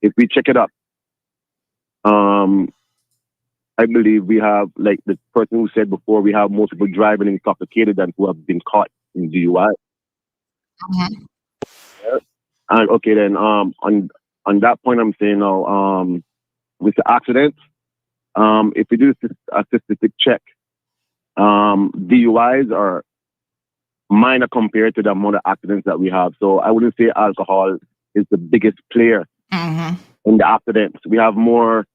if we check it up, I believe we have, like the person who said before, we have more people driving intoxicated than who have been caught in DUI. Yeah. And okay, then on that point, I'm saying now, with the accidents, if we do a statistic check, DUIs are minor compared to the amount of accidents that we have. So I wouldn't say alcohol is the biggest player in the accidents. We have more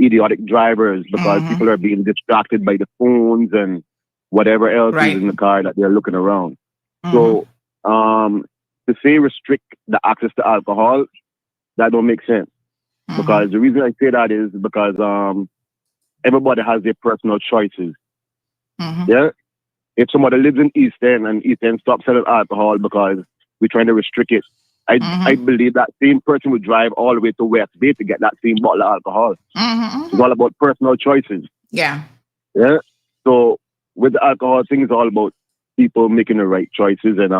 idiotic drivers because people are being distracted by the phones and whatever else is in the car that they're looking around. So to say restrict the access to alcohol, that don't make sense. Because the reason I say that is because everybody has their personal choices. Yeah. If somebody lives in East End and East End stops selling alcohol because we're trying to restrict it, I believe that same person would drive all the way to West Bay to get that same bottle of alcohol. It's all about personal choices. Yeah. Yeah. So with the alcohol thing, it's all about people making the right choices. And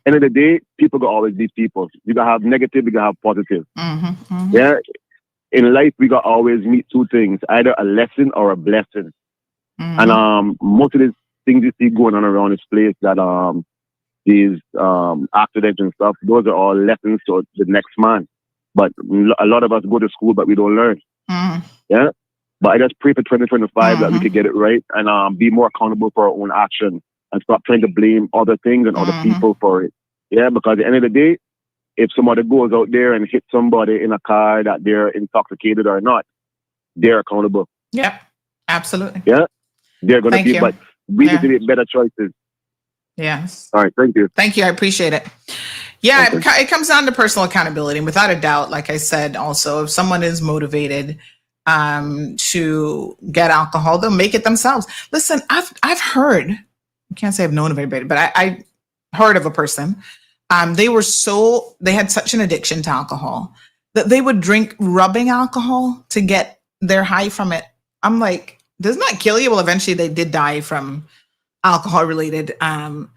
end of the day, people will always be people. You gotta have negative, you gotta have positive. Yeah. In life, we gotta always meet two things: either a lesson or a blessing. And most of these things you see going on around this place, that these accidents and stuff, those are all lessons to the next man. But a lot of us go to school, but we don't learn. Yeah. But I just pray for 2025 that we could get it right and be more accountable for our own action and stop trying to blame other things and other people for it. Yeah, because at the end of the day, if somebody goes out there and hits somebody in a car that they're intoxicated or not, they're accountable. Yep, absolutely. Yeah, they're going to be, but we need to make better choices. Yes. All right, thank you. Thank you, I appreciate it. Yeah, it comes down to personal accountability. And without a doubt, like I said, also, if someone is motivated to get alcohol, they'll make it themselves. Listen, I've heard, I can't say I've known of anybody, but I heard of a person. They had such an addiction to alcohol that they would drink rubbing alcohol to get their high from it. I'm like, doesn't that kill you? Well, eventually they did die from alcohol-related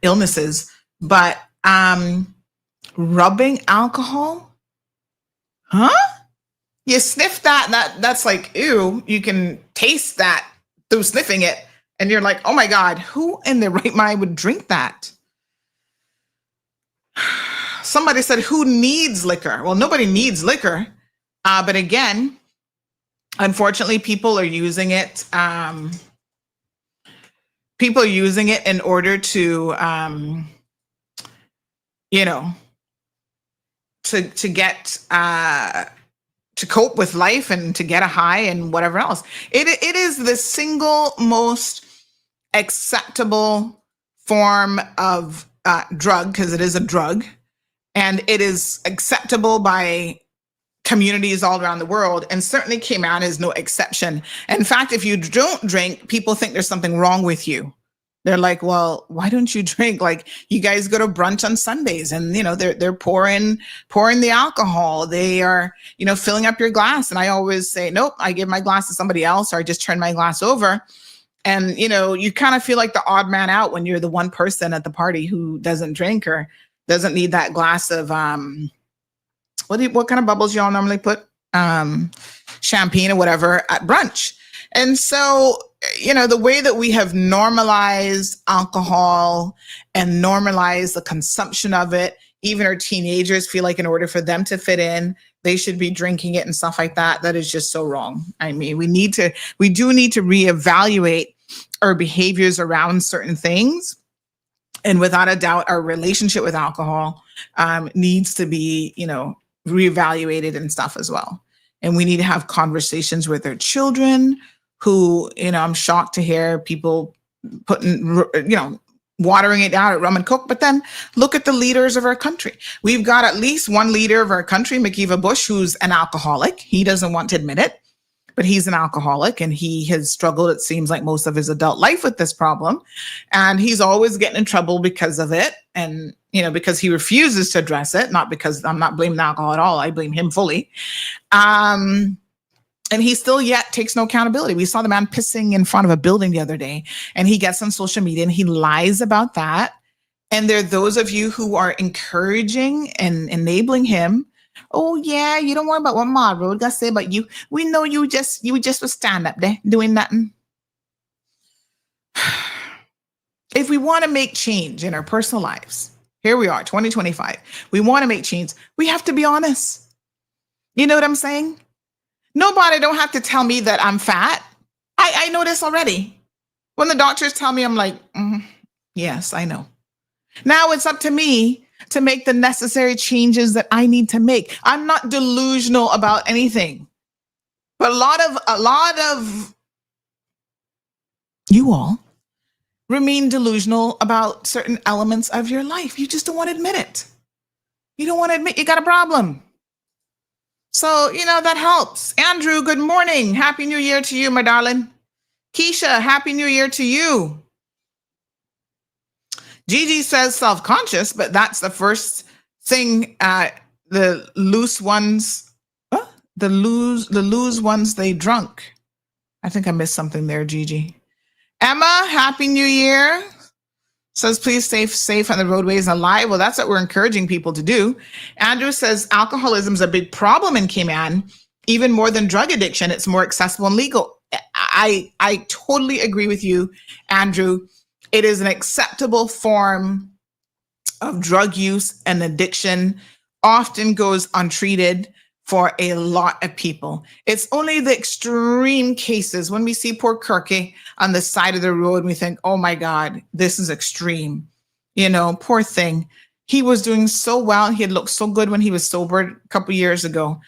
illnesses, but rubbing alcohol? Huh? You sniff that's like, ew, you can taste that through sniffing it. And you're like, oh my God, who in their right mind would drink that? Somebody said, who needs liquor? Well, nobody needs liquor. But again, unfortunately, people are using it. People are using it in order to, to get, to cope with life and to get a high and whatever else. It is the single most acceptable form of drug, because it is a drug, and it is acceptable by communities all around the world, and certainly Cayman is no exception. In fact, if you don't drink, people think there's something wrong with you. They're like, well, why don't you drink? Like, you guys go to brunch on Sundays and, they're pouring the alcohol. They are, filling up your glass. And I always say, nope, I give my glass to somebody else, or I just turn my glass over. And, you kind of feel like the odd man out when you're the one person at the party who doesn't drink or doesn't need that glass of, what kind of bubbles y'all normally put? Champagne or whatever at brunch. And so, the way that we have normalized alcohol and normalized the consumption of it, even our teenagers feel like in order for them to fit in, they should be drinking it and stuff like that. That is just so wrong. I mean, we do need to reevaluate our behaviors around certain things. And without a doubt, our relationship with alcohol needs to be, reevaluated and stuff as well. And we need to have conversations with our children who, I'm shocked to hear people putting, watering it down at rum and coke. But then look at the leaders of our country. We've got at least one leader of our country, McKeeva Bush, who's an alcoholic. He doesn't want to admit it. but he's an alcoholic and he has struggled, it seems like, most of his adult life with this problem. And he's always getting in trouble because of it. And, because he refuses to address it, not because I'm not blaming alcohol at all. I blame him fully. And he still yet takes no accountability. We saw the man pissing in front of a building the other day, and he gets on social media and he lies about that. And there are those of you who are encouraging and enabling him. Oh yeah, you don't worry about what Ma Road got to say about you. We know you just was stand up there doing nothing. If we want to make change in our personal lives, here we are, 2025. We want to make change. We have to be honest. You know what I'm saying? Nobody don't have to tell me that I'm fat. I know this already. When the doctors tell me, I'm like, yes, I know. Now it's up to me to make the necessary changes that I need to make. I'm not delusional about anything. But a lot of you all remain delusional about certain elements of your life. You just don't want to admit it. You don't want to admit you got a problem. So, that helps. Andrew, good morning. Happy New Year to you, my darling. Keisha, Happy New Year to you. Gigi says self-conscious, but that's the first thing. The loose ones, the lose ones they drunk. I think I missed something there, Gigi. Emma, Happy New Year. Says, please stay safe on the roadways and alive. Well, that's what we're encouraging people to do. Andrew says, alcoholism is a big problem in Cayman, even more than drug addiction. It's more accessible and legal. I totally agree with you, Andrew. It is an acceptable form of drug use, and addiction often goes untreated for a lot of people. It's only the extreme cases when we see poor Kirky on the side of the road and we think, oh my God, this is extreme. Poor thing. He was doing so well. He had looked so good when he was sober a couple years ago.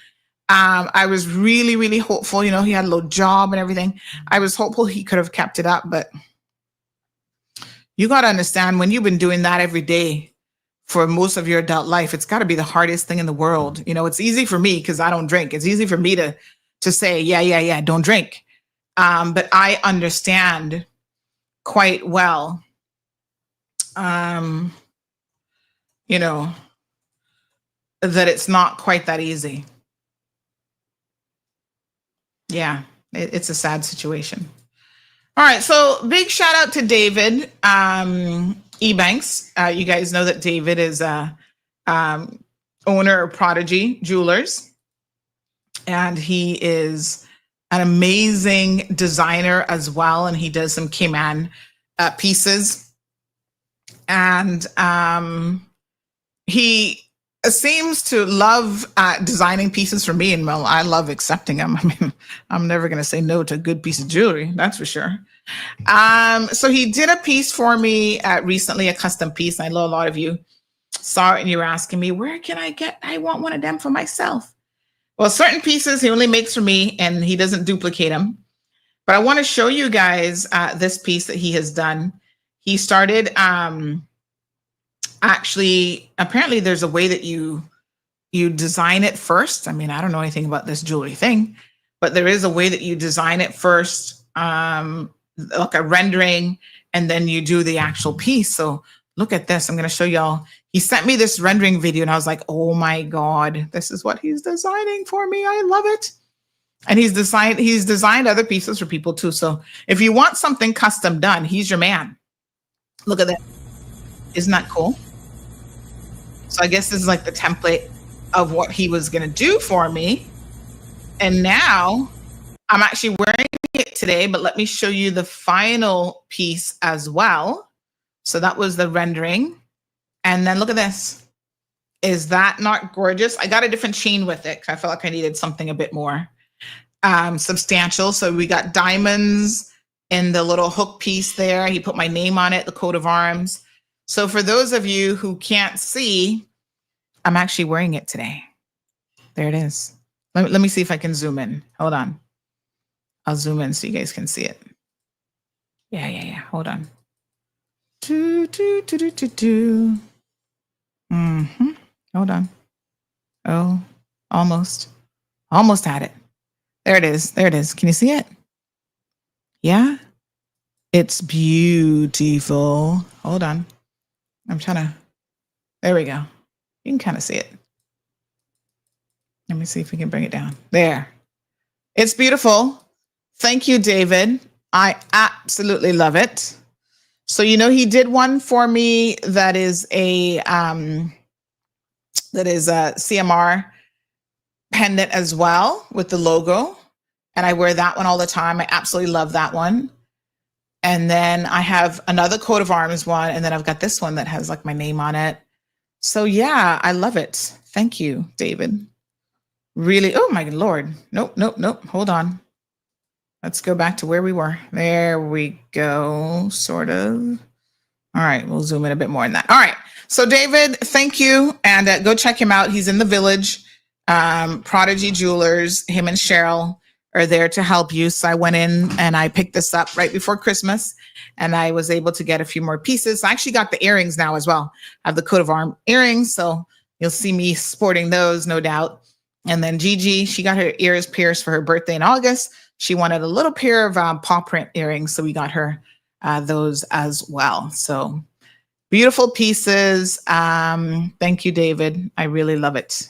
I was really, really hopeful. He had a little job and everything. I was hopeful he could have kept it up, but you got to understand, when you've been doing that every day for most of your adult life, it's got to be the hardest thing in the world. It's easy for me because I don't drink. It's easy for me to say, yeah, don't drink. But I understand quite well, that it's not quite that easy. Yeah, it's a sad situation. All right, so big shout out to David Ebanks. You guys know that David is a owner of Prodigy Jewelers, and he is an amazing designer as well, and he does some Cayman pieces. And he seems to love designing pieces for me, and well, I love accepting them. I mean, I'm never going to say no to a good piece of jewelry, that's for sure. So he did a piece for me recently, a custom piece. I know a lot of you saw it and you were asking me, where can I want one of them for myself. Well, certain pieces he only makes for me and he doesn't duplicate them. But I want to show you guys this piece that he has done. He started, actually, apparently there's a way that you design it first. I mean, I don't know anything about this jewelry thing, but there is a way that you design it first, like a rendering, and then you do the actual piece. So look at this. I'm going to show y'all. He sent me this rendering video and I was like, oh my God, this is what he's designing for me. I love it. And he's designed other pieces for people too. So if you want something custom done, he's your man. Look at that. Isn't that cool? So I guess this is like the template of what he was going to do for me. And now I'm actually wearing it today, but let me show you the final piece as well. So that was the rendering. And then look at this. Is that not gorgeous? I got a different chain with it because I felt like I needed something a bit more substantial. So we got diamonds in the little hook piece there. He put my name on it, the coat of arms. So for those of you who can't see, I'm actually wearing it today. There it is. Let me see if I can zoom in. Hold on. I'll zoom in so you guys can see it. Yeah. Hold on. Hold on. Oh, almost had it. There it is. There it is. Can you see it? Yeah. It's beautiful. Hold on. I'm trying to. There we go. You can kind of see it. Let me see if we can bring it down. There. It's beautiful. Thank you, David. I absolutely love it. So, he did one for me that is a CMR pendant as well with the logo. And I wear that one all the time. I absolutely love that one. And then I have another coat of arms one. And then I've got this one that has like my name on it. So yeah, I love it. Thank you, David. Really. Oh my Lord. Nope. Hold on. Let's go back to where we were. There we go. Sort of. All right. We'll zoom in a bit more on that. All right. So David, thank you. And go check him out. He's in the Village. Prodigy Jewelers, him and Cheryl are there to help you. So I went in and I picked this up right before Christmas and I was able to get a few more pieces. I actually got the earrings now as well. I have the coat of arm earrings. So you'll see me sporting those, no doubt. And then Gigi, she got her ears pierced for her birthday in August. She wanted a little pair of paw print earrings. So we got her those as well. So beautiful pieces. Thank you, David. I really love it.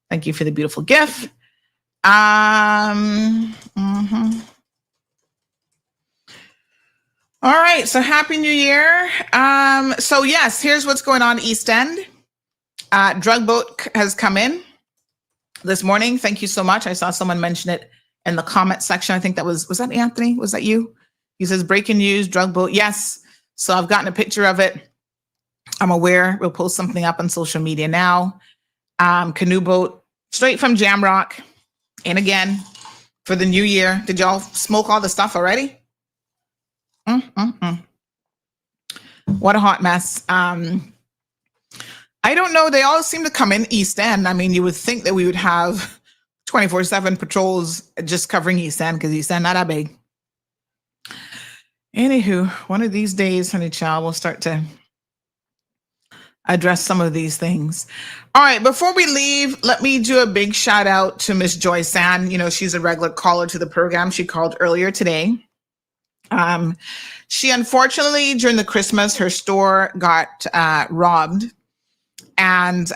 Thank you for the beautiful gift. All right. So happy New Year. So yes, here's what's going on East End. Drug boat has come in this morning. Thank you so much. I saw someone mention it in the comment section. I think that was that Anthony? Was that you? He says breaking news, drug boat. Yes. So I've gotten a picture of it. I'm aware. We'll post something up on social media now. Canoe boat straight from Jamrock. And again, for the new year, did y'all smoke all the stuff already? What a hot mess. I don't know. They all seem to come in East End. I mean, you would think that we would have 24/7 patrols just covering East End because East End not that big. Anywho, one of these days, honey child, we'll start to address some of these things. All right, before we leave, let me do a big shout out to Miss Joy San. She's a regular caller to the program. She called earlier today. She unfortunately, during the Christmas, her store got robbed. And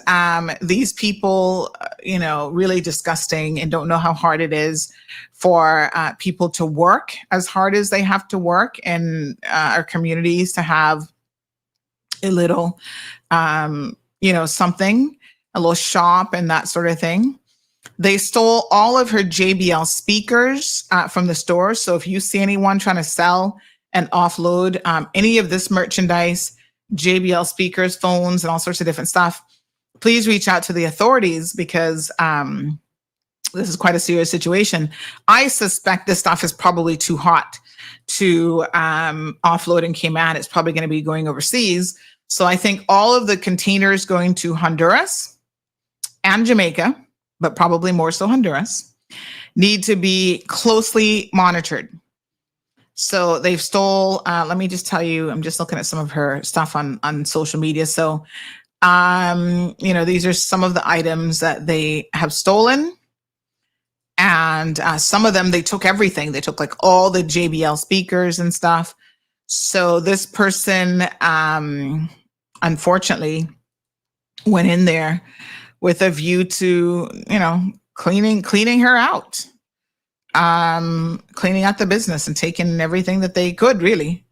these people, really disgusting and don't know how hard it is for people to work as hard as they have to work in our communities to have a little, something, a little shop and that sort of thing. They stole all of her JBL speakers from the store. So if you see anyone trying to sell and offload any of this merchandise, JBL speakers, phones, and all sorts of different stuff, please reach out to the authorities because this is quite a serious situation. I suspect this stuff is probably too hot to offload in Cayman. It's probably going to be going overseas. So I think all of the containers going to Honduras and Jamaica, but probably more so Honduras, need to be closely monitored. So they've stole, let me just tell you, I'm just looking at some of her stuff on social media. So, these are some of the items that they have stolen. And some of them, they took everything. They took like all the JBL speakers and stuff. So this person, unfortunately, went in there with a view to, cleaning her out. Cleaning out the business and taking everything that they could, really.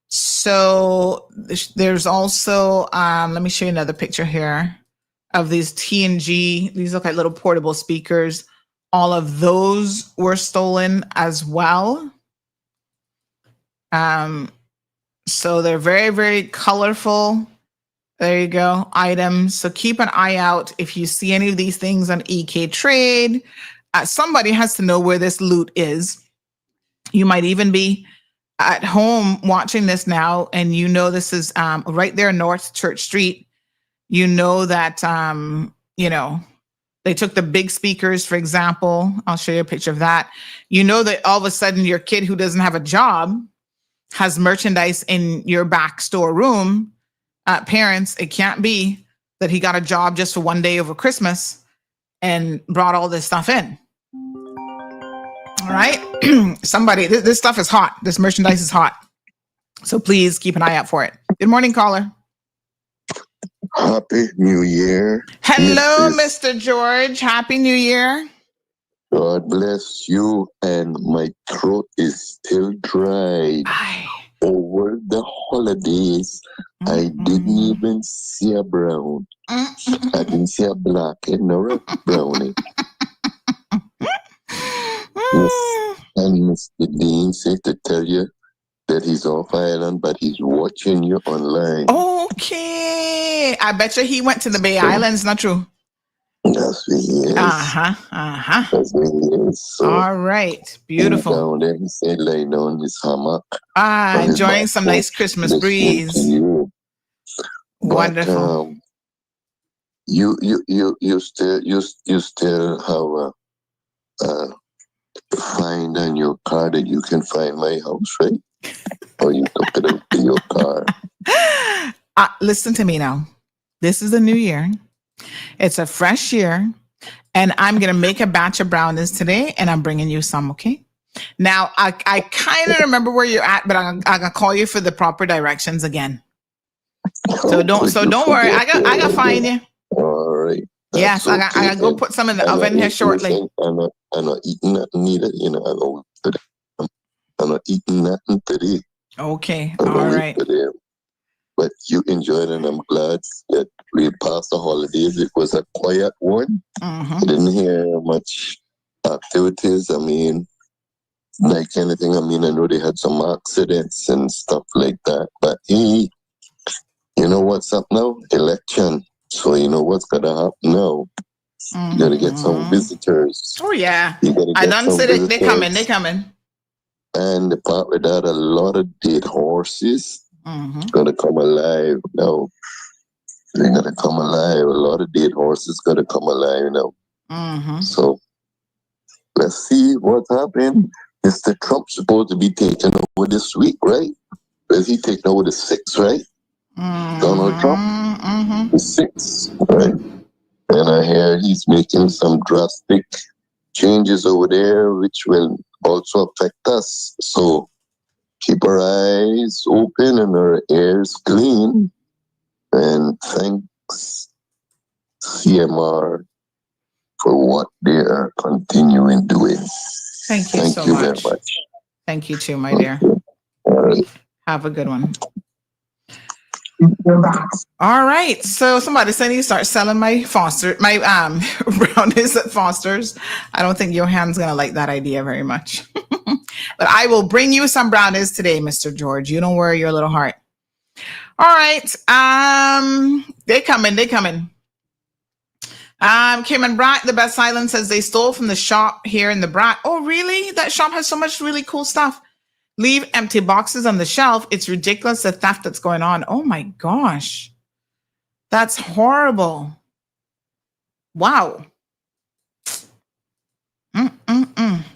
So there's also, let me show you another picture here of these T&G. These look like little portable speakers. All of those were stolen as well. So they're very, very colorful. There you go, items. So keep an eye out if you see any of these things on EK Trade. Somebody has to know where this loot is. You might even be at home watching this now, and this is right there, North Church Street. That, they took the big speakers, for example. I'll show you a picture of that. That all of a sudden your kid who doesn't have a job has merchandise in your back storeroom. Parents, it can't be that he got a job just for one day over Christmas and brought all this stuff in. All right. Somebody, this stuff is hot. This merchandise is hot. So please keep an eye out for it. Good morning, caller. Happy New Year. Hello, Mr. George. Happy New Year. God bless you. And my throat is still dry. Over the holidays, I didn't even see a brown. I didn't see a black and nor a brownie. And Mr. Dean said to tell you that he's off island, but he's watching you online. Okay. I bet you he went to the Bay Islands, not true? That's what he is. That's what he is. So, all right. Beautiful. Down there, he said, lay down his hammock. Enjoying some nice Christmas breeze. Wonderful. You still have a find on your car that you can find my house, right? Or you took it out to your car. Listen to me now. This is a new year. It's a fresh year. And I'm going to make a batch of brownies today, and I'm bringing you some, okay? Now, I kind of remember where you're at, but I'm going to call you for the proper directions again. So don't worry. I got to find you. All right. Yes, I got to go put some in the oven here shortly. I'm not eating nothing neither. You know, I'm not eating nothing today. Okay, all right. But you enjoyed it, and I'm glad that we passed the holidays. It was a quiet one. I didn't hear much activities. I mean, like anything. I mean, I know they had some accidents and stuff like that. But hey, you know what's up now? Election. So you know what's gonna happen now? You gotta get some visitors. Oh yeah, I done said it. They coming. And apart with that, a lot of dead horses gonna come alive now. They're gonna come alive. A lot of dead horses gonna come alive now. So let's see what's happening. Mr. Trump's supposed to be taking over this week, right? Is he taking over the 6th, right? Donald Trump, the 6th, right? And I hear he's making some drastic changes over there, which will also affect us. So keep our eyes open and our ears clean. And thanks, CMR, for what they are continuing doing. Thank you so much. Very much. Thank you too, my dear. All right. Have a good one. All right. So somebody said you start selling my brownies at Foster's. I don't think Johan's gonna like that idea very much. But I will bring you some brownies today, Mr. George. You don't worry your little heart. All right. They coming. Kim and Brat, the Best Island, says they stole from the shop here in the Brat. Oh, really? That shop has so much really cool stuff. Leave empty boxes on the shelf. It's ridiculous, the theft that's going on. Oh my gosh. That's horrible. Wow.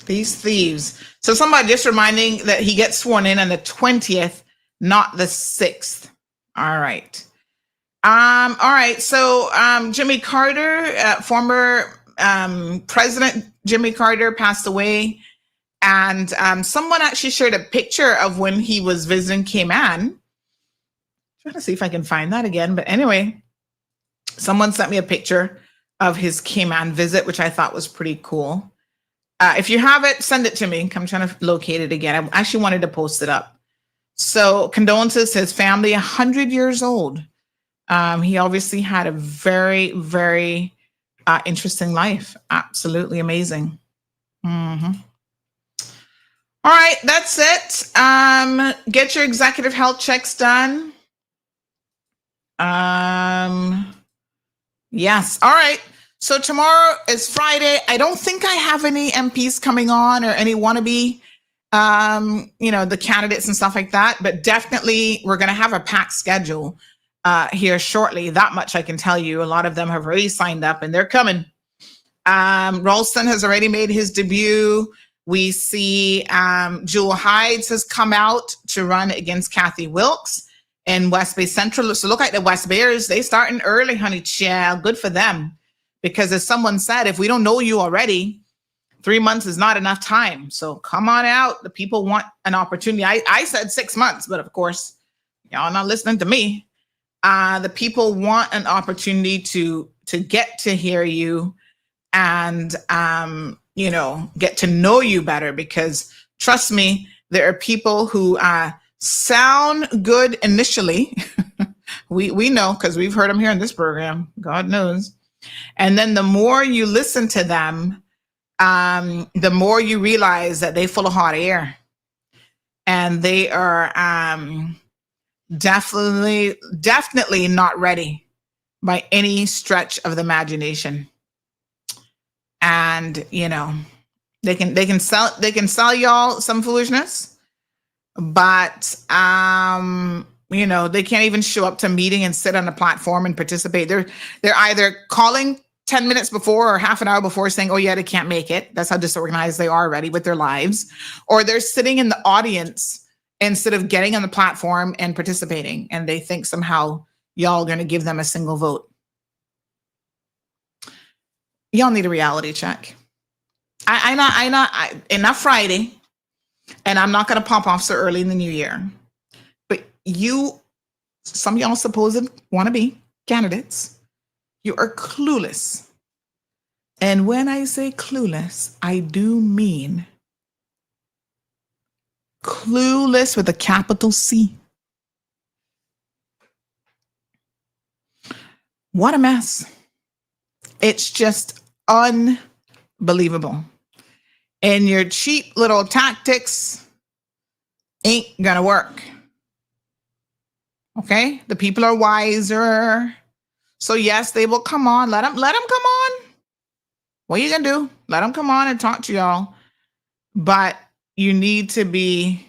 These thieves. So somebody just reminding that he gets sworn in on the 20th, not the 6th. All right. All right. So Jimmy Carter, former President Jimmy Carter passed away. And someone actually shared a picture of when he was visiting Cayman. Trying to see if I can find that again. But anyway, someone sent me a picture of his Cayman visit, which I thought was pretty cool. If you have it, send it to me. I'm trying to locate it again. I actually wanted to post it up. So condolences to his family, 100 years old. He obviously had a very, very interesting life. Absolutely amazing. All right, that's it. Get your executive health checks done. Yes. All right. So tomorrow is Friday. I don't think I have any MPs coming on or any wannabe, the candidates and stuff like that. But definitely we're going to have a packed schedule here shortly. That much I can tell you. A lot of them have already signed up and they're coming. Ralston has already made his debut. We see Jewel Hides has come out to run against Kathy Wilkes in West Bay Central. So look like the West Bayers, they starting early, honey child. Good for them. Because as someone said, if we don't know you already, 3 months is not enough time. So come on out. The people want an opportunity. I said 6 months, but of course, y'all not listening to me. The people want an opportunity to get to hear you and, get to know you better, because trust me, there are people who sound good initially. we know, because we've heard them here in this program, God knows. And then the more you listen to them, the more you realize that they full of hot air, and they are definitely not ready by any stretch of the imagination. And they can sell y'all some foolishness, but they can't even show up to a meeting and sit on a platform and participate. They're either calling 10 minutes before or half an hour before saying, oh yeah, they can't make it. That's how disorganized they are already with their lives. Or they're sitting in the audience instead of getting on the platform and participating. And they think somehow y'all are going to give them a single vote. Y'all need a reality check. Enough Friday, and I'm not going to pop off so early in the new year. But some of y'all supposed wannabe candidates, you are clueless. And when I say clueless, I do mean clueless with a capital C. What a mess. It's just unbelievable. And your cheap little tactics ain't gonna work. Okay? The people are wiser. So yes, they will come on. Let them come on. What are you gonna do? Let them come on and talk to y'all. But you need to be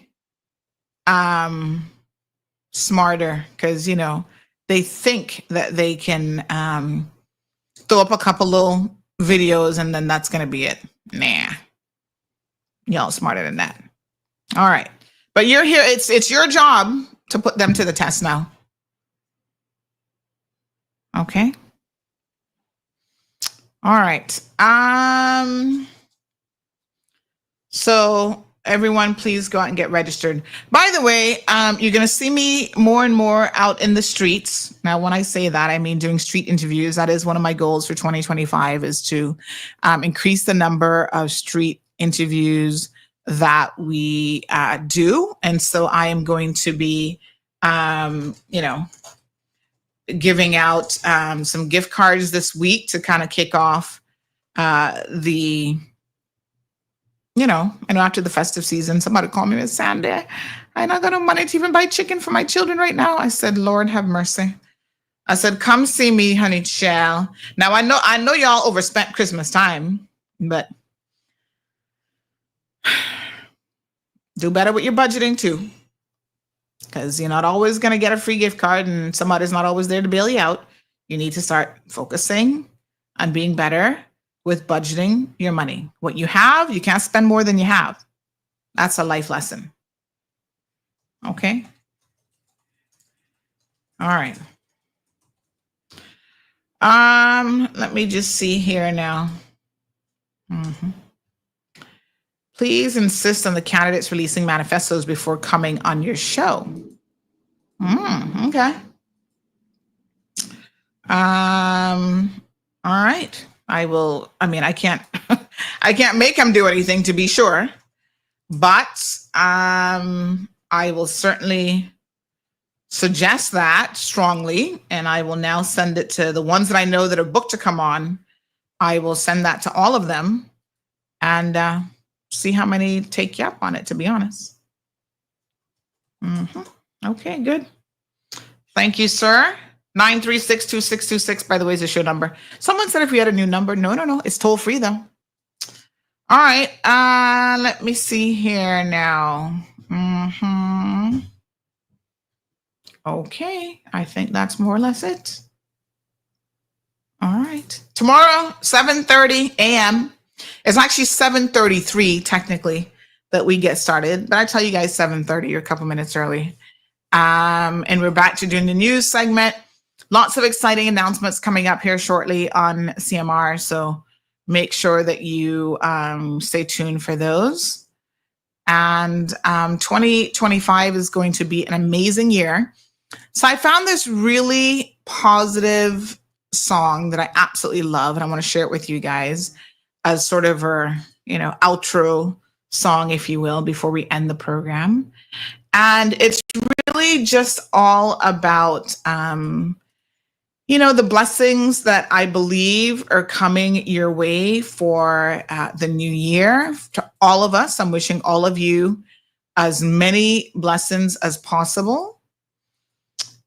smarter, because they think that they can throw up a couple little videos and then that's gonna be it. Nah. Y'all smarter than that. All right. But you're here. It's your job to put them to the test now. Okay. All right. So everyone, please go out and get registered. By the way, you're going to see me more and more out in the streets. Now, when I say that, I mean doing street interviews. That is one of my goals for 2025, is to increase the number of street interviews that we do. And so I am going to be, giving out some gift cards this week to kind of kick off after the festive season. Somebody called me, Miss Sandy, I not got no money to even buy chicken for my children right now. I said, Lord have mercy. I said, come see me, honey child. Now I know y'all overspent Christmas time, but do better with your budgeting too. Because you're not always going to get a free gift card and somebody's not always there to bail you out. You need to start focusing on being better with budgeting your money. What you have, you can't spend more than you have. That's a life lesson. Okay? All right. Let me just see here now. Please insist on the candidates releasing manifestos before coming on your show. Okay. All right. I can't make them do anything, to be sure, but I will certainly suggest that strongly, and I will now send it to the ones that I know that are booked to come on. I will send that to all of them and see how many take you up on it, to be honest. Okay, good. Thank you, sir. 936-2626, by the way, is the show number. Someone said if we had a new number. No. It's toll free, though. All right. Let me see here now. Okay. I think that's more or less it. All right. Tomorrow, 7:30 a.m. It's actually 7:33, technically, that we get started. But I tell you guys 7:30 or a couple minutes early. And we're back to doing the news segment. Lots of exciting announcements coming up here shortly on CMR. So make sure that you stay tuned for those. And 2025 is going to be an amazing year. So I found this really positive song that I absolutely love, and I want to share it with you guys as sort of our, outro song, if you will, before we end the program. And it's really just all about, the blessings that I believe are coming your way for the new year. To all of us, I'm wishing all of you as many blessings as possible.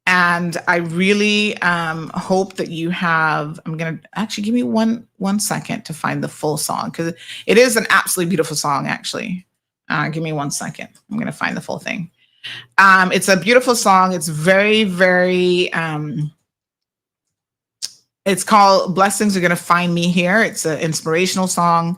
And I really hope that you have, I'm going to actually give me one second to find the full song, because it is an absolutely beautiful song, actually. Give me 1 second. I'm going to find the full thing. It's a beautiful song. It's very, very, it's called Blessings Are Going to Find Me Here. It's an inspirational song,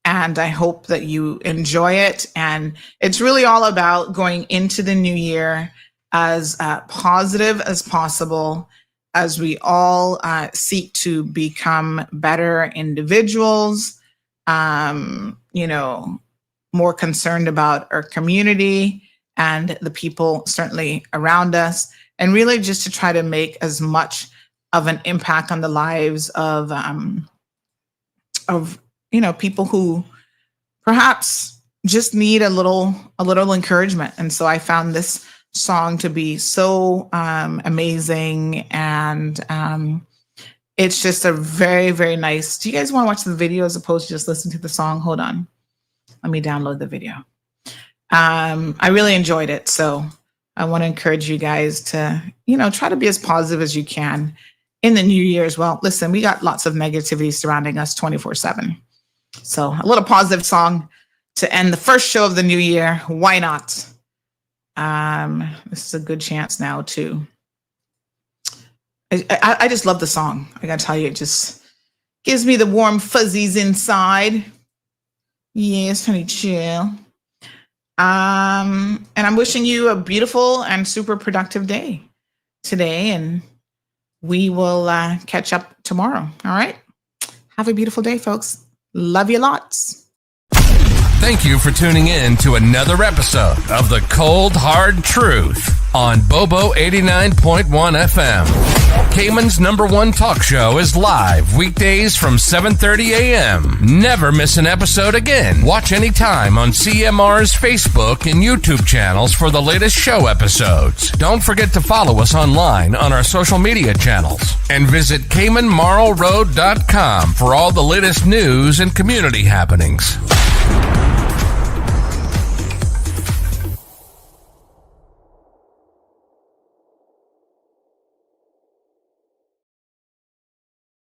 and I hope that you enjoy it. And it's really all about going into the new year as positive as possible, as we all seek to become better individuals, more concerned about our community and the people certainly around us, and really just to try to make as much of an impact on the lives of people who perhaps just need a little encouragement. And so I found this song to be so amazing, and it's just a very, very nice. Do you guys want to watch the video as opposed to just listen to the song? Hold on, let me download the video. I really enjoyed it, so I want to encourage you guys to try to be as positive as you can in the new year as well. Listen, we got lots of negativity surrounding us 24/7, so a little positive song to end the first show of the new year. Why not? This is a good chance now to. I just love the song. I gotta tell you, it just gives me the warm fuzzies inside. Yes, honey, chill. And I'm wishing you a beautiful and super productive day today, and we will catch up tomorrow. All right. Have a beautiful day, folks. Love you lots. Thank you for tuning in to another episode of The Cold Hard Truth on Bobo 89.1 FM. Cayman's #1 talk show is live weekdays from 7:30 a.m. Never miss an episode again. Watch anytime on CMR's Facebook and YouTube channels for the latest show episodes. Don't forget to follow us online on our social media channels. And visit CaymanMarlRoad.com for all the latest news and community happenings.